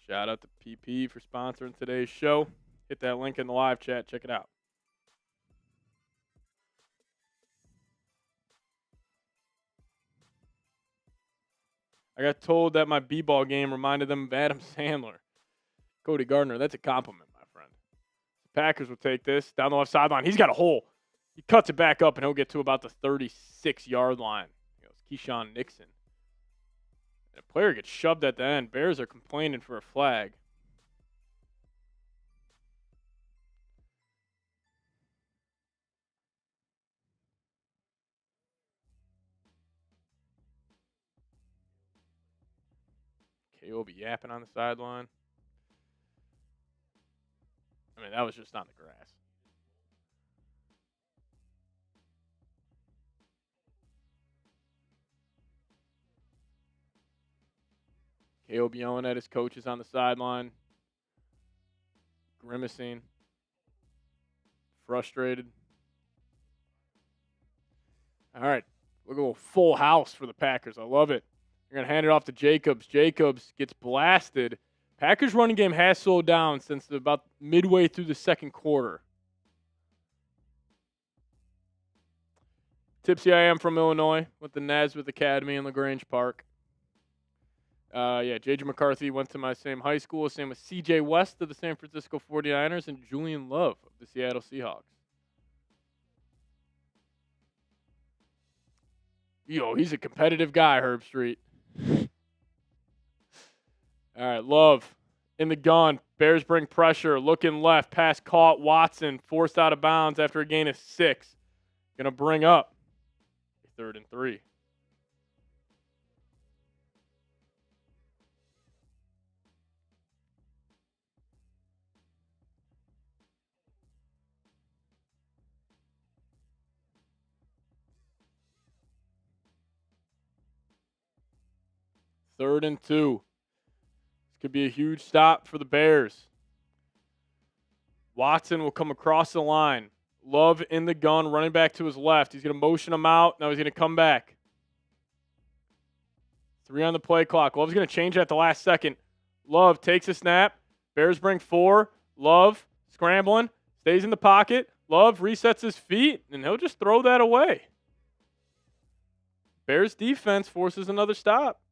Shout out to PP for sponsoring today's show. Hit that link in the live chat. Check it out. I got told that my b-ball game reminded them of Adam Sandler. Cody Gardner, that's a compliment, my friend. The Packers will take this down the left sideline. He's got a hole. He cuts it back up, and he'll get to about the 36-yard line. Keyshawn Nixon. And a player gets shoved at the end. Bears are complaining for a flag. KO will be yapping on the sideline. I mean, that was just on the grass. KO be yelling at his coaches on the sideline. Grimacing. Frustrated. All right. Look at a little full house for the Packers. I love it. They're going to hand it off to Jacobs. Jacobs gets blasted. Packers running game has slowed down since about midway through the second quarter. Tipsy I am from Illinois with the Nazareth Academy in LaGrange Park. J.J. McCarthy went to my same high school. Same with C.J. West of the San Francisco 49ers and Julian Love of the Seattle Seahawks. He's a competitive guy, Herb Street. All right, Love in the gun. Bears bring pressure. Looking left. Pass caught. Watson forced out of bounds after a gain of 6. Going to bring up 3rd and 3. Third and 2. This could be a huge stop for the Bears. Watson will come across the line. Love in the gun, running back to his left. He's going to motion him out. Now he's going to come back. 3 on the play clock. Love's going to change at the last second. Love takes a snap. Bears bring 4. Love scrambling. Stays in the pocket. Love resets his feet, and he'll just throw that away. Bears defense forces another stop.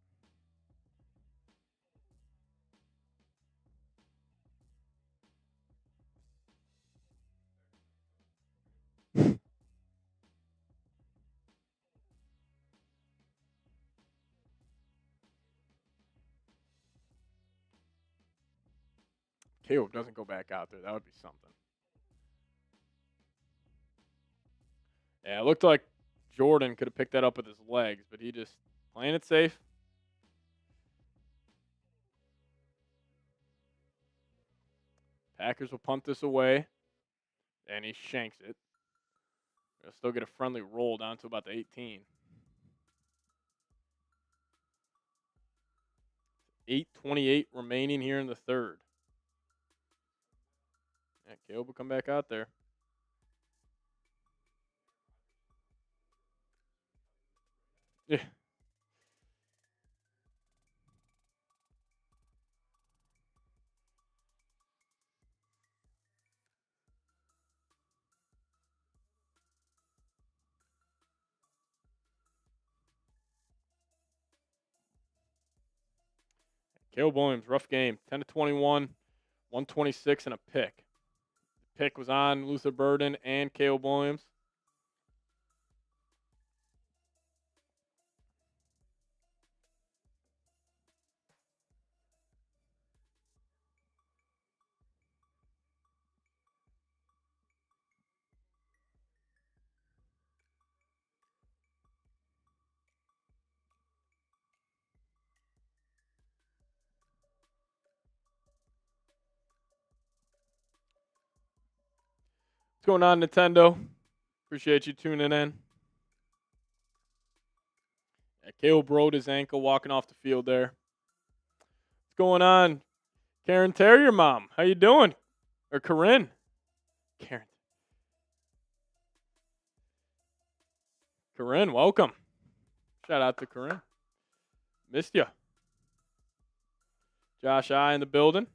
Caleb doesn't go back out there. That would be something. Yeah, it looked like Jordan could have picked that up with his legs, but he just playing it safe. Packers will punt this away, and he shanks it. They'll still get a friendly roll down to about the 18. 8:28 remaining here in the third. Yeah, Caleb will come back out there. Yeah. Caleb Williams, rough game. 10-21, 126, and a pick. The pick was on Luther Burden and Caleb Williams. What's going on, Nintendo? Appreciate you tuning in. Yeah, Caleb broke his ankle walking off the field there. What's going on, Karen Terrier Mom? How you doing? Or Corinne? Karen. Corinne, welcome. Shout out to Corinne. Missed ya. Josh I in the building.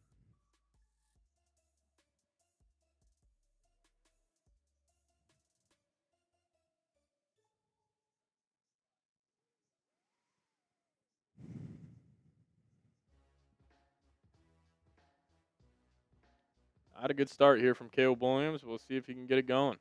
I had a good start here from Caleb Williams. We'll see if he can get it going.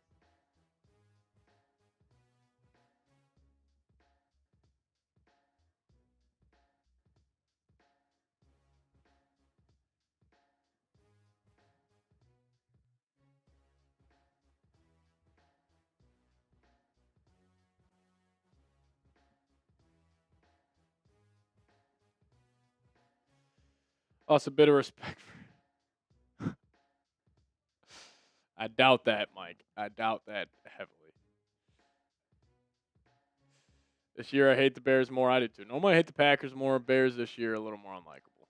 Also, a bit of respect for. I doubt that, Mike. I doubt that heavily. This year, I hate the Bears more. I did too. Normally, I hate the Packers more. Bears this year, a little more unlikable.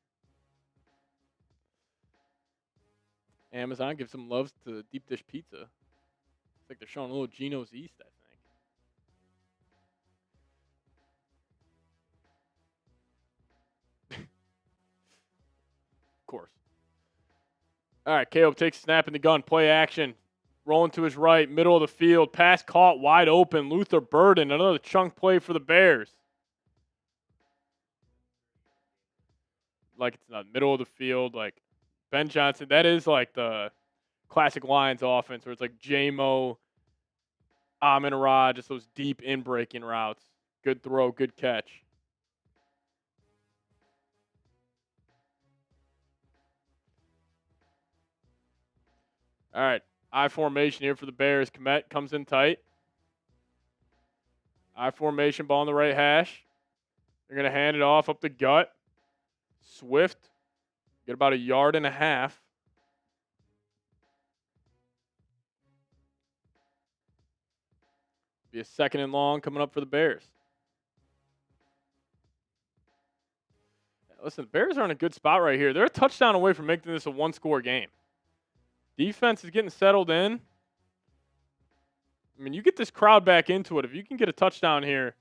Amazon gives some loves to deep dish pizza. It's like they're showing a little Geno's East, I think. Of course. All right, Caleb takes a snap in the gun. Play action. Rolling to his right, middle of the field. Pass caught, wide open. Luther Burden, another chunk play for the Bears. Like it's not middle of the field. Like Ben Johnson, that is like the classic Lions offense where it's like J-Mo, Amon-Ra, just those deep in-breaking routes. Good throw, good catch. All right, I formation here for the Bears. Komet comes in tight. I formation, ball on the right hash. They're going to hand it off up the gut. Swift, get about 1.5 yards. Be a 2nd and long coming up for the Bears. Listen, the Bears are in a good spot right here. They're a touchdown away from making this a one-score game. Defense is getting settled in. I mean, you get this crowd back into it. If you can get a touchdown here,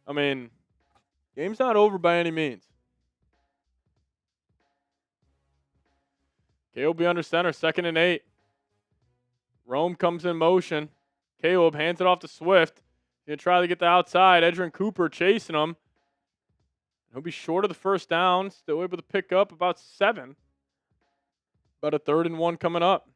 I mean, game's not over by any means. Caleb be under center, 2nd and 8. Rome comes in motion. Caleb hands it off to Swift. He's going to try to get the outside. Edgerrin Cooper chasing him. He'll be short of the first down. Still able to pick up about 7. About a 3rd and 1 coming up.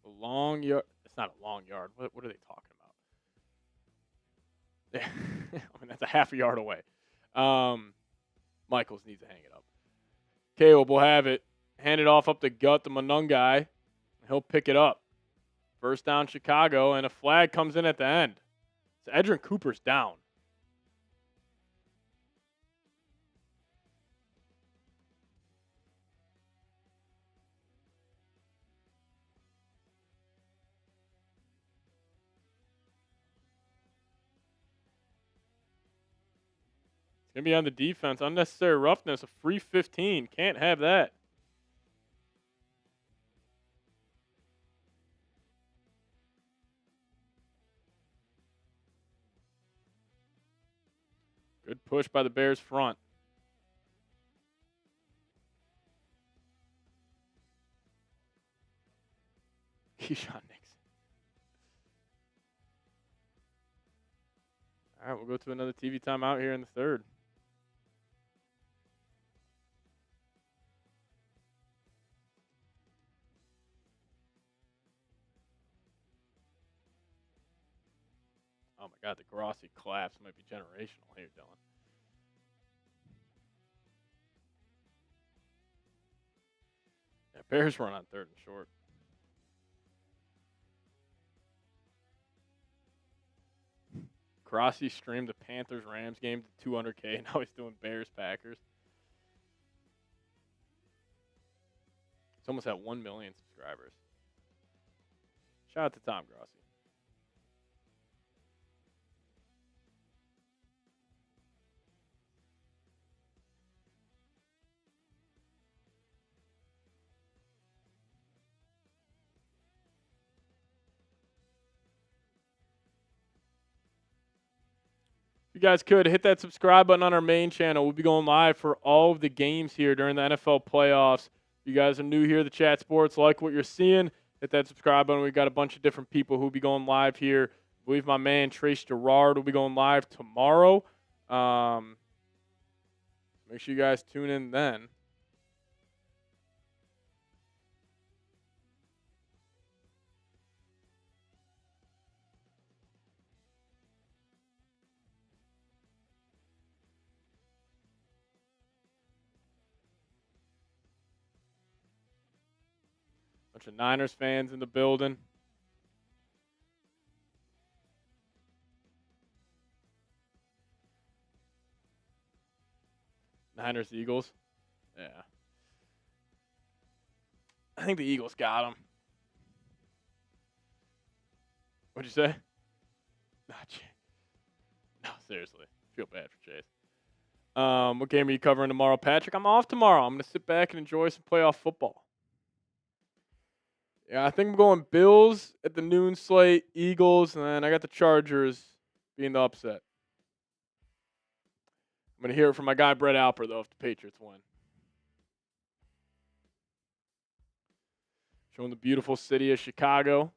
A long yard. It's not a long yard. What are they talking about? I mean, that's a half a yard away. Michaels needs to hang it up. Caleb will have it. Hand it off up the gut to Monungai. He'll pick it up. First down, Chicago, and a flag comes in at the end. So Edgerrin Cooper's down. It's going to be on the defense. Unnecessary roughness. A free 15. Can't have that. Good push by the Bears front. Keyshawn Nixon. All right, we'll go to another TV timeout here in the 3rd. Oh, my God, the Grossi collapse might be generational here, Dylan. Yeah, Bears run on 3rd and short. Grossi streamed the Panthers-Rams game to 200K, and now he's doing Bears-Packers. It's almost at 1 million subscribers. Shout out to Tom Grossi. If you guys could, hit that subscribe button on our main channel. We'll be going live for all of the games here during the NFL playoffs. If you guys are new here to Chat Sports, like what you're seeing, hit that subscribe button. We've got a bunch of different people who will be going live here. I believe my man Trace Gerard will be going live tomorrow. Make sure you guys tune in then. Bunch of Niners fans in the building. Niners, Eagles. Yeah. I think the Eagles got him. What'd you say? No, seriously. Feel bad for Chase. What game are you covering tomorrow, Patrick? I'm off tomorrow. I'm going to sit back and enjoy some playoff football. Yeah, I think I'm going Bills at the noon slate, Eagles, and then I got the Chargers being the upset. I'm going to hear it from my guy Brett Alper, though, if the Patriots win. Showing the beautiful city of Chicago.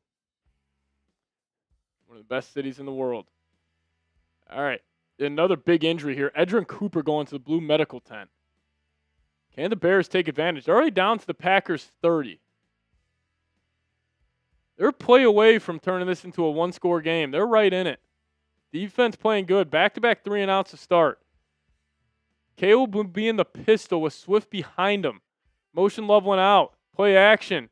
One of the best cities in the world. All right. Another big injury here. Edgerrin Cooper going to the blue medical tent. Can the Bears take advantage? They're already down to the Packers 30. They're a play away from turning this into a one-score game. They're right in it. Defense playing good. Back-to-back 3-and-outs to start. Caleb will be in the pistol with Swift behind him. Motion leveling out. Play action.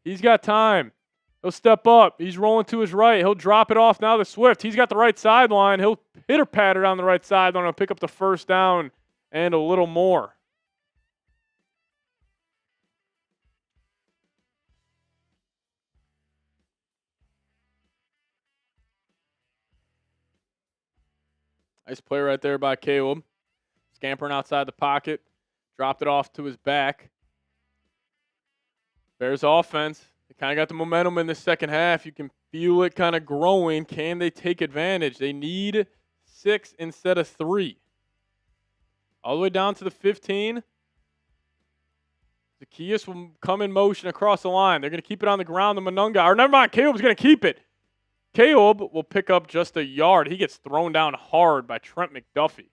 He's got time. He'll step up. He's rolling to his right. He'll drop it off now to Swift. He's got the right sideline. He'll pitter-patter down the right sideline. He'll pick up the first down and a little more. Nice play right there by Caleb. Scampering outside the pocket. Dropped it off to his back. Bears offense. They kind of got the momentum in the second half. You can feel it kind of growing. Can they take advantage? They need 6 instead of 3. All the way down to the 15. Zacchaeus will come in motion across the line. They're going to keep it on the ground. The Monunga. Or never mind. Caleb's going to keep it. Caleb will pick up just a yard. He gets thrown down hard by Trent McDuffie.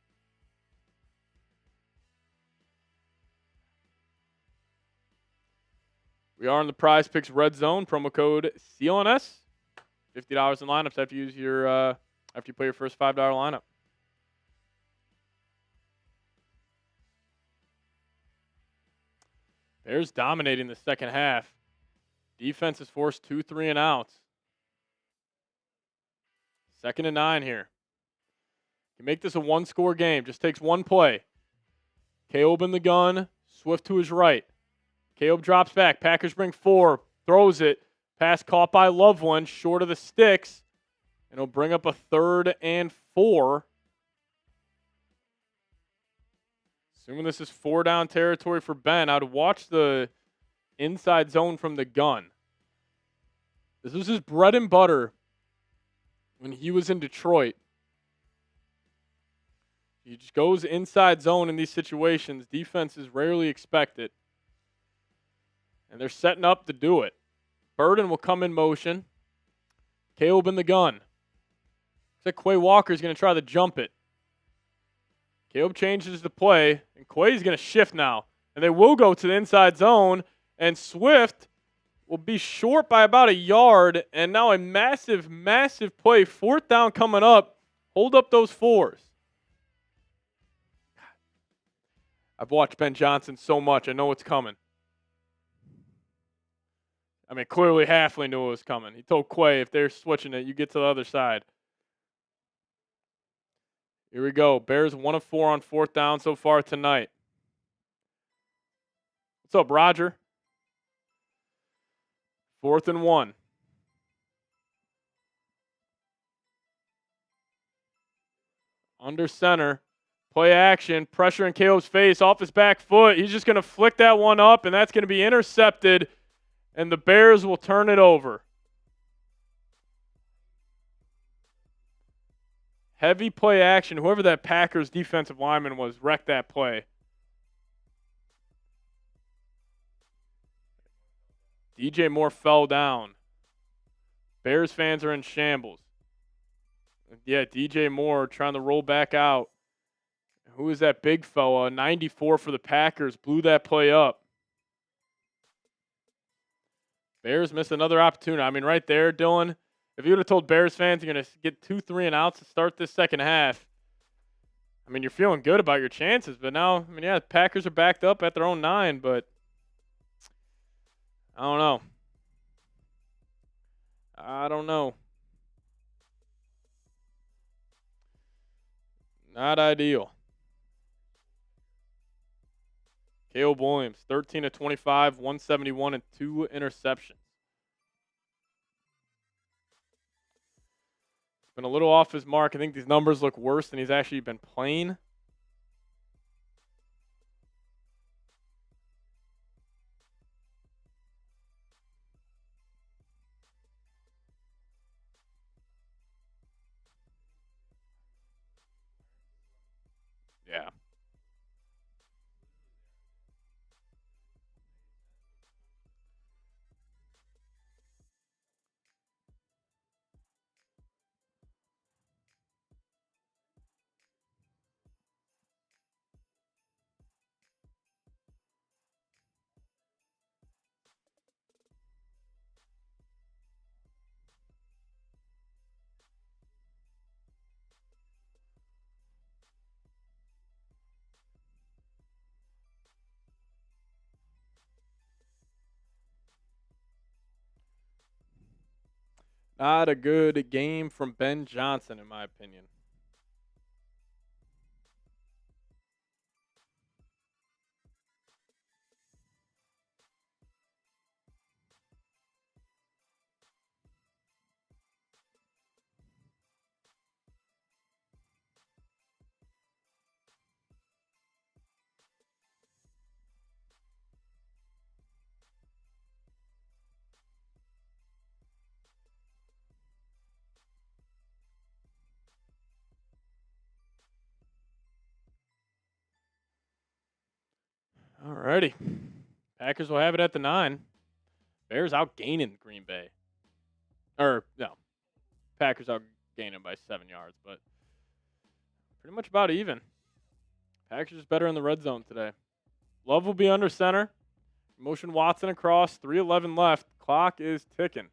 We are in the Prize Picks Red Zone. Promo code CLNS. $50 in lineups after you use your after you play your first $5 lineup. Bears dominating the second half. Defense has forced 2 3-and-outs. 2nd and 9 here. You can make this a one-score game. Just takes one play. Caleb in the gun. Swift to his right. Caleb drops back. Packers bring 4. Throws it. Pass caught by Loveland. Short of the sticks. And he'll bring up a 3rd and 4. Assuming this is 4-down territory for Ben. I'd watch the inside zone from the gun. This was his bread and butter when he was in Detroit. He just goes inside zone in these situations. Defenses rarely expect it. And they're setting up to do it. Burden will come in motion. Caleb in the gun. Looks like Quay Walker's going to try to jump it. Caleb changes the play, and Quay's going to shift now. And they will go to the inside zone, and Swift will be short by about a yard, and now a massive, massive play. 4th down coming up. Hold up those 4s. I've watched Ben Johnson so much. I know what's coming. I mean, clearly Halfley knew it was coming. He told Quay, if they're switching it, you get to the other side. Here we go. Bears 1 of 4 on 4th down so far tonight. What's up, Roger? 4th and 1. Under center. Play action. Pressure in Caleb's face. Off his back foot. He's just going to flick that one up, and that's going to be intercepted. And the Bears will turn it over. Heavy play action. Whoever that Packers defensive lineman was wrecked that play. DJ Moore fell down. Bears fans are in shambles. Yeah, DJ Moore trying to roll back out. Who is that big fella? 94 for the Packers. Blew that play up. Bears missed another opportunity. I mean, right there, Dylan, if you would have told Bears fans you're going to get 2 3-and-outs to start this second half, I mean, you're feeling good about your chances. But now, I mean, yeah, the Packers are backed up at their own 9, but I don't know. Not ideal. Caleb Williams, 13 of 25, 171, and 2 interceptions. Been a little off his mark. I think these numbers look worse than he's actually been playing. Yeah. Not a good game from Ben Johnson, in my opinion. Alrighty. Packers will have it at the 9. Bears outgaining Green Bay. Or, no. Packers outgaining by 7 yards, but pretty much about even. Packers is better in the red zone today. Love will be under center. Motion Watson across. 3:11 left. Clock is ticking.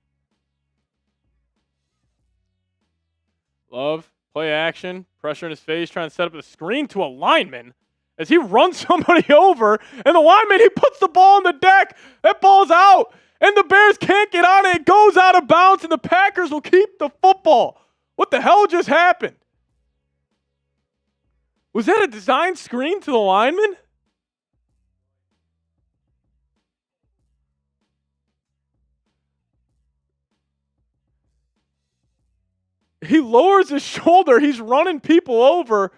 Love, play action. Pressure in his face, trying to set up a screen to a lineman as he runs somebody over. And the lineman, he puts the ball on the deck. That ball's out. And the Bears can't get on it. It goes out of bounds, and the Packers will keep the football. What the hell just happened? Was that a design screen to the lineman? He lowers his shoulder. He's running people over.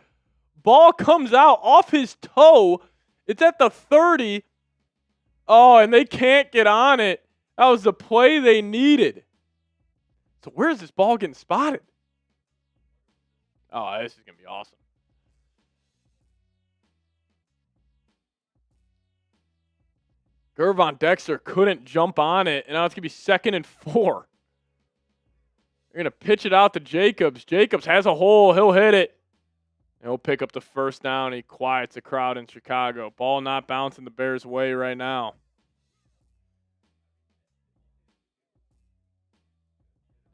Ball comes out off his toe. It's at the 30. Oh, and they can't get on it. That was the play they needed. So where's this ball getting spotted? Oh, this is going to be awesome. Gervon Dexter couldn't jump on it, and now it's going to be 2nd and 4. They're going to pitch it out to Jacobs. Jacobs has a hole. He'll hit it. And he'll pick up the first down. He quiets the crowd in Chicago. Ball not bouncing the Bears' way right now.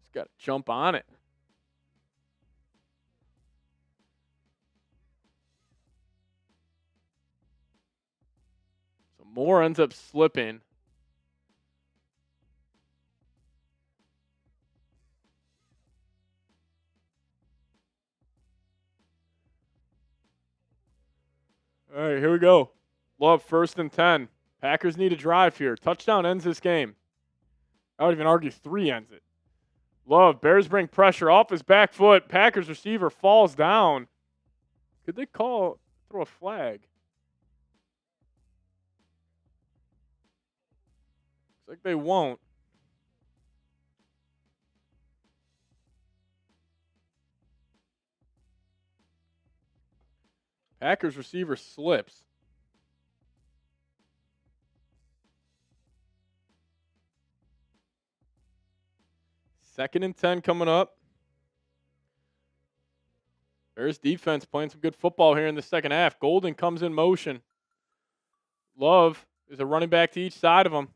Just got to jump on it. So Moore ends up slipping. All right, here we go. Love 1st and 10. Packers need a drive here. Touchdown ends this game. I would even argue 3 ends it. Love, Bears bring pressure off his back foot. Packers receiver falls down. Could they throw a flag? Looks like they won't. Packers receiver slips. Second and 10 coming up. Bears defense playing some good football here in the second half. Golden comes in motion. Love is a running back to each side of him.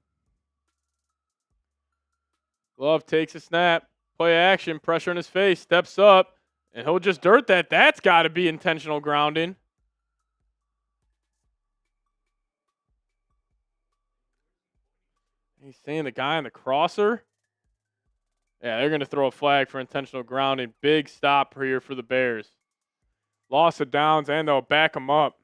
Love takes a snap. Play action. Pressure in his face. Steps up. And he'll just dirt that. That's got to be intentional grounding. He's saying the guy on the crosser. Yeah, they're going to throw a flag for intentional grounding. Big stop here for the Bears. Loss of downs, and they'll back them up.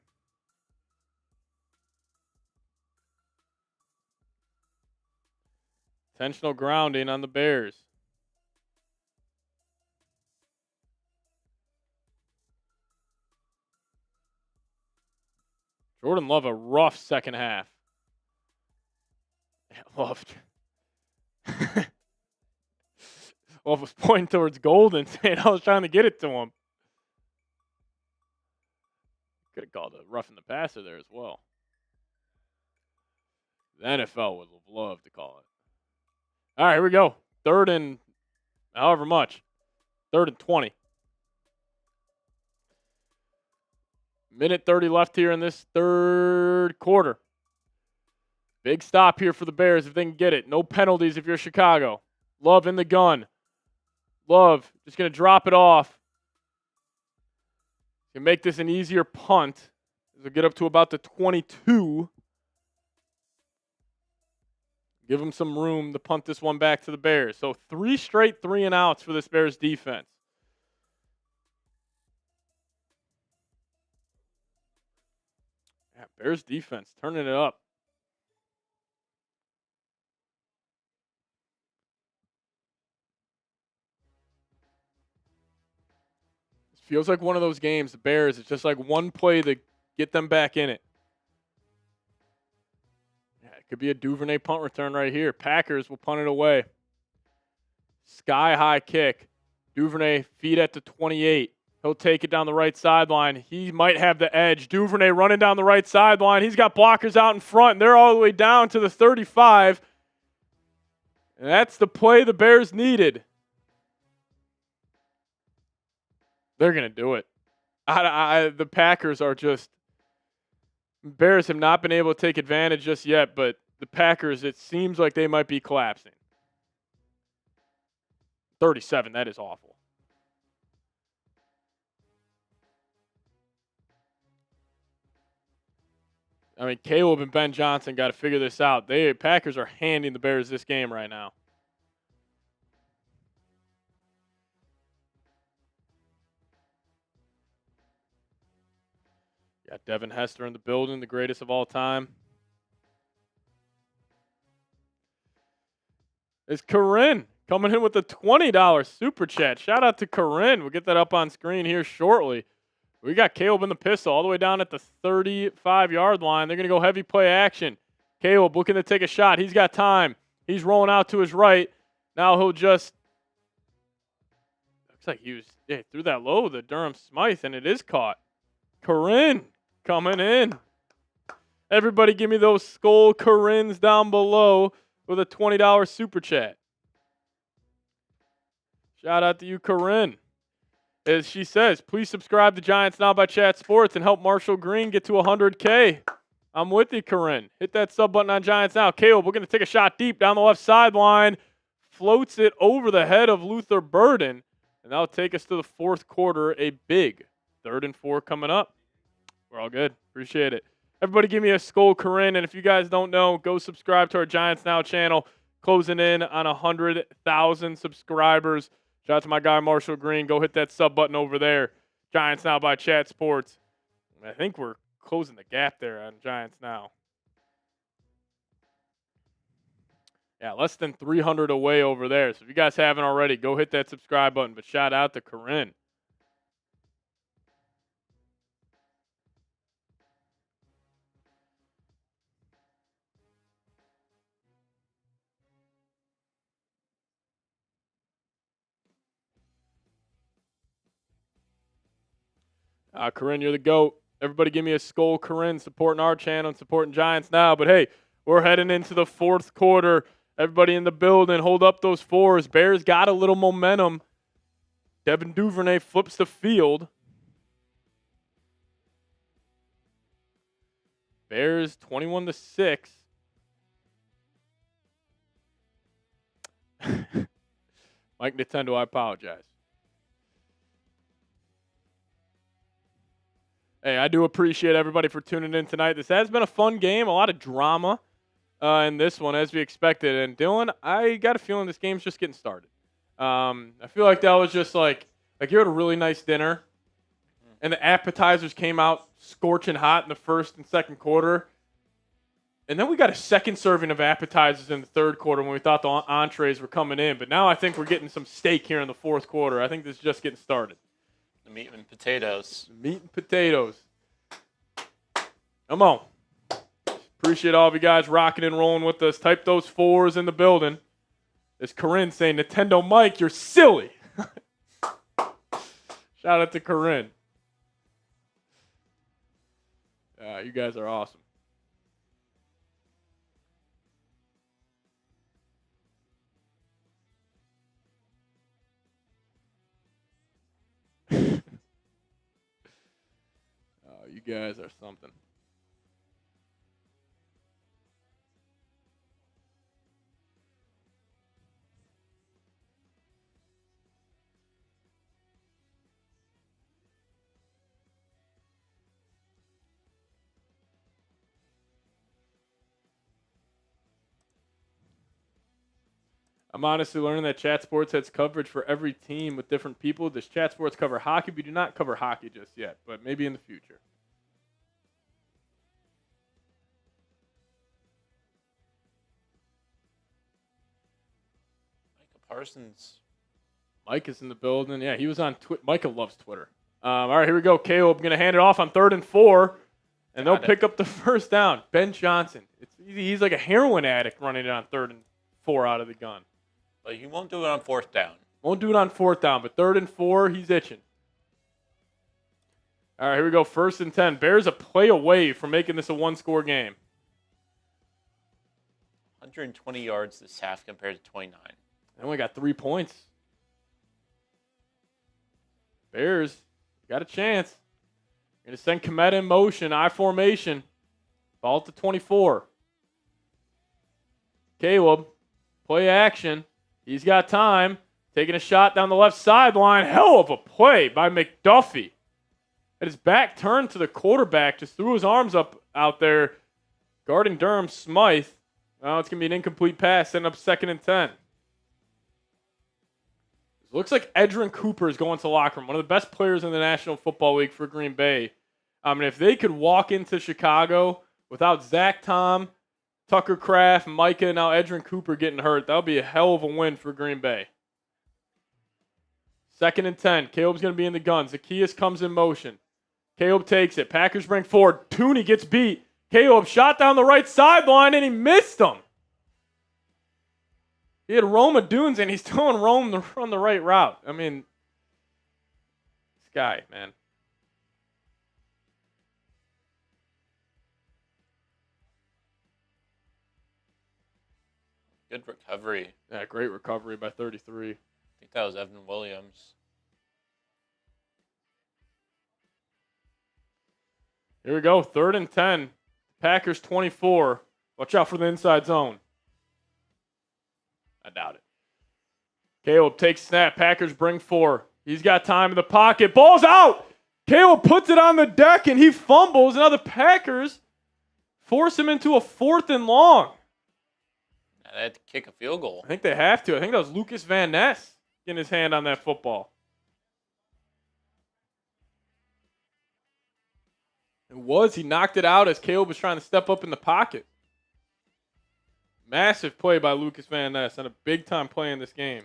Intentional grounding on the Bears. Jordan Love, a rough second half. Yeah, Love was pointing towards Golden, saying I was trying to get it to him. Could have called a roughing the passer there as well. The NFL would have loved to call it. All right, here we go. 3rd and however much. 3rd and 20. Minute 30 left here in this 3rd quarter. Big stop here for the Bears if they can get it. No penalties if you're Chicago. Love in the gun. Love just going to drop it off. Can make this an easier punt. They'll get up to about the 22. Give them some room to punt this one back to the Bears. So 3 straight 3-and-outs for this Bears defense. Yeah, Bears defense turning it up. This feels like one of those games, the Bears, it's just like one play to get them back in it. Yeah, it could be a Duvernay punt return right here. Packers will punt it away. Sky-high kick. Duvernay feet at the 28. He'll take it down the right sideline. He might have the edge. Duvernay running down the right sideline. He's got blockers out in front, and they're all the way down to the 35. And that's the play the Bears needed. They're going to do it. The Packers are just – Bears have not been able to take advantage just yet, but the Packers, it seems like they might be collapsing. 37, that is awful. I mean, Caleb and Ben Johnson got to figure this out. Packers are handing the Bears this game right now. Got Devin Hester in the building, the greatest of all time. It's Corinne coming in with a $20 super chat. Shout out to Corinne. We'll get that up on screen here shortly. We got Caleb in the pistol all the way down at the 35-yard line. They're going to go heavy play action. Caleb looking to take a shot. He's got time. He's rolling out to his right. Now he'll just – looks like he threw that low, the Durham Smythe, and it is caught. Corinne coming in. Everybody give me those skull Corinnes down below with a $20 super chat. Shout out to you, Corinne. As she says, please subscribe to Giants Now by Chat Sports and help Marshall Green get to 100K. I'm with you, Corinne. Hit that sub button on Giants Now. Caleb, we're going to take a shot deep down the left sideline. Floats it over the head of Luther Burden. And that'll take us to the 4th quarter. A big 3rd and 4 coming up. We're all good. Appreciate it. Everybody give me a skull, Corinne. And if you guys don't know, go subscribe to our Giants Now channel. Closing in on 100,000 subscribers. Shout out to my guy, Marshall Green. Go hit that sub button over there. Giants Now by Chat Sports. I think we're closing the gap there on Giants now. Yeah, less than 300 away over there. So if you guys haven't already, go hit that subscribe button. But shout out to Corinne. Corinne, you're the GOAT. Everybody give me a skull, Corinne, supporting our channel and supporting Giants now. But, hey, we're heading into the fourth quarter. Everybody in the building, hold up those fours. Bears got a little momentum. Devin Duvernay flips the field. Bears 21-6. Mike Nintendo, I apologize. Hey, I do appreciate everybody for tuning in tonight. This has been a fun game, a lot of drama in this one, as we expected. And Dylan, I got a feeling this game's just getting started. I feel like that was just like you had a really nice dinner, and the appetizers came out scorching hot in the first and second quarter. And then we got a second serving of appetizers in the third quarter when we thought the entrees were coming in. But now I think we're getting some steak here in the fourth quarter. I think this is just getting started. The meat and potatoes. Meat and potatoes. Come on. Appreciate all of you guys rocking and rolling with us. Type those fours in the building. As Corinne saying, Nintendo Mike, you're silly. Shout out to Corinne. You guys are awesome. You guys are something. I'm honestly learning that Chat Sports has coverage for every team with different people. Does Chat Sports cover hockey? We do not cover hockey just yet, but maybe in the future. Parsons. Mike is in the building. Yeah, he was on Twitter. Micah loves Twitter. All right, here we go. Caleb going to hand it off on 3rd and 4, and they'll pick up the first down. Ben Johnson. It's easy. He's like a heroin addict running it on 3rd and 4 out of the gun. But he won't do it on 4th down. Won't do it on 4th down, but 3rd and 4, he's itching. All right, here we go. 1st and 10. Bears a play away from making this a one-score game. 120 yards this half compared to 29. They only got 3 points. Bears got a chance. Going to send Kmet in motion, I formation. Ball to 24. Caleb, play action. He's got time. Taking a shot down the left sideline. Hell of a play by McDuffie. At his back turned to the quarterback. Just threw his arms up out there. Guarding Durham Smythe. Oh, it's going to be an incomplete pass. Setting up 2nd and 10. It looks like Edrin Cooper is going to the locker room. One of the best players in the National Football League for Green Bay. I mean, if they could walk into Chicago without Zach Tom, Tucker Kraft, Micah, and now Edrin Cooper getting hurt, that would be a hell of a win for Green Bay. 2nd and 10. Caleb's going to be in the gun. Zacchaeus comes in motion. Caleb takes it. Packers bring forward. Tooney gets beat. Caleb shot down the right sideline, and he missed him. He had Roma Dunes, and he's telling Rome to run the right route. I mean, this guy, man. Good recovery. Yeah, great recovery by 33. I think that was Evan Williams. Here we go, 3rd and 10. Packers 24. Watch out for the inside zone. I doubt it. Caleb takes snap. Packers bring 4. He's got time in the pocket. Ball's out. Caleb puts it on the deck, and he fumbles. Now the Packers force him into a 4th and long. They had to kick a field goal. I think they have to. I think that was Lucas Van Ness getting his hand on that football. It was. He knocked it out as Caleb was trying to step up in the pocket. Massive play by Lucas Van Ness and a big-time play in this game.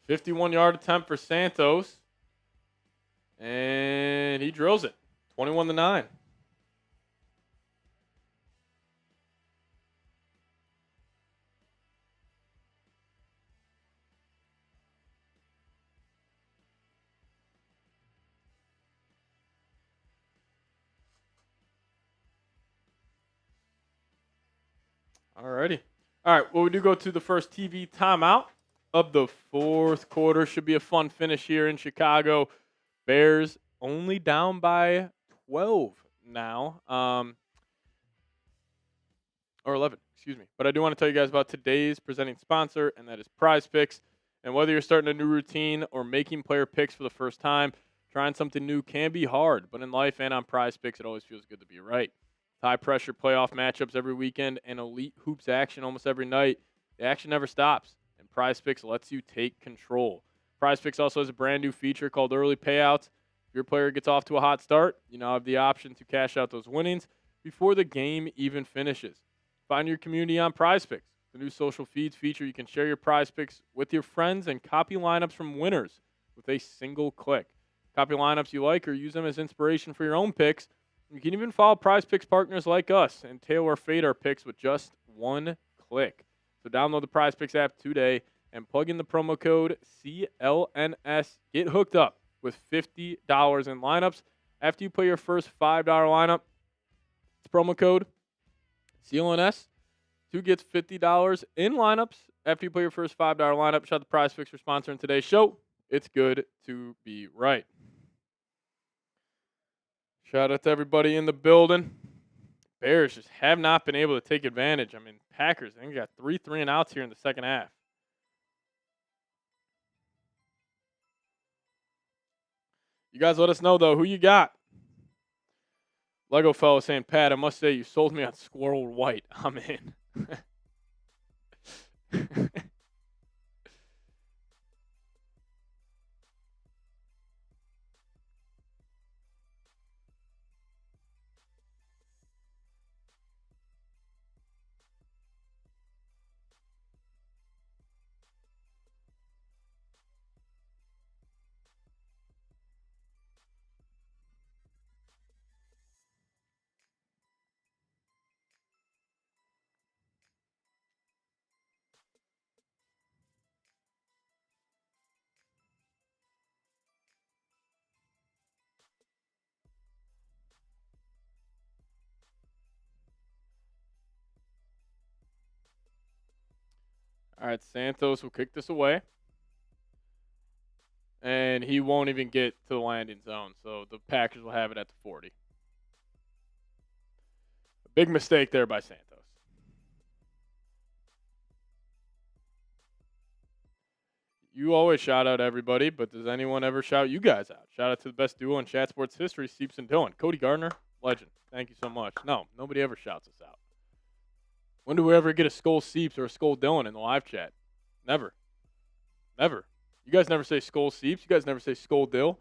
$51-yard attempt for Santos. And he drills it. 21-9. Alrighty. All right, well, we do go to the first TV timeout of the fourth quarter. Should be a fun finish here in Chicago. Bears only down by 12 now. Or 11, excuse me. But I do want to tell you guys about today's presenting sponsor, and that is Prize Picks. And whether you're starting a new routine or making player picks for the first time, trying something new can be hard. But in life and on Prize Picks, it always feels good to be right. High-pressure playoff matchups every weekend and elite hoops action almost every night. The action never stops, and Prize Picks lets you take control. Prize Picks also has a brand-new feature called Early Payouts. If your player gets off to a hot start, you now have the option to cash out those winnings before the game even finishes. Find your community on Prize Picks. The new social feeds feature, you can share your Prize Picks with your friends and copy lineups from winners with a single click. Copy lineups you like or use them as inspiration for your own picks. You can even follow Prize Picks partners like us and tailor or fade our picks with just one click. So download the Prize Picks app today and plug in the promo code CLNS. Get hooked up with $50 in lineups. After you play your first $5 lineup, it's promo code CLNS. 2 gets $50 in lineups after you play your first $5 lineup. Shout out to Prize Picks for sponsoring today's show. It's good to be right. Shout out to everybody in the building. Bears just have not been able to take advantage. I mean, Packers, I think got 3 and outs here in the second half. You guys let us know, though, who you got. Lego fellow saying, Pat, I must say you sold me on Squirrel White. I'm in. All right, Santos will kick this away. And he won't even get to the landing zone, so the Packers will have it at the 40. A big mistake there by Santos. You always shout out everybody, but does anyone ever shout you guys out? Shout out to the best duo in chat sports history, Seeps and Dylan. Cody Gardner, legend. Thank you so much. No, nobody ever shouts us out. When do we ever get a Skull Seeps or a Skull Dylan in the live chat? Never. Never. You guys never say Skull Seeps. You guys never say Skull Dill.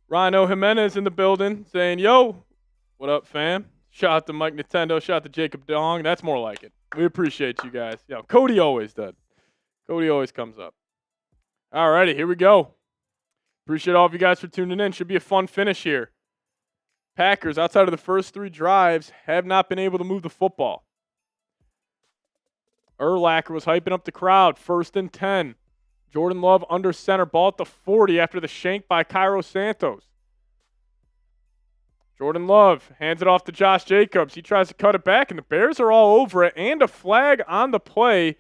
Rhino Jimenez in the building saying, yo, what up, fam? Shout out to Mike Nintendo. Shout out to Jacob Dong. That's more like it. We appreciate you guys. Yeah, Cody always does. Cody always comes up. All righty, here we go. Appreciate all of you guys for tuning in. Should be a fun finish here. Packers, outside of the first 3 drives, have not been able to move the football. Urlacher was hyping up the crowd. 1st and 10. Jordan Love under center. Ball at the 40 after the shank by Cairo Santos. Jordan Love hands it off to Josh Jacobs. He tries to cut it back, and the Bears are all over it. And a flag on the play.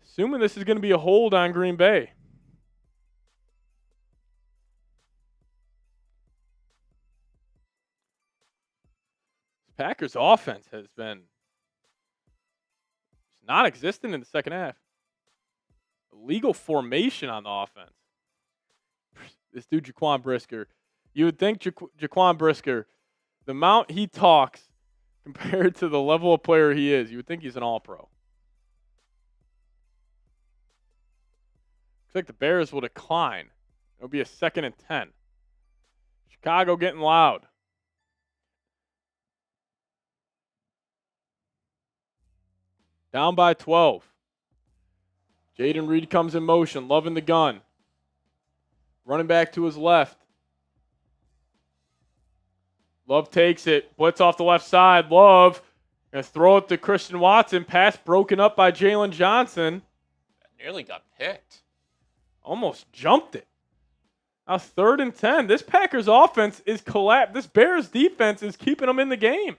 Assuming this is going to be a hold on Green Bay. Packers offense has been non-existent in the second half. Illegal formation on the offense. This dude, Jaquan Brisker. You would think Jaquan Brisker, the amount he talks compared to the level of player he is, you would think he's an all-pro. like the Bears will decline. It'll be a 2nd and 10. Chicago getting loud. Down by 12. Jaden Reed comes in motion, loving the gun. Running back to his left. Love takes it. Blitz off the left side. Love going to throw it to Christian Watson. Pass broken up by Jalen Johnson. That nearly got picked. Almost jumped it. Now 3rd and 10. This Packers offense is collapsed. This Bears defense is keeping them in the game.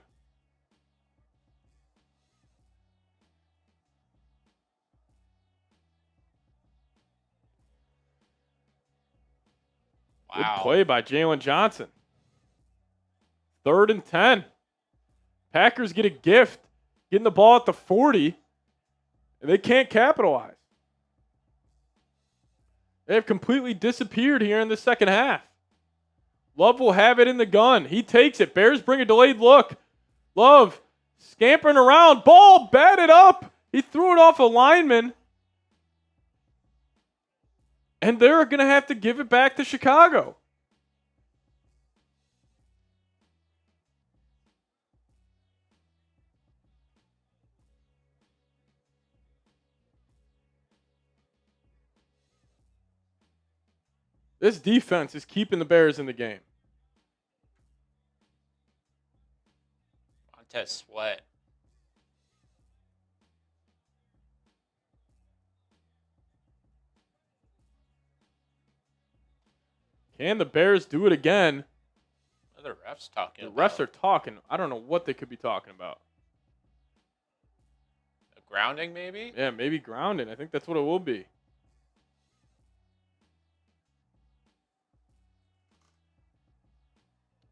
Wow. Good play by Jalen Johnson. 3rd and 10. Packers get a gift, getting the ball at the 40, and they can't capitalize. They have completely disappeared here in the second half. Love will have it in the gun. He takes it. Bears bring a delayed look. Love scampering around. Ball batted up. He threw it off a lineman. And they're going to have to give it back to Chicago. This defense is keeping the Bears in the game. Montez Sweat. Can the Bears do it again? What are the refs talking The about? refs are talking. I don't know what they could be talking about. A grounding, maybe? Yeah, maybe grounding. I think that's what it will be.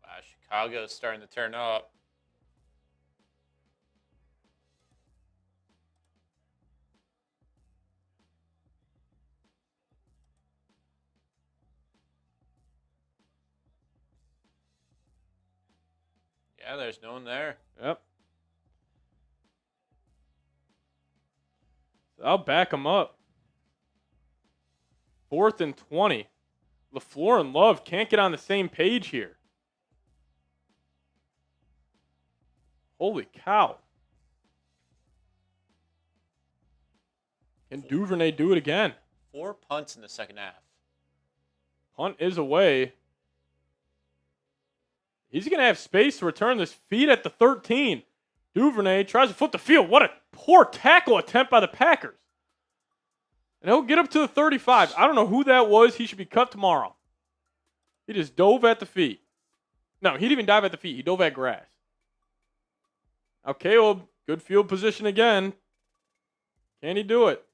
Wow, Chicago's starting to turn up. Yeah, there's no one there. Yep. I'll back them up. 4th and 20. LaFleur and Love can't get on the same page here. Holy cow. Can Duvernay do it again? 4 punts in the second half. Punt is away. He's going to have space to return this feed at the 13. Duvernay tries to foot the field. What a poor tackle attempt by the Packers. And he'll get up to the 35. I don't know who that was. He should be cut tomorrow. He just dove at the feet. No, he didn't even dive at the feet. He dove at grass. Now Caleb, good field position again. Can he do it?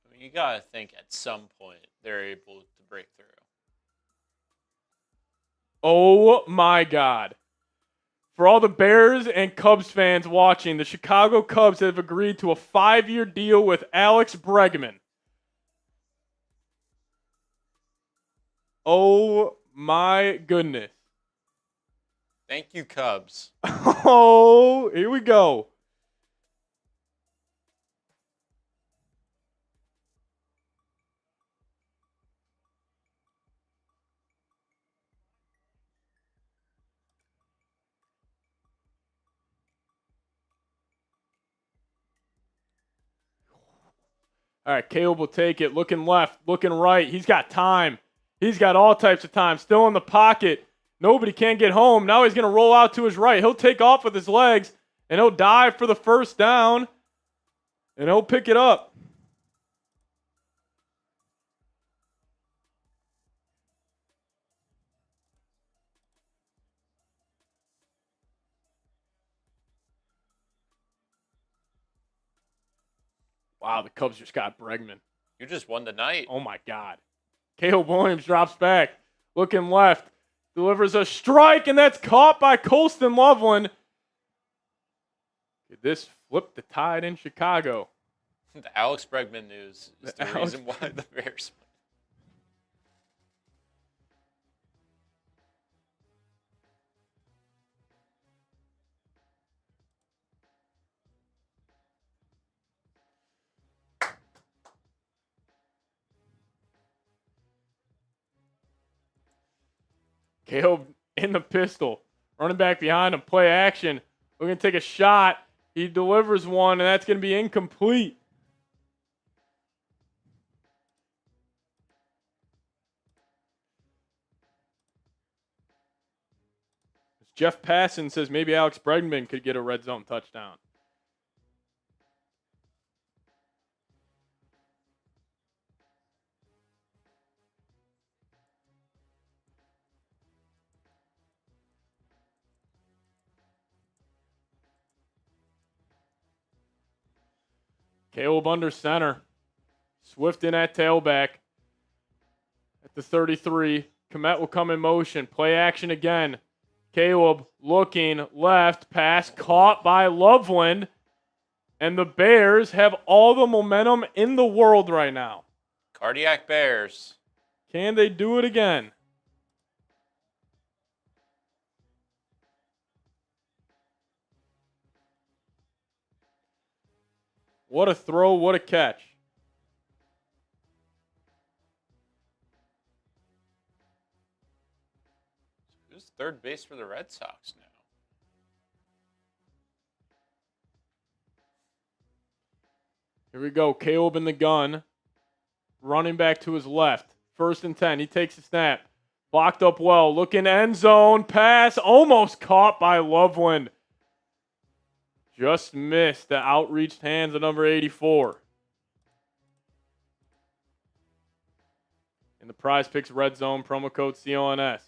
I mean, you got to think at some point they're able to break through. Oh my God. For all the Bears and Cubs fans watching, the Chicago Cubs have agreed to a 5-year deal with Alex Pregame. Oh my goodness. Thank you, Cubs. Oh, here we go. All right, Caleb will take it. Looking left, looking right. He's got time. He's got all types of time. Still in the pocket. Nobody can get home. Now he's going to roll out to his right. He'll take off with his legs, and he'll dive for the first down, and he'll pick it up. Wow, the Cubs just got Bregman. You just won the night. Oh, my God. Caleb Williams drops back. Looking left. Delivers a strike, and that's caught by Colston Loveland. Could this flip the tide in Chicago? The Alex Bregman news is the reason why the Bears won. Caleb in the pistol. Running back behind him. Play action. We're going to take a shot. He delivers one, and that's going to be incomplete. Jeff Passon says maybe Alex Bregman could get a red zone touchdown. Caleb under center. Swift in at tailback. At the 33. Komet will come in motion. Play action again. Caleb looking left. Pass caught by Loveland. And the Bears have all the momentum in the world right now. Cardiac Bears. Can they do it again? What a throw, what a catch. Who's third base for the Red Sox now? Here we go. Caleb in the gun. Running back to his left. 1st and 10. He takes a snap. Blocked up well. Looking end zone. Pass. Almost caught by Loveland. Just missed the outreached hands of number 84. In the Prize Picks Red Zone, promo code CLNS.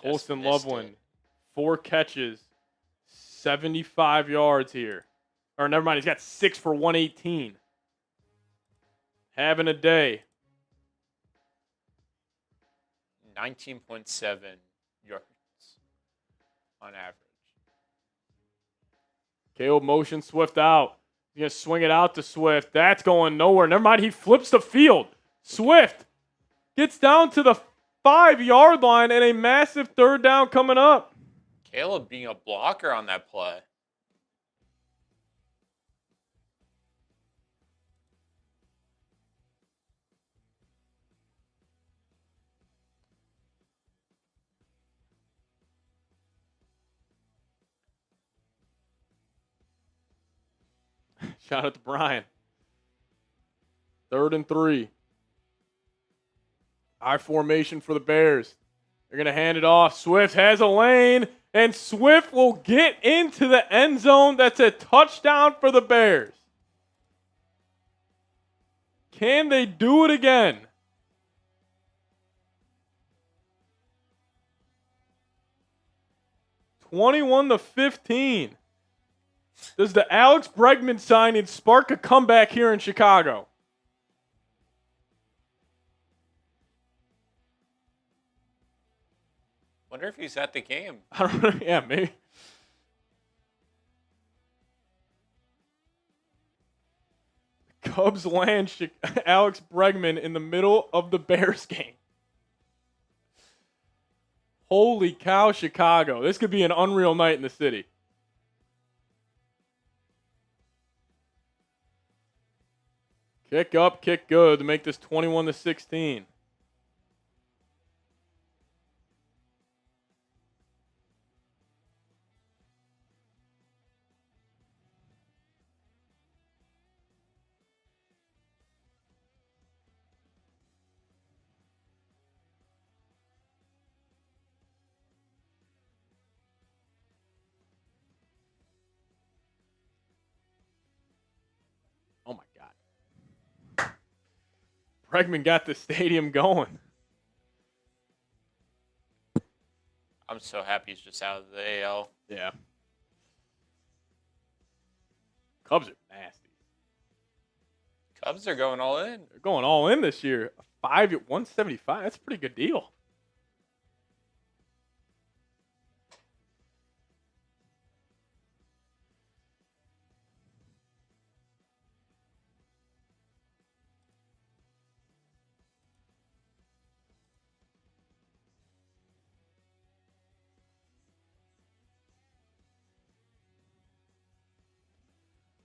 Colston Loveland, 4 catches, 75 yards here. Or never mind, he's got 6 for 118. Having a day. 19.7 yards on average. Caleb motion Swift out. He's going to swing it out to Swift. That's going nowhere. Never mind, he flips the field. Swift gets down to the 5-yard line and a massive 3rd down coming up. Caleb being a blocker on that play. Shout out to Brian. 3rd and 3. I formation for the Bears. They're going to hand it off. Swift has a lane, and Swift will get into the end zone. That's a touchdown for the Bears. Can they do it again? (21-15). Does the Alex Bregman signing spark a comeback here in Chicago? Wonder if he's at the game. I don't know. Yeah, maybe. Cubs land Alex Bregman in the middle of the Bears game. Holy cow, Chicago. This could be an unreal night in the city. Kick up, kick good to make this 21-16. Oh my God. Bregman got the stadium going. I'm so happy he's just out of the AL. Yeah. Cubs are nasty. Cubs are going all in. They're going all in this year. 175. That's a pretty good deal.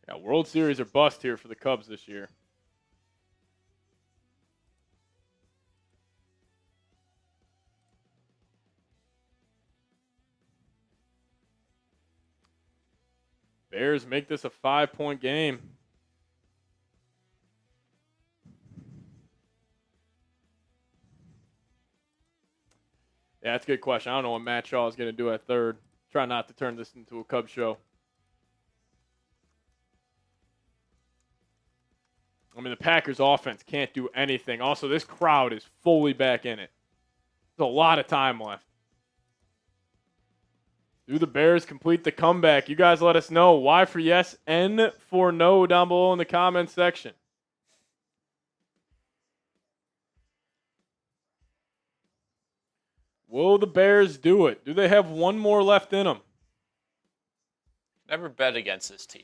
Yeah, World Series are bust here for the Cubs this year. Bears make this a 5-point game. Yeah, that's a good question. I don't know what Matt Shaw is going to do at third. Try not to turn this into a Cubs show. I mean, the Packers offense can't do anything. Also, this crowd is fully back in it. There's a lot of time left. Do the Bears complete the comeback? You guys let us know. Y for yes, N for no down below in the comments section. Will the Bears do it? Do they have one more left in them? Never bet against this team.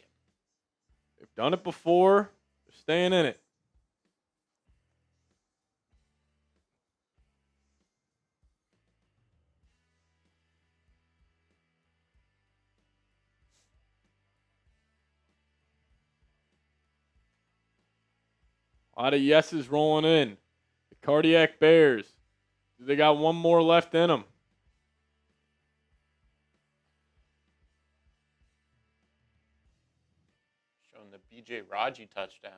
They've done it before. They're staying in it. A lot of yeses rolling in. The Cardiac Bears. They got one more left in them. Showing the B.J. Raji touchdown.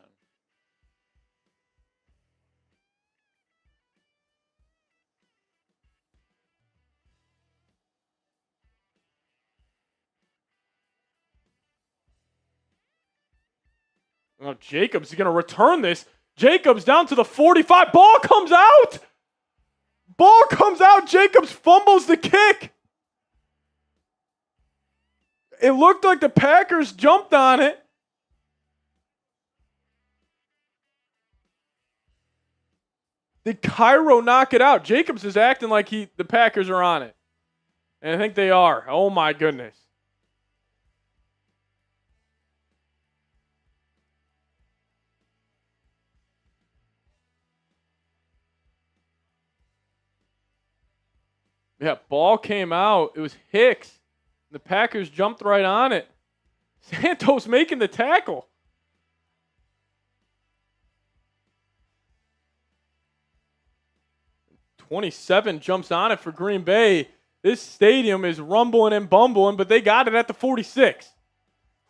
Oh, Jacobs is going to return this. Jacobs down to the 45. Ball comes out. Ball comes out. Jacobs fumbles the kick. It looked like the Packers jumped on it. Did Cairo knock it out? Jacobs is acting like the Packers are on it. And I think they are. Oh, my goodness. Yeah, ball came out. It was Hicks. The Packers jumped right on it. Santos making the tackle. '27 jumps on it for Green Bay. This stadium is rumbling and bumbling, but they got it at the 46.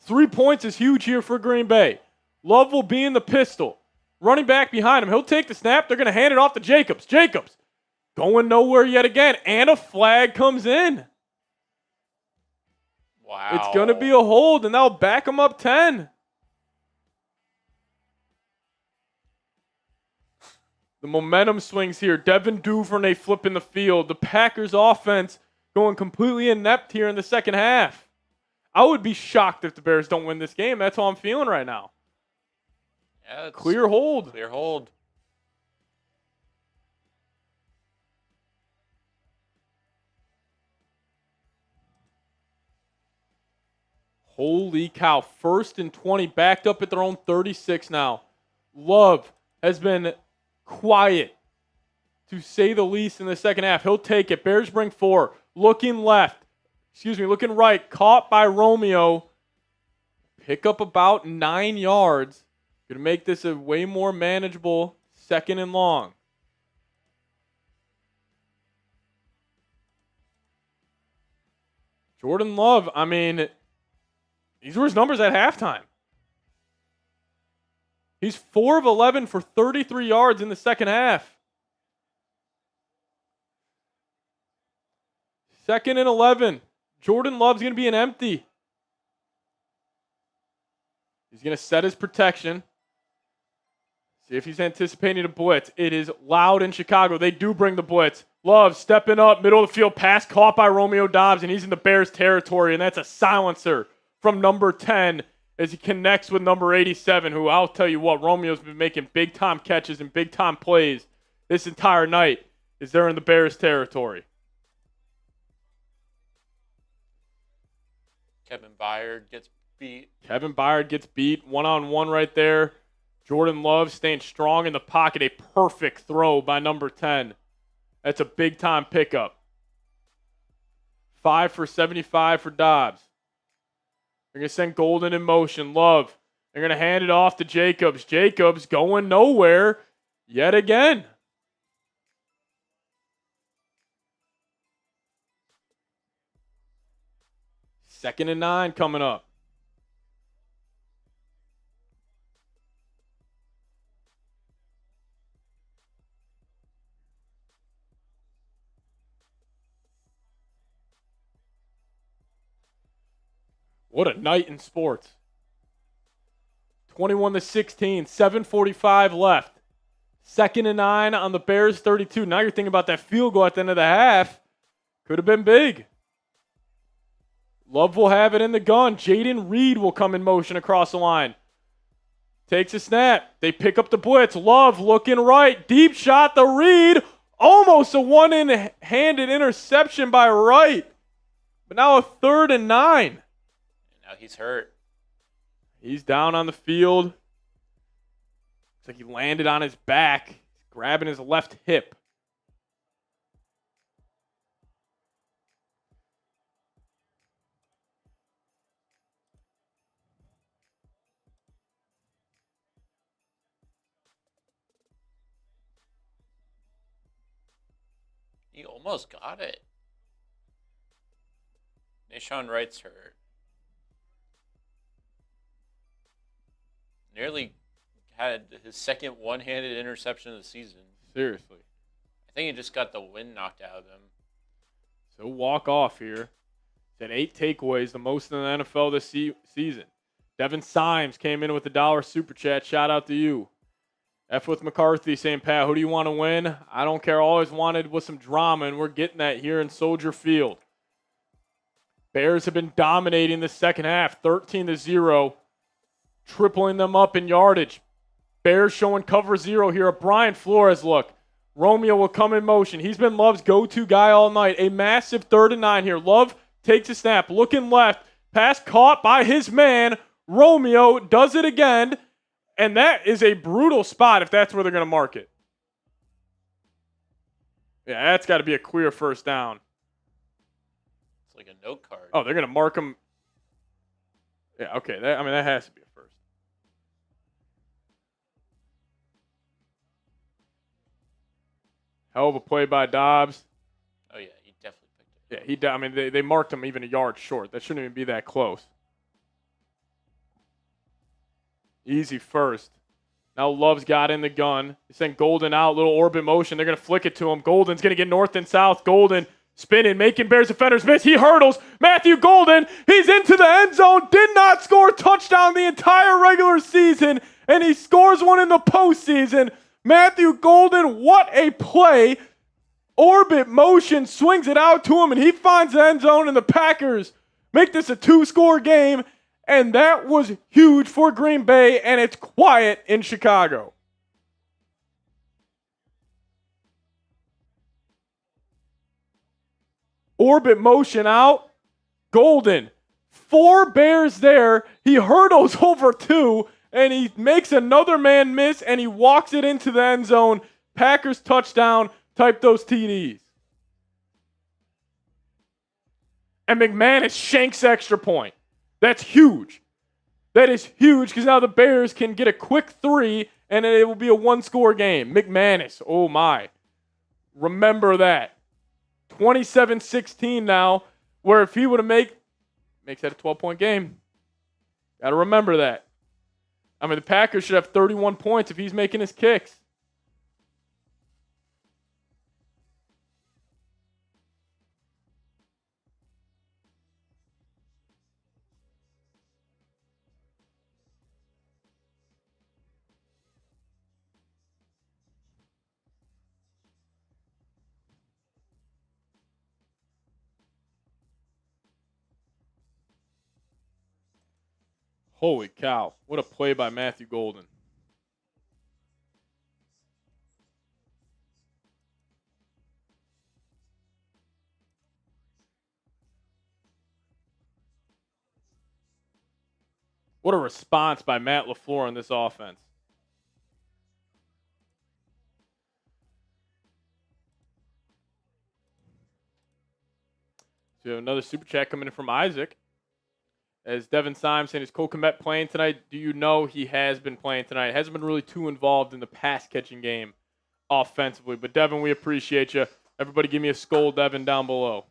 3 points is huge here for Green Bay. Love will be in the pistol. Running back behind him. He'll take the snap. They're going to hand it off to Jacobs. Jacobs going nowhere yet again. And a flag comes in. Wow. It's going to be a hold, and that'll back them up 10. The momentum swings here. Devin Duvernay flipping the field. The Packers offense going completely inept here in the second half. I would be shocked if the Bears don't win this game. That's how I'm feeling right now. Yeah, clear hold. Clear hold. Holy cow. 1st and 20, backed up at their own 36 now. Love has been quiet, to say the least, in the second half. He'll take it. Bears bring 4. Looking right. Caught by Romeo. Pick up about 9 yards. Going to make this a way more manageable 2nd and long. Jordan Love, I mean, these were his numbers at halftime. He's 4 of 11 for 33 yards in the second half. 2nd and 11. Jordan Love's going to be an empty. He's going to set his protection. See if he's anticipating a blitz. It is loud in Chicago. They do bring the blitz. Love stepping up, middle of the field, pass caught by Romeo Doubs, and he's in the Bears territory, and that's a silencer from number 10 as he connects with number 87, who I'll tell you what, Romeo's been making big-time catches and big-time plays this entire night as they're in the Bears territory. Kevin Byard gets beat. Kevin Byard gets beat. One-on-one right there. Jordan Love staying strong in the pocket. A perfect throw by number 10. That's a big-time pickup. 5 for 75 for Dobbs. They're going to send Golden in motion. Love. They're going to hand it off to Jacobs. Jacobs going nowhere yet again. Second and 9 coming up. What a night in sports. 21-16, 7:45 left. 2nd and 9 on the Bears 32. Now you're thinking about that field goal at the end of the half. Could have been big. Love will have it in the gun. Jaden Reed will come in motion across the line. Takes a snap. They pick up the blitz. Love looking right. Deep shot to Reed. Almost a one-handed interception by Wright. But now a 3rd and 9. Now he's hurt. He's down on the field. Looks like he landed on his back, grabbing his left hip. He almost got it. Nashawn Wright's hurt. Nearly had his second one-handed interception of the season. Seriously. I think he just got the wind knocked out of him. So walk off here. He's had 8 takeaways, the most in the NFL this season. Devin Symes came in with a $1 super chat. Shout out to you. F with McCarthy saying, Pat, who do you want to win? I don't care. Always wanted with some drama, and we're getting that here in Soldier Field. Bears have been dominating the second half, 13-0, tripling them up in yardage. Bears showing cover 0 here. A Brian Flores look. Romeo will come in motion. He's been Love's go-to guy all night. A massive 3rd and 9 here. Love takes a snap, looking left. Pass caught by his man. Romeo does it again. And that is a brutal spot if that's where they're going to mark it. Yeah, that's got to be a clear first down. It's like a note card. Oh, they're going to mark him. Yeah, okay. That has to be a first. Hell of a play by Dobbs. Oh, yeah, he definitely picked it. Yeah, they marked him even a yard short. That shouldn't even be that close. Easy first. Now Love's got in the gun. He sent Golden out, little orbit motion. They're going to flick it to him. Golden's going to get north and south. Golden spinning, making Bears defenders miss. He hurdles. Matthew Golden, he's into the end zone. Did not score a touchdown the entire regular season, and he scores one in the postseason. Matthew Golden, what a play. Orbit motion, swings it out to him, and he finds the end zone, and the Packers make this a 2-score game. And that was huge for Green Bay, and it's quiet in Chicago. Orbit motion out. Golden. 4 Bears there. He hurdles over 2, and he makes another man miss, and he walks it into the end zone. Packers touchdown. Type those TDs. And McManus shanks extra point. That's huge. That is huge because now the Bears can get a quick 3 and it will be a 1-score game. McManus, oh my. Remember that. 27-16 now, where if he would have makes that a 12-point game. Got to remember that. The Packers should have 31 points if he's making his kicks. Holy cow. What a play by Matthew Golden. What a response by Matt LaFleur on this offense. So we have another super chat coming in from Isaac. As Devin Symes saying, is Cole Kmet playing tonight? Do you know he has been playing tonight? Hasn't been really too involved in the pass-catching game offensively. But, Devin, we appreciate you. Everybody give me a skull, Devin, down below.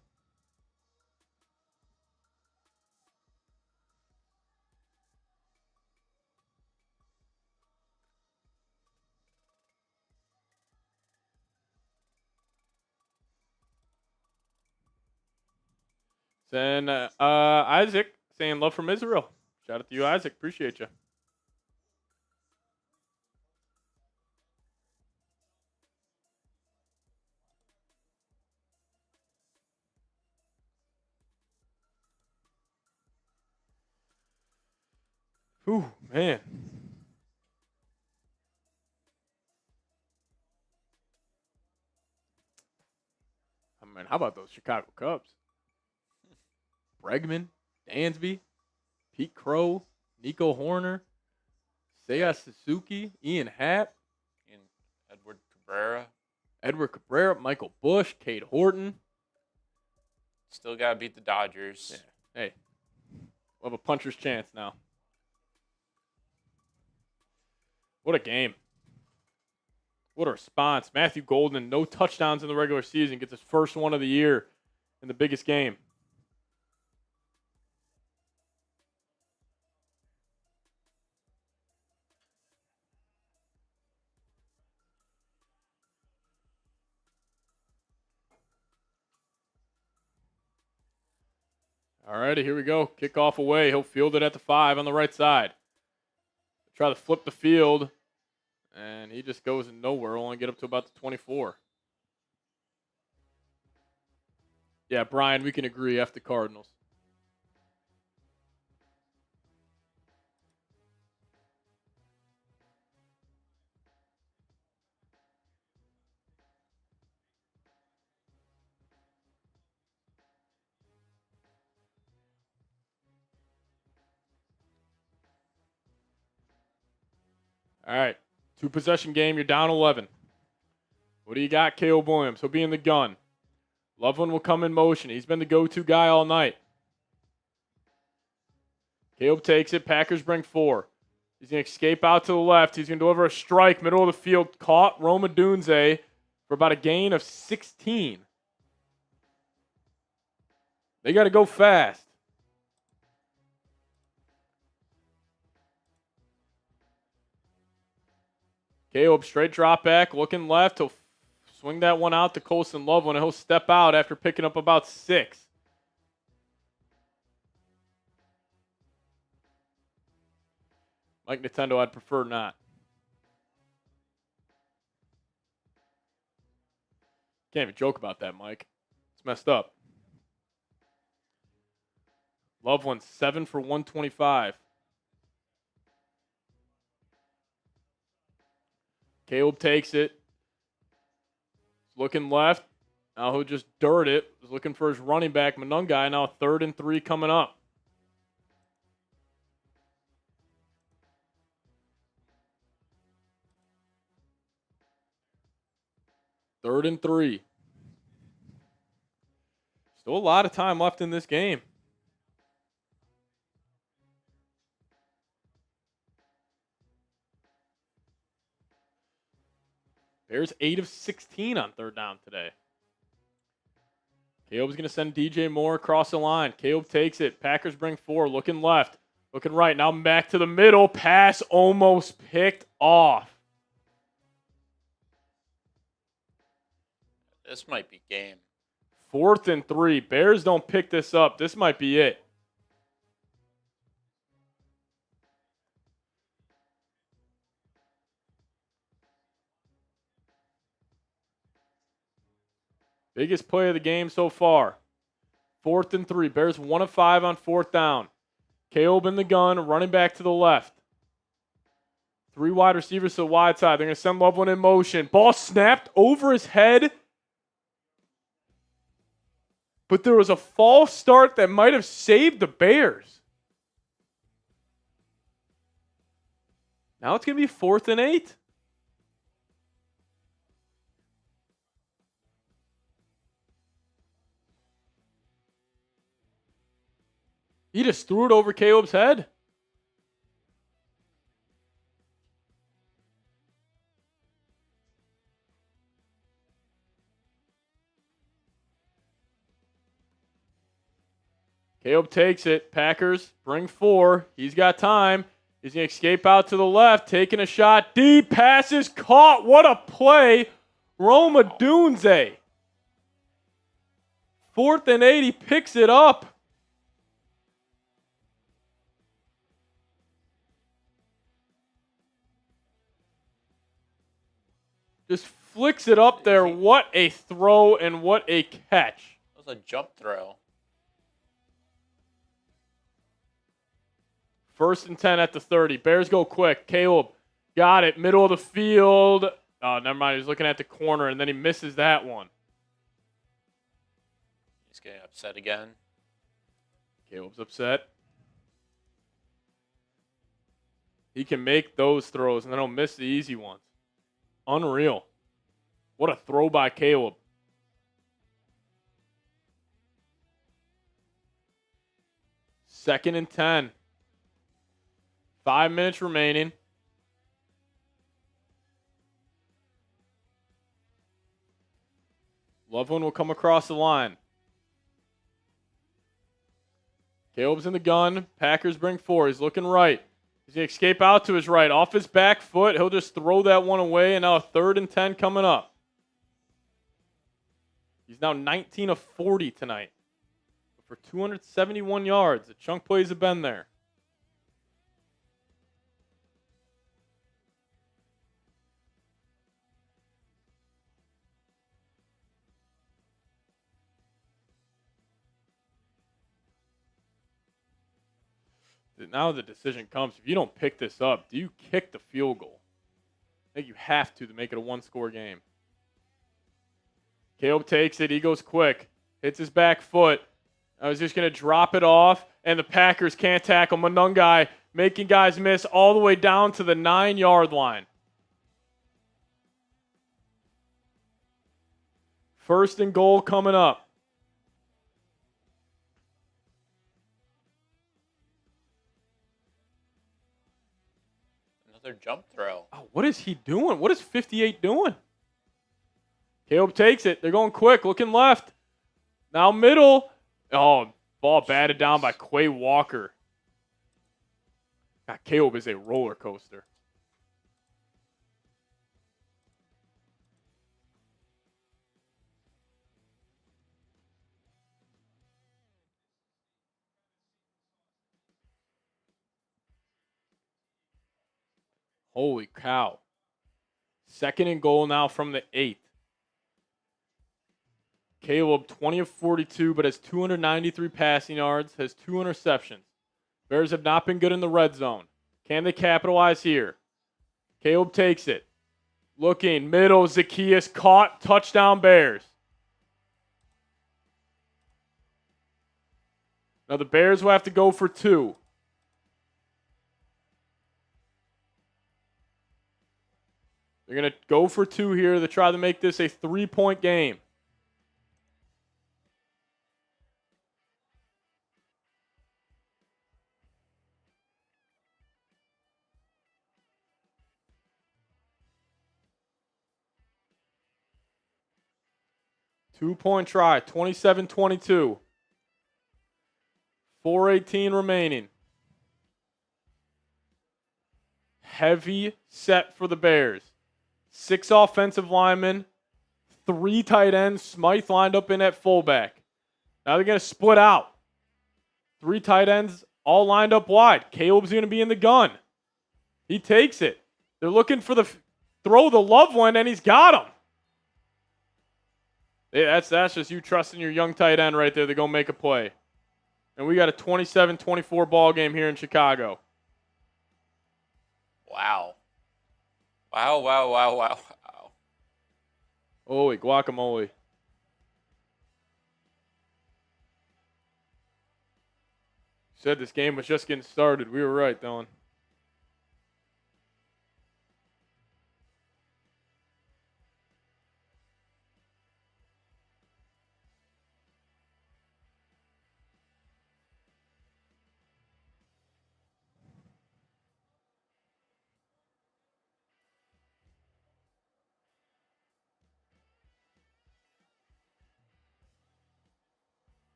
Then Isaac saying love from Israel. Shout out to you, Isaac. Appreciate you. Whew, man. I mean, how about those Chicago Cubs? Pregame, Dansby, Pete Crow, Nico Horner, Seiya Suzuki, Ian Happ, And Edward Cabrera, Michael Bush, Cade Horton. Still got to beat the Dodgers. Yeah. Hey, we'll have a puncher's chance now. What a game. What a response. Matthew Golden, no touchdowns in the regular season, gets his first one of the year in the biggest game. All righty, here we go. Kickoff away. He'll field it at the 5 on the right side. Try to flip the field, and he just goes nowhere. Only get up to about the 24. Yeah, Brian, we can agree. F the Cardinals. All right, 2-possession game. You're down 11. What do you got, Caleb Williams? He'll be in the gun. Loveland will come in motion. He's been the go-to guy all night. Caleb takes it. Packers bring 4. He's going to escape out to the left. He's going to deliver a strike, middle of the field. Caught Roma Dunze for about a gain of 16. They got to go fast. Caleb straight drop back, looking left. He'll swing that one out to Colson Loveland, and he'll step out after picking up about 6. Mike Nintendo, I'd prefer not. Can't even joke about that, Mike. It's messed up. Loveland 7 for 125. Caleb takes it. Looking left. Now he'll just dirt it. He's looking for his running back, Monungai. Now 3rd and 3 coming up. Third and 3. Still a lot of time left in this game. Bears 8 of 16 on 3rd down today. Caleb's going to send DJ Moore across the line. Caleb takes it. Packers bring 4. Looking left. Looking right. Now back to the middle. Pass almost picked off. This might be game. 4th and 3. Bears don't pick this up. This might be it. Biggest play of the game so far. 4th and 3. Bears 1 of 5 on 4th down. Caleb in the gun, running back to the left. 3 wide receivers to the wide side. They're going to send Loveland in motion. Ball snapped over his head. But there was a false start that might have saved the Bears. Now it's going to be 4th and 8. He just threw it over Caleb's head. Caleb takes it. Packers bring 4. He's got time. He's going to escape out to the left, taking a shot. Deep passes caught. What a play. Roma Dunze. 4th and 8. He picks it up. Just flicks it up there. What a throw and what a catch. That was a jump throw. 1st and 10 at the 30. Bears go quick. Caleb got it. Middle of the field. Oh, never mind. He's looking at the corner, and then he misses that one. He's getting upset again. Caleb's upset. He can make those throws, and then he'll miss the easy ones. Unreal. What a throw by Caleb. Second and 10. 5 minutes remaining. Loveland will come across the line. Caleb's in the gun. Packers bring 4. He's looking right. He's going to escape out to his right. Off his back foot. He'll just throw that one away. And now a 3rd and 10 coming up. He's now 19 of 40 tonight. For 271 yards. The chunk plays have been there. Now the decision comes. If you don't pick this up, do you kick the field goal? I think you have to make it a 1-score game. Caleb takes it. He goes quick. Hits his back foot. I was just going to drop it off, and the Packers can't tackle. Manungai making guys miss all the way down to the 9-yard line. 1st and goal coming up. Another jump throw. Oh, what is he doing? What is 58 doing? Caleb takes it. They're going quick. Looking left. Now middle. Oh, ball batted down by Quay Walker. God, Caleb is a roller coaster. Holy cow. 2nd and goal now from the 8. Caleb, 20 of 42, but has 293 passing yards, has 2 interceptions. Bears have not been good in the red zone. Can they capitalize here? Caleb takes it. Looking, middle, Zacchaeus caught, touchdown Bears. Now the Bears will have to go for 2. They're going to go for 2 here to try to make this a 3-point game. Two-point try, 27-22. 4:18 remaining. Heavy set for the Bears. 6 offensive linemen, 3 tight ends. Smythe lined up in at fullback. Now they're going to split out. 3 tight ends all lined up wide. Caleb's going to be in the gun. He takes it. They're looking for the throw the Loveland, and he's got him. Yeah, that's just you trusting your young tight end right there to go make a play. And we got a 27-24 ball game here in Chicago. Wow. Wow. Holy guacamole. Said this game was just getting started. We were right, Dylan.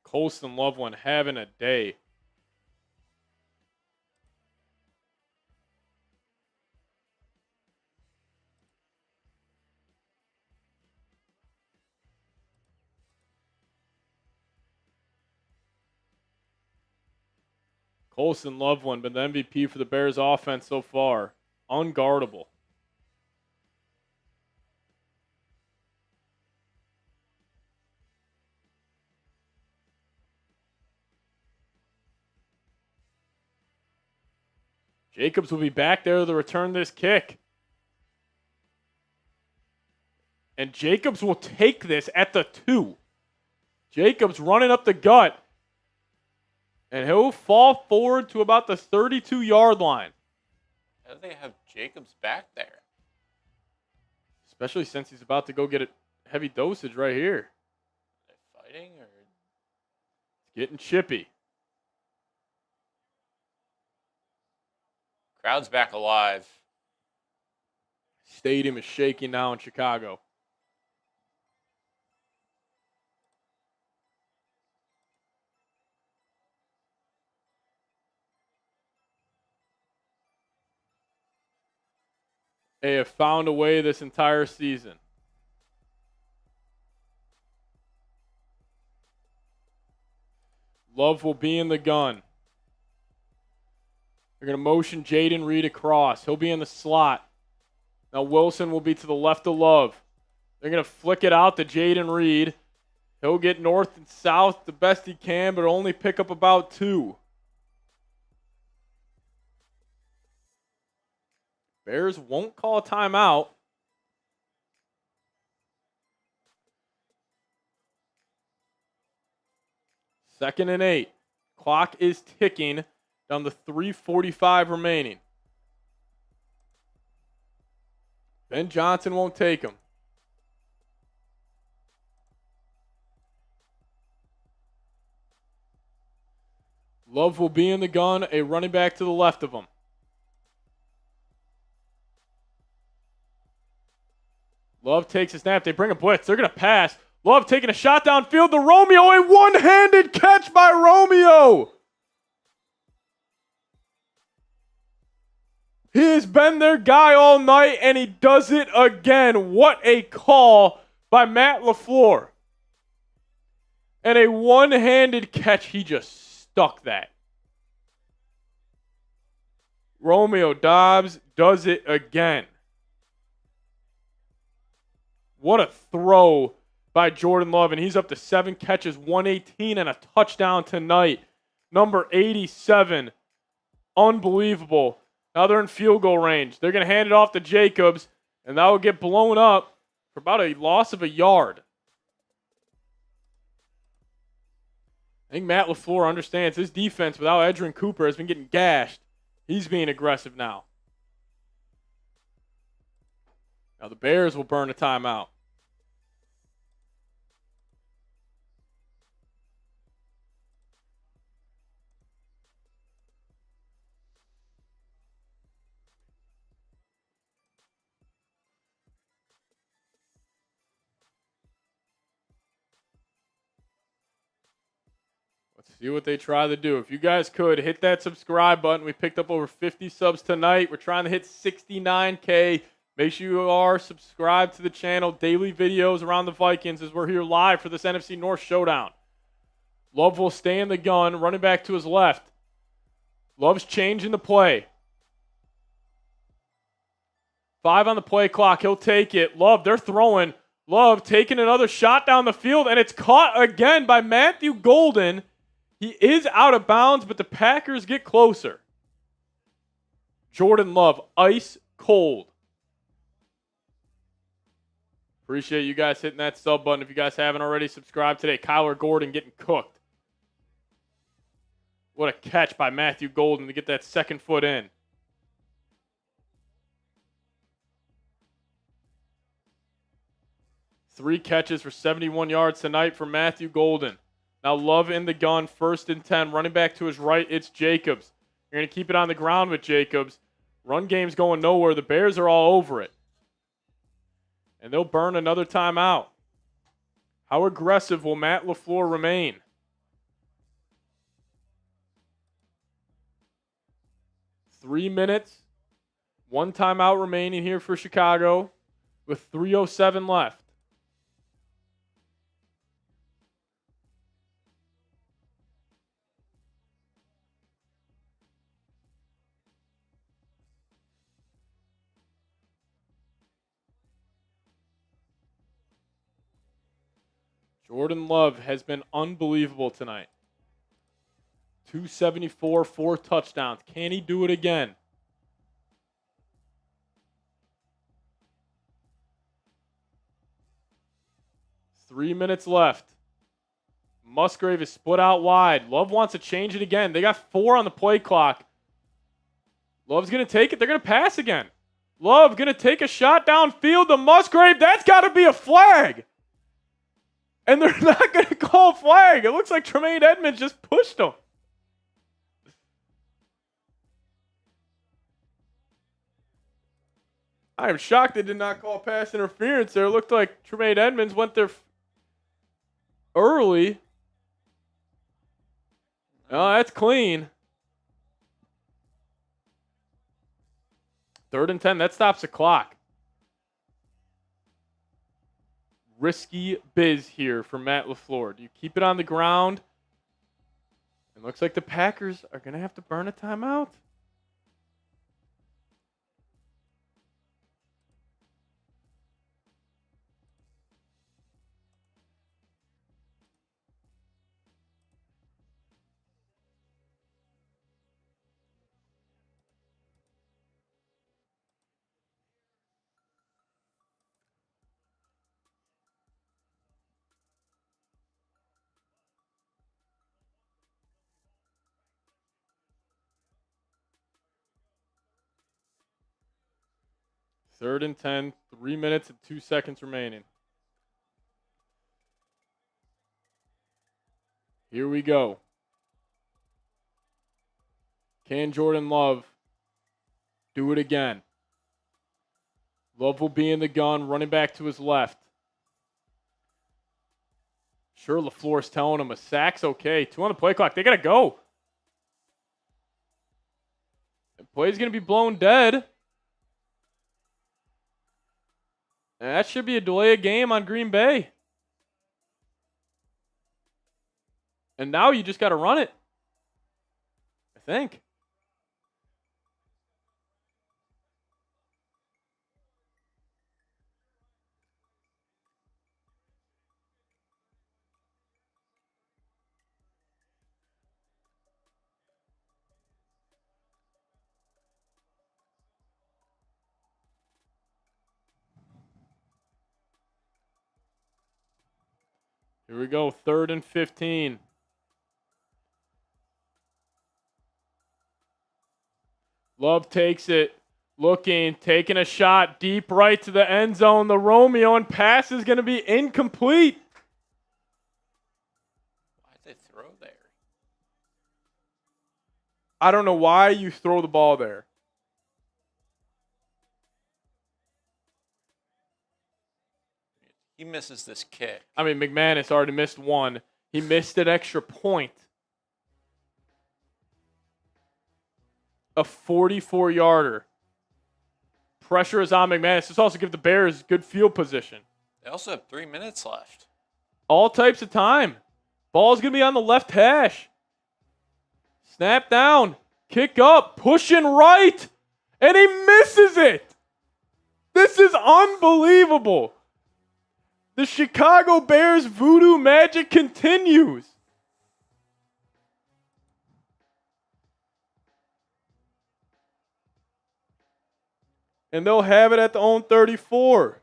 Colston Loveland having a day. Colson Loveland, been the MVP for the Bears offense so far. Unguardable. Jacobs will be back there to return this kick. And Jacobs will take this at the 2. Jacobs running up the gut. And he'll fall forward to about the 32-yard line. How do they have Jacobs back there? Especially since he's about to go get a heavy dosage right here. Are they fighting or? Getting chippy. Crowd's back alive. Stadium is shaking now in Chicago. They have found a way this entire season. Love will be in the gun. They're going to motion Jaden Reed across. He'll be in the slot. Now Wilson will be to the left of Love. They're going to flick it out to Jaden Reed. He'll get north and south the best he can, but only pick up about 2. Bears won't call a timeout. Second and 8. Clock is ticking down to 3:45 remaining. Ben Johnson won't take him. Love will be in the gun, a running back to the left of him. Love takes a snap. They bring a blitz. They're going to pass. Love taking a shot downfield to Romeo. A one-handed catch by Romeo. He has been their guy all night, and he does it again. What a call by Matt LaFleur. And a one-handed catch. He just stuck that. Romeo Doubs does it again. What a throw by Jordan Love, and he's up to 7 catches, 118, and a touchdown tonight. Number 87. Unbelievable. Now they're in field goal range. They're going to hand it off to Jacobs, and that will get blown up for about a loss of a yard. I think Matt LaFleur understands his defense without Edgerrin Cooper has been getting gashed. He's being aggressive now. Now the Bears will burn a timeout. Let's see what they try to do. If you guys could, hit that subscribe button. We picked up over 50 subs tonight. We're trying to hit 69K. Make sure you are subscribed to the channel. Daily videos around the Vikings as we're here live for this NFC North showdown. Love will stay in the gun, running back to his left. Love's changing the play. 5 on the play clock. He'll take it. Love, they're throwing. Love taking another shot down the field, and it's caught again by Matthew Golden. He is out of bounds, but the Packers get closer. Jordan Love, ice cold. Appreciate you guys hitting that sub button. If you guys haven't already subscribed today, Kyler Gordon getting cooked. What a catch by Matthew Golden to get that second foot in. Three catches for 71 yards tonight for Matthew Golden. Now Love in the gun, 1st and 10. Running back to his right, it's Jacobs. You're going to keep it on the ground with Jacobs. Run game's going nowhere. The Bears are all over it. And they'll burn another timeout. How aggressive will Matt LaFleur remain? Three minutes. 1 timeout remaining here for Chicago with 3:07 left. Jordan Love has been unbelievable tonight. 274, 4 touchdowns. Can he do it again? Three minutes left. Musgrave is split out wide. Love wants to change it again. They got 4 on the play clock. Love's going to take it. They're going to pass again. Love going to take a shot downfield to Musgrave. That's got to be a flag. And they're not going to call a flag. It looks like Tremaine Edmonds just pushed him. I am shocked they did not call pass interference there. It looked like Tremaine Edmonds went there early. Oh, that's clean. 3rd and 10. That stops the clock. Risky biz here for Matt LaFleur. Do you keep it on the ground? It looks like the Packers are going to have to burn a timeout. Third and 10, 3 minutes and 2 seconds remaining. Here we go. Can Jordan Love do it again? Love will be in the gun, running back to his left. Sure, LaFleur's telling him a sack's okay. 2 on the play clock. They got to go. The play's going to be blown dead. And that should be a delay of game on Green Bay. And now you just got to run it, I think. Here we go, 3rd and 15. Love takes it, looking, taking a shot deep right to the end zone. The Romeo and pass is going to be incomplete. Why'd they throw there? I don't know why you throw the ball there. He misses this kick. I mean, McManus already missed one. He missed an extra point. A 44-yarder. Pressure is on McManus. This also gives the Bears good field position. They also have 3 minutes left. All types of time. Ball's going to be on the left hash. Snap down. Kick up. Pushing right. And he misses it. This is unbelievable. The Chicago Bears voodoo magic continues. And they'll have it at the own 34.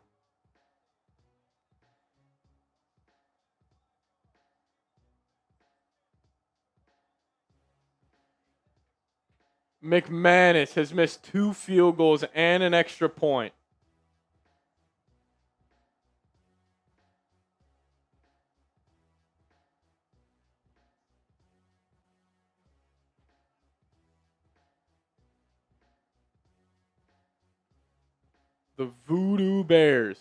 McManus has missed 2 field goals and an extra point. The Voodoo Bears.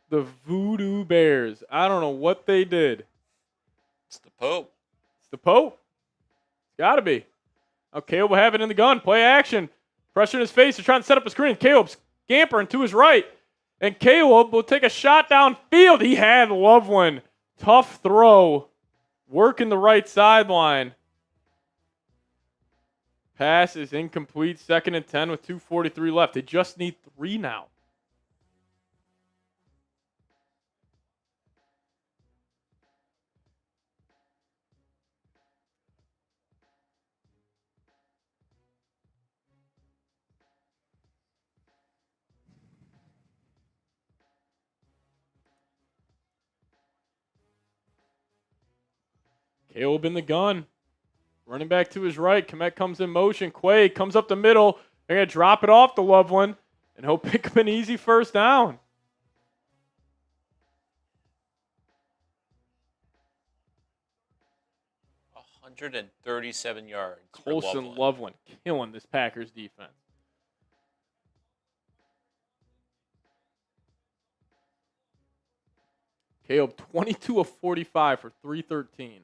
The Voodoo Bears. I don't know what they did. It's the Pope. It's the Pope. It's got to be. Oh, Caleb will have it in the gun. Play action. Pressure in his face. They're trying to set up a screen. Caleb's scampering to his right. And Caleb will take a shot downfield. He had Loveland. Tough throw. Working the right sideline. Pass is incomplete. 2nd and 10 with 2:43 left. They just need 3 now. Caleb in the gun. Running back to his right. Komet comes in motion. Quay comes up the middle. They're going to drop it off to Loveland, and he'll pick up an easy first down. $137 yards. Colson Loveland killing this Packers defense. Caleb 22 of 45 for 313.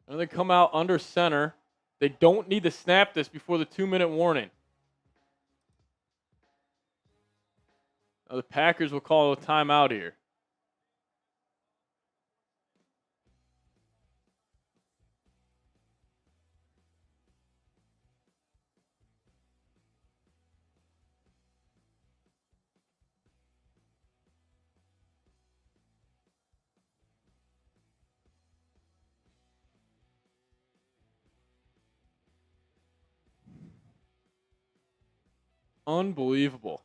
And they come out under center. They don't need to snap this before the 2-minute warning. Now the Packers will call a timeout here. Unbelievable.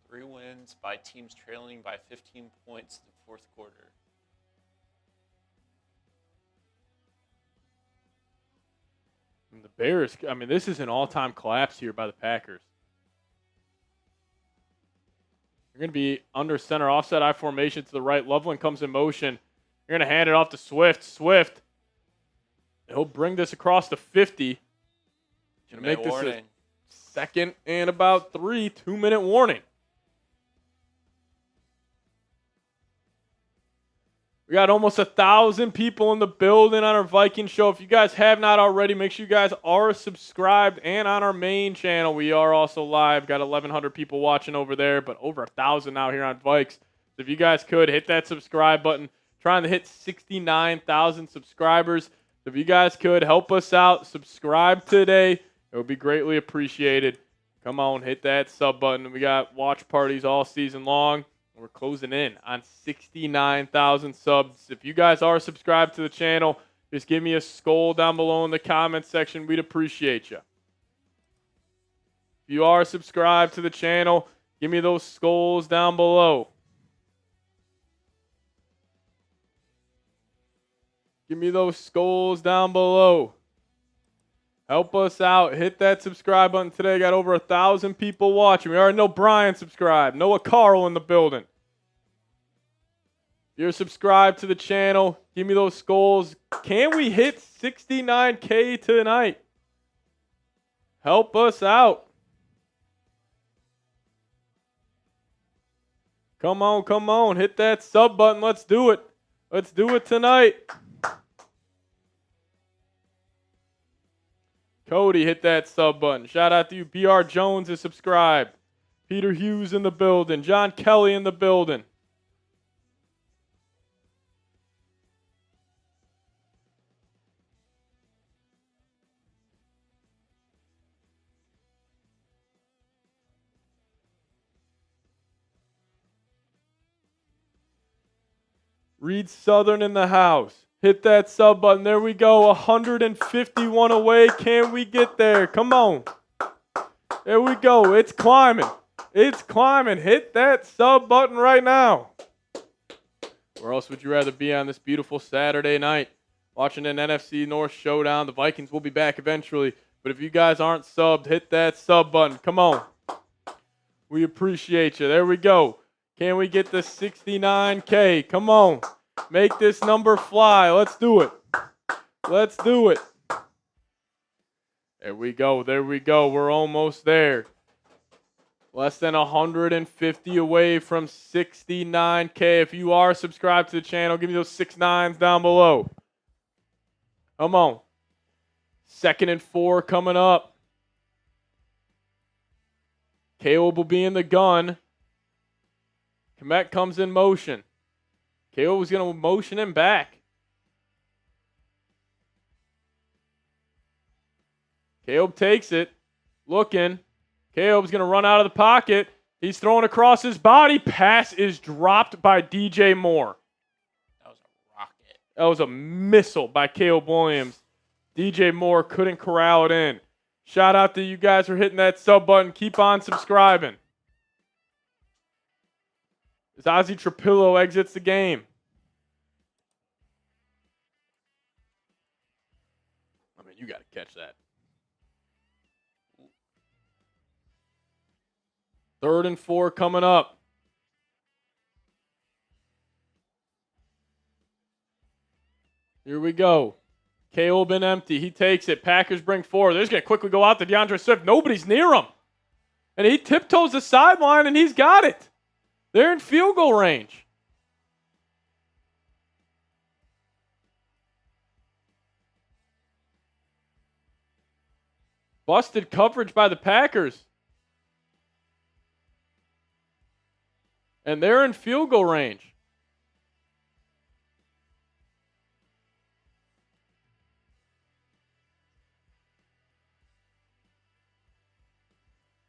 Three wins by teams trailing by 15 points in the fourth quarter. And the Bears, I mean, this is an all-time collapse here by the Packers. They're going to be under center, offset I formation to the right. Loveland comes in motion. You're going to hand it off to Swift. Swift, he'll bring this across the 50. Going to make this a second and about 3, 2-minute warning. We got almost 1,000 people in the building on our Viking show. If you guys have not already, make sure you guys are subscribed and on our main channel. We are also live. Got 1,100 people watching over there, but over 1,000 now here on Vikes. So if you guys could, hit that subscribe button. Trying to hit 69,000 subscribers. So if you guys could, help us out. Subscribe today. It would be greatly appreciated. Come on, hit that sub button. We got watch parties all season long. We're closing in on 69,000 subs. If you guys are subscribed to the channel, just give me a skull down below in the comments section. We'd appreciate you. If you are subscribed to the channel, give me those skulls down below. Give me those skulls down below. Help us out. Hit that subscribe button today. Got over 1,000 people watching. We already know Brian subscribed. Noah Carl in the building. If you're subscribed to the channel, give me those skulls. Can we hit 69K tonight? Help us out. Come on, come on. Hit that sub button. Let's do it. Let's do it tonight. Cody, hit that sub button. Shout out to you. BR Jones is subscribed. Peter Hughes in the building. John Kelly in the building. Reed Southern in the house. Hit that sub button. There we go. 151 away. Can we get there? Come on. There we go. It's climbing. It's climbing. Hit that sub button right now. Where else would you rather be on this beautiful Saturday night? Watching an NFC North showdown. The Vikings will be back eventually. But if you guys aren't subbed, hit that sub button. Come on. We appreciate you. There we go. Can we get the 69K? Come on. Make this number fly. Let's do it. Let's do it. There we go. There we go. We're almost there. Less than 150 away from 69K. If you are subscribed to the channel, give me those 6-9s down below. Come on. 2nd and 4 coming up. Caleb will be in the gun. Komet comes in motion. Caleb was going to motion him back. Caleb takes it. Looking. Caleb's going to run out of the pocket. He's throwing across his body. Pass is dropped by DJ Moore. That was a rocket. That was a missile by Caleb Williams. DJ Moore couldn't corral it in. Shout out to you guys for hitting that sub button. Keep on subscribing. As Ozzy Trapillo exits the game. I mean, you got to catch that. 3rd and 4 coming up. Here we go. KO been empty. He takes it. Packers bring 4. They're just going to quickly go out to DeAndre Swift. Nobody's near him. And he tiptoes the sideline, and he's got it. They're in field goal range. Busted coverage by the Packers. And they're in field goal range.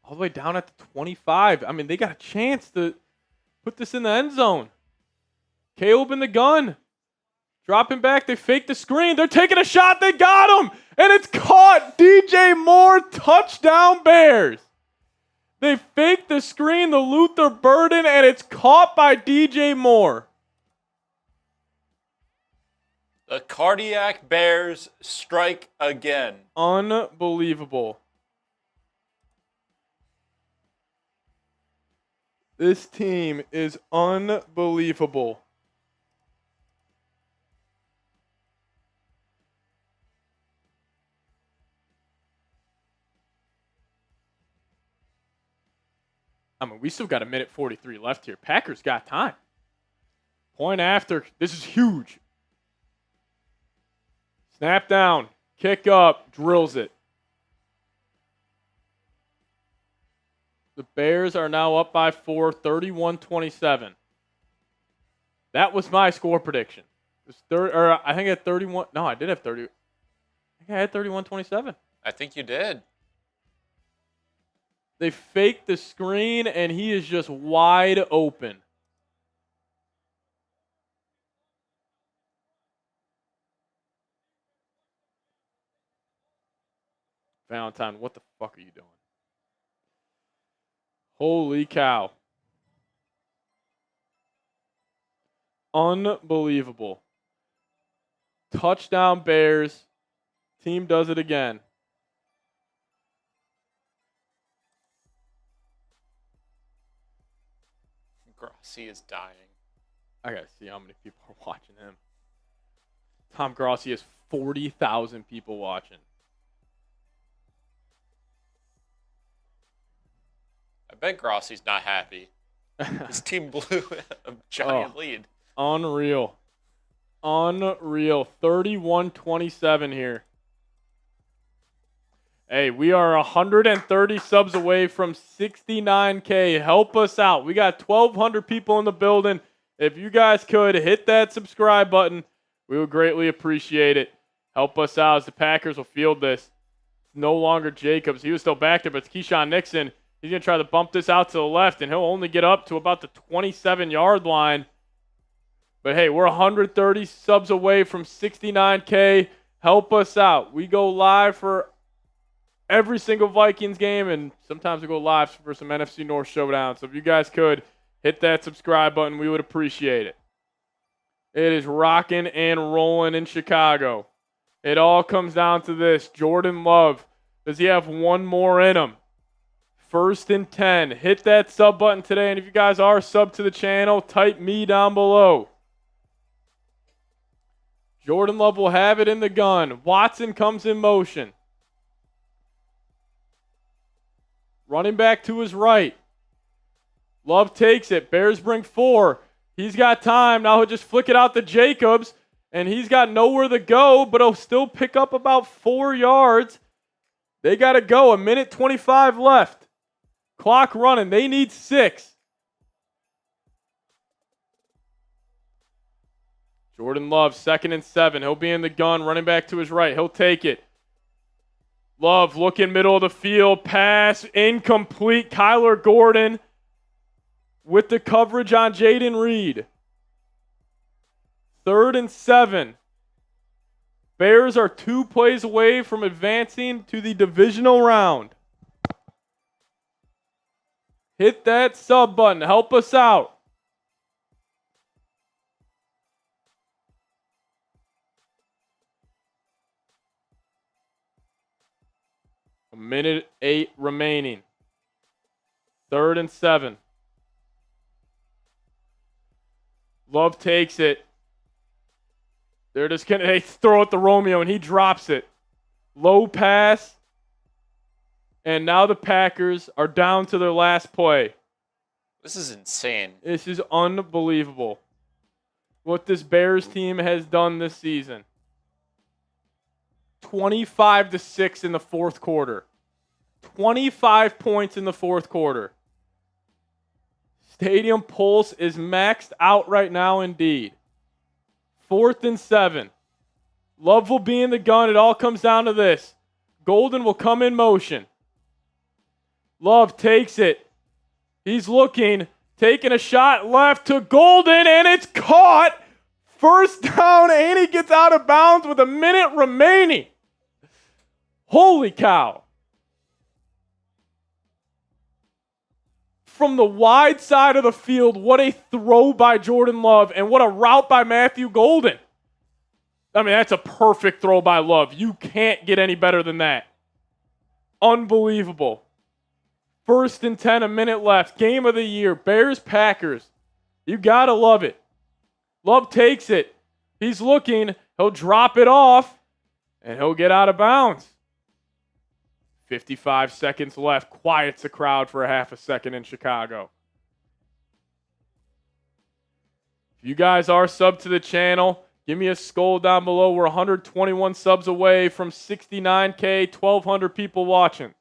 All the way down at the 25. I mean, they got a chance to put this in the end zone. Caleb in the gun. Dropping back. They fake the screen. They're taking a shot. They got him. And it's caught. DJ Moore, touchdown Bears. They fake the screen, the Luther Burden, and it's caught by DJ Moore. The cardiac Bears strike again. Unbelievable. This team is unbelievable. I mean, we still got 1:43 left here. Packers got time. Point after. This is huge. Snap down. Kick up. Drills it. The Bears are now up by 4, 31-27. That was my score prediction. I think I had 31. No, I did have 30. I think I had 31-27. I think you did. They faked the screen, and he is just wide open. Valentine, what the fuck are you doing? Holy cow. Unbelievable. Touchdown Bears. Team does it again. Grossi is dying. I gotta see how many people are watching him. Tom Grossi has 40,000 people watching. I bet Grossi's not happy. His team blew a giant lead. Unreal. Unreal. 31-27 here. Hey, we are 130 subs away from 69K. Help us out. We got 1,200 people in the building. If you guys could hit that subscribe button, we would greatly appreciate it. Help us out as the Packers will field this. It's no longer Jacobs. He was still back there, but it's Keyshawn Nixon. He's going to try to bump this out to the left, and he'll only get up to about the 27-yard line. But, hey, we're 130 subs away from 69K. Help us out. We go live for every single Vikings game, and sometimes we go live for some NFC North showdown. So if you guys could hit that subscribe button, we would appreciate it. It is rocking and rolling in Chicago. It all comes down to this. Jordan Love, does he have one more in him? 1st and 10. Hit that sub button today, and if you guys are sub to the channel, type me down below. Jordan Love will have it in the gun. Watson comes in motion. Running back to his right. Love takes it. Bears bring 4. He's got time. Now he'll just flick it out to Jacobs, and he's got nowhere to go, but he'll still pick up about 4 yards. They got to go. 1:25 left. Clock running. They need 6. Jordan Love, 2nd and 7. He'll be in the gun. Running back to his right. He'll take it. Love looking middle of the field. Pass incomplete. Kyler Gordon with the coverage on Jaden Reed. 3rd and 7. Bears are 2 plays away from advancing to the divisional round. Hit that sub button. Help us out. A minute 8 remaining. 3rd and 7. Love takes it. They're just going to throw it to Romeo, and he drops it. Low pass. And now the Packers are down to their last play. This is insane. This is unbelievable what this Bears team has done this season. 25-6 in the fourth quarter. 25 points in the fourth quarter. Stadium pulse is maxed out right now indeed. 4th and 7. Love will be in the gun. It all comes down to this. Golden will come in motion. Love takes it. He's looking, taking a shot left to Golden, and it's caught. First down, and he gets out of bounds with a minute remaining. Holy cow. From the wide side of the field, what a throw by Jordan Love, and what a route by Matthew Golden. I mean, that's a perfect throw by Love. You can't get any better than that. Unbelievable. 1st and 10, a minute left. Game of the year. Bears-Packers. You got to love it. Love takes it. He's looking. He'll drop it off, and he'll get out of bounds. 55 seconds left. Quiets the crowd for a half a second in Chicago. If you guys are sub to the channel, give me a skull down below. We're 121 subs away from 69K, 1,200 people watching.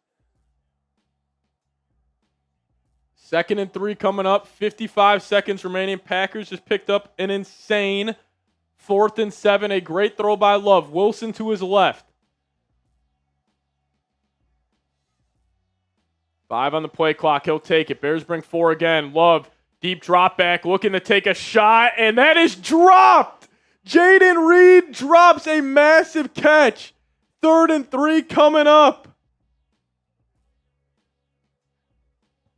2nd and 3 coming up. 55 seconds remaining. Packers just picked up an insane 4th and 7. A great throw by Love. Wilson to his left. 5 on the play clock. He'll take it. Bears bring 4 again. Love, deep drop back, looking to take a shot, and that is dropped. Jaden Reed drops a massive catch. 3rd and 3 coming up.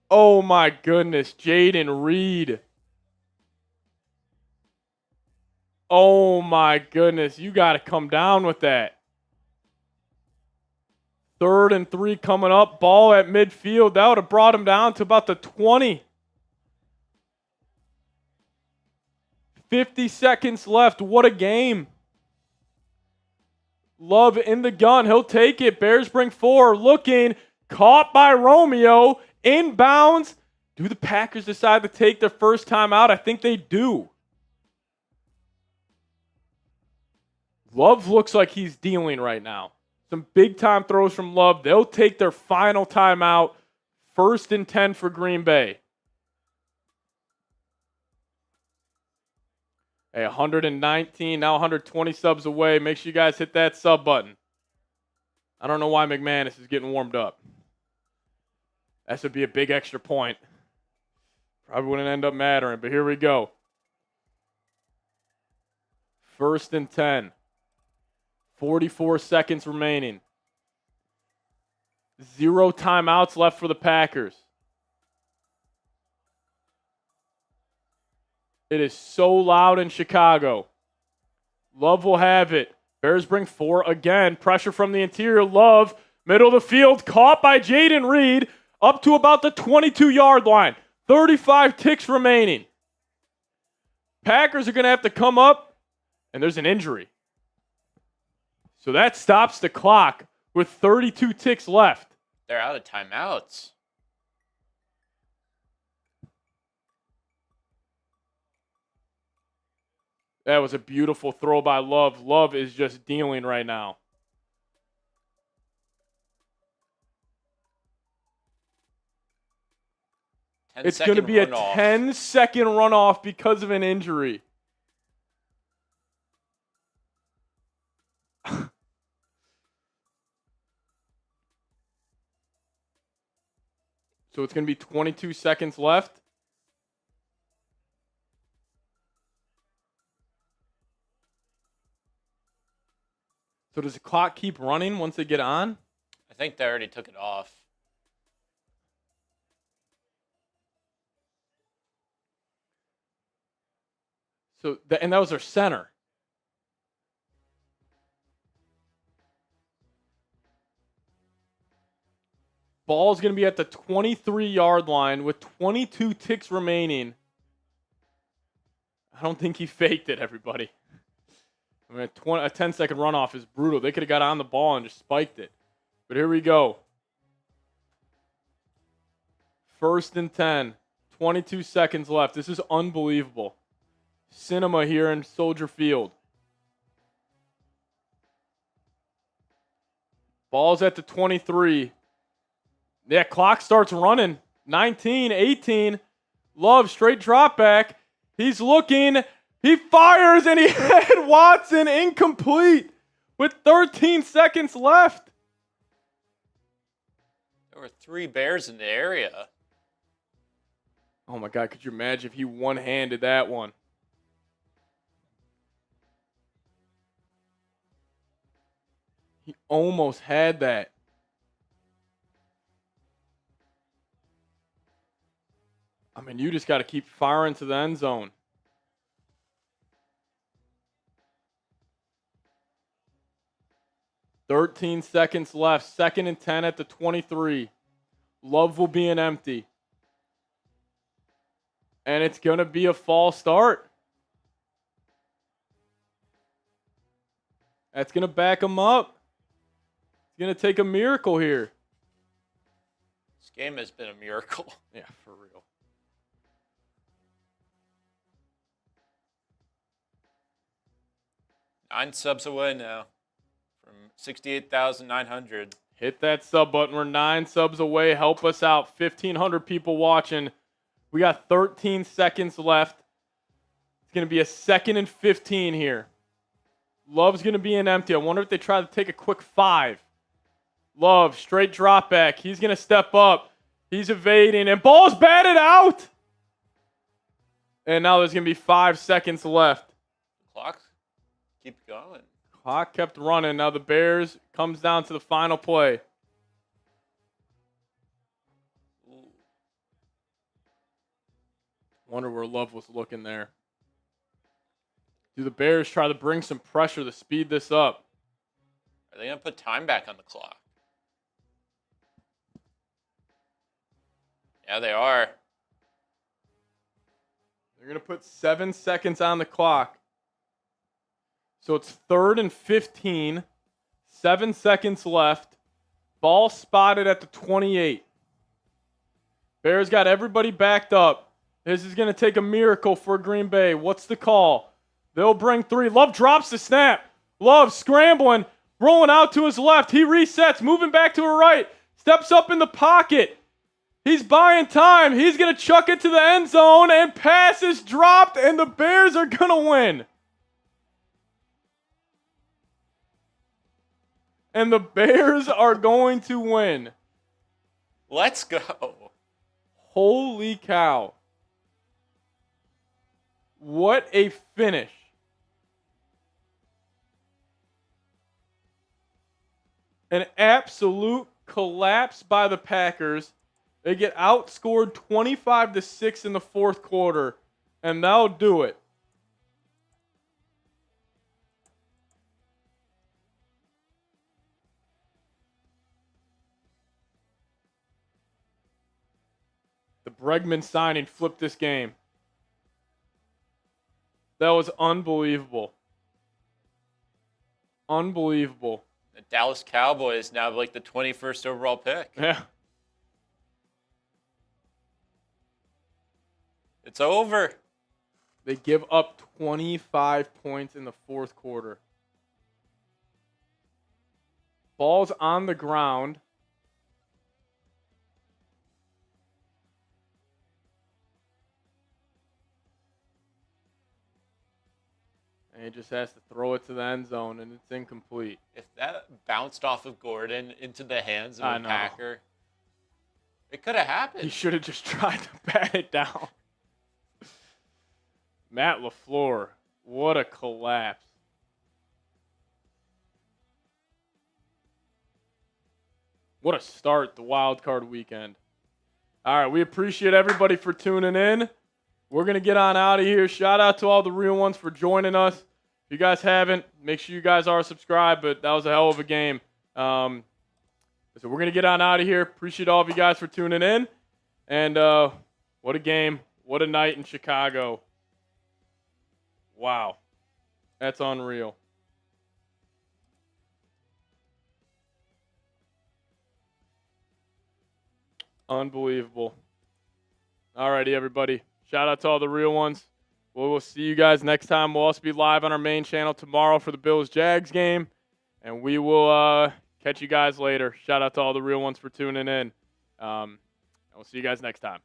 Oh my goodness, Jaden Reed. Oh my goodness, you got to come down with that. 3rd and 3 coming up. Ball at midfield. That would have brought him down to about the 20. 50 seconds left. What a game. Love in the gun. He'll take it. Bears bring 4. Looking. Caught by Romeo. Inbounds. Do the Packers decide to take their first time out? I think they do. Love looks like he's dealing right now. Some big-time throws from Love. They'll take their final timeout. 1st and 10 for Green Bay. Hey, 119, now 120 subs away. Make sure you guys hit that sub button. I don't know why McManus is getting warmed up. That would be a big extra point. Probably wouldn't end up mattering, but here we go. 1st and 10. 44 seconds remaining. 0 timeouts left for the Packers. It is so loud in Chicago. Love will have it. Bears bring 4 again. Pressure from the interior. Love, middle of the field, caught by Jaden Reed, up to about the 22-yard line. 35 ticks remaining. Packers are going to have to come up, and there's an injury. So that stops the clock with 32 ticks left. They're out of timeouts. That was a beautiful throw by Love. Love is just dealing right now. It's going to be a 10-second runoff because of an injury. So it's going to be 22 seconds left. So does the clock keep running once they get on? I think they already took it off. So and that was their center. Ball's going to be at the 23-yard line with 22 ticks remaining. I don't think he faked it, everybody. I mean, a 10-second runoff is brutal. They could have got on the ball and just spiked it. But here we go. 1st and 10. 22 seconds left. This is unbelievable. Cinema here in Soldier Field. Ball's at the 23. Yeah, clock starts running. 19, 18. Love, straight drop back. He's looking. He fires, and he hit Watson incomplete with 13 seconds left. There were 3 Bears in the area. Oh, my God. Could you imagine if he one-handed that one? He almost had that. I mean, you just got to keep firing to the end zone. "13 seconds left. 2nd and 10 at the 23. Love will be an empty. And it's going to be a false start. That's going to back him up. It's going to take a miracle here. This game has been a miracle. Yeah, for real. Nine subs away now from 68,900. Hit that sub button. We're 9 subs away. Help us out. 1,500 people watching. We got 13 seconds left. It's going to be a 2nd and 15 here. Love's going to be an empty. I wonder if they try to take a quick 5. Love, straight drop back. He's going to step up. He's evading, and ball's batted out. And now there's going to be 5 seconds left. Clock keep going. Clock kept running. Now the Bears comes down to the final play. Ooh. Wonder where Love was looking there. Do the Bears try to bring some pressure to speed this up? Are they going to put time back on the clock? Yeah, they are. They're going to put 7 seconds on the clock. So it's 3rd and 15. 7 seconds left. Ball spotted at the 28. Bears got everybody backed up. This is going to take a miracle for Green Bay. What's the call? They'll bring 3. Love drops the snap. Love scrambling, rolling out to his left. He resets, moving back to her right. Steps up in the pocket. He's buying time. He's going to chuck it to the end zone, and pass is dropped, and the Bears are going to win. And the Bears are going to win. Let's go. Holy cow. What a finish. An absolute collapse by the Packers. They get outscored 25-6 in the 4th quarter, and that'll do it. The Pregame signing flipped this game. That was unbelievable. Unbelievable. The Dallas Cowboys now have like the 21st overall pick. Yeah. It's over. They give up 25 points in the 4th quarter. Ball's on the ground. And he just has to throw it to the end zone, and it's incomplete. If that bounced off of Gordon into the hands of a Packer, it could have happened. He should have just tried to bat it down. Matt LaFleur, what a collapse. What a start, the wild card weekend. All right, we appreciate everybody for tuning in. We're going to get on out of here. Shout out to all the real ones for joining us. If you guys haven't, make sure you guys are subscribed, but that was a hell of a game. So we're going to get on out of here. Appreciate all of you guys for tuning in. And what a game. What a night in Chicago. Wow. That's unreal. Unbelievable. All righty, everybody. Shout out to all the real ones. We'll see you guys next time. We'll also be live on our main channel tomorrow for the Bills-Jags game. And we will catch you guys later. Shout out to all the real ones for tuning in. We'll see you guys next time.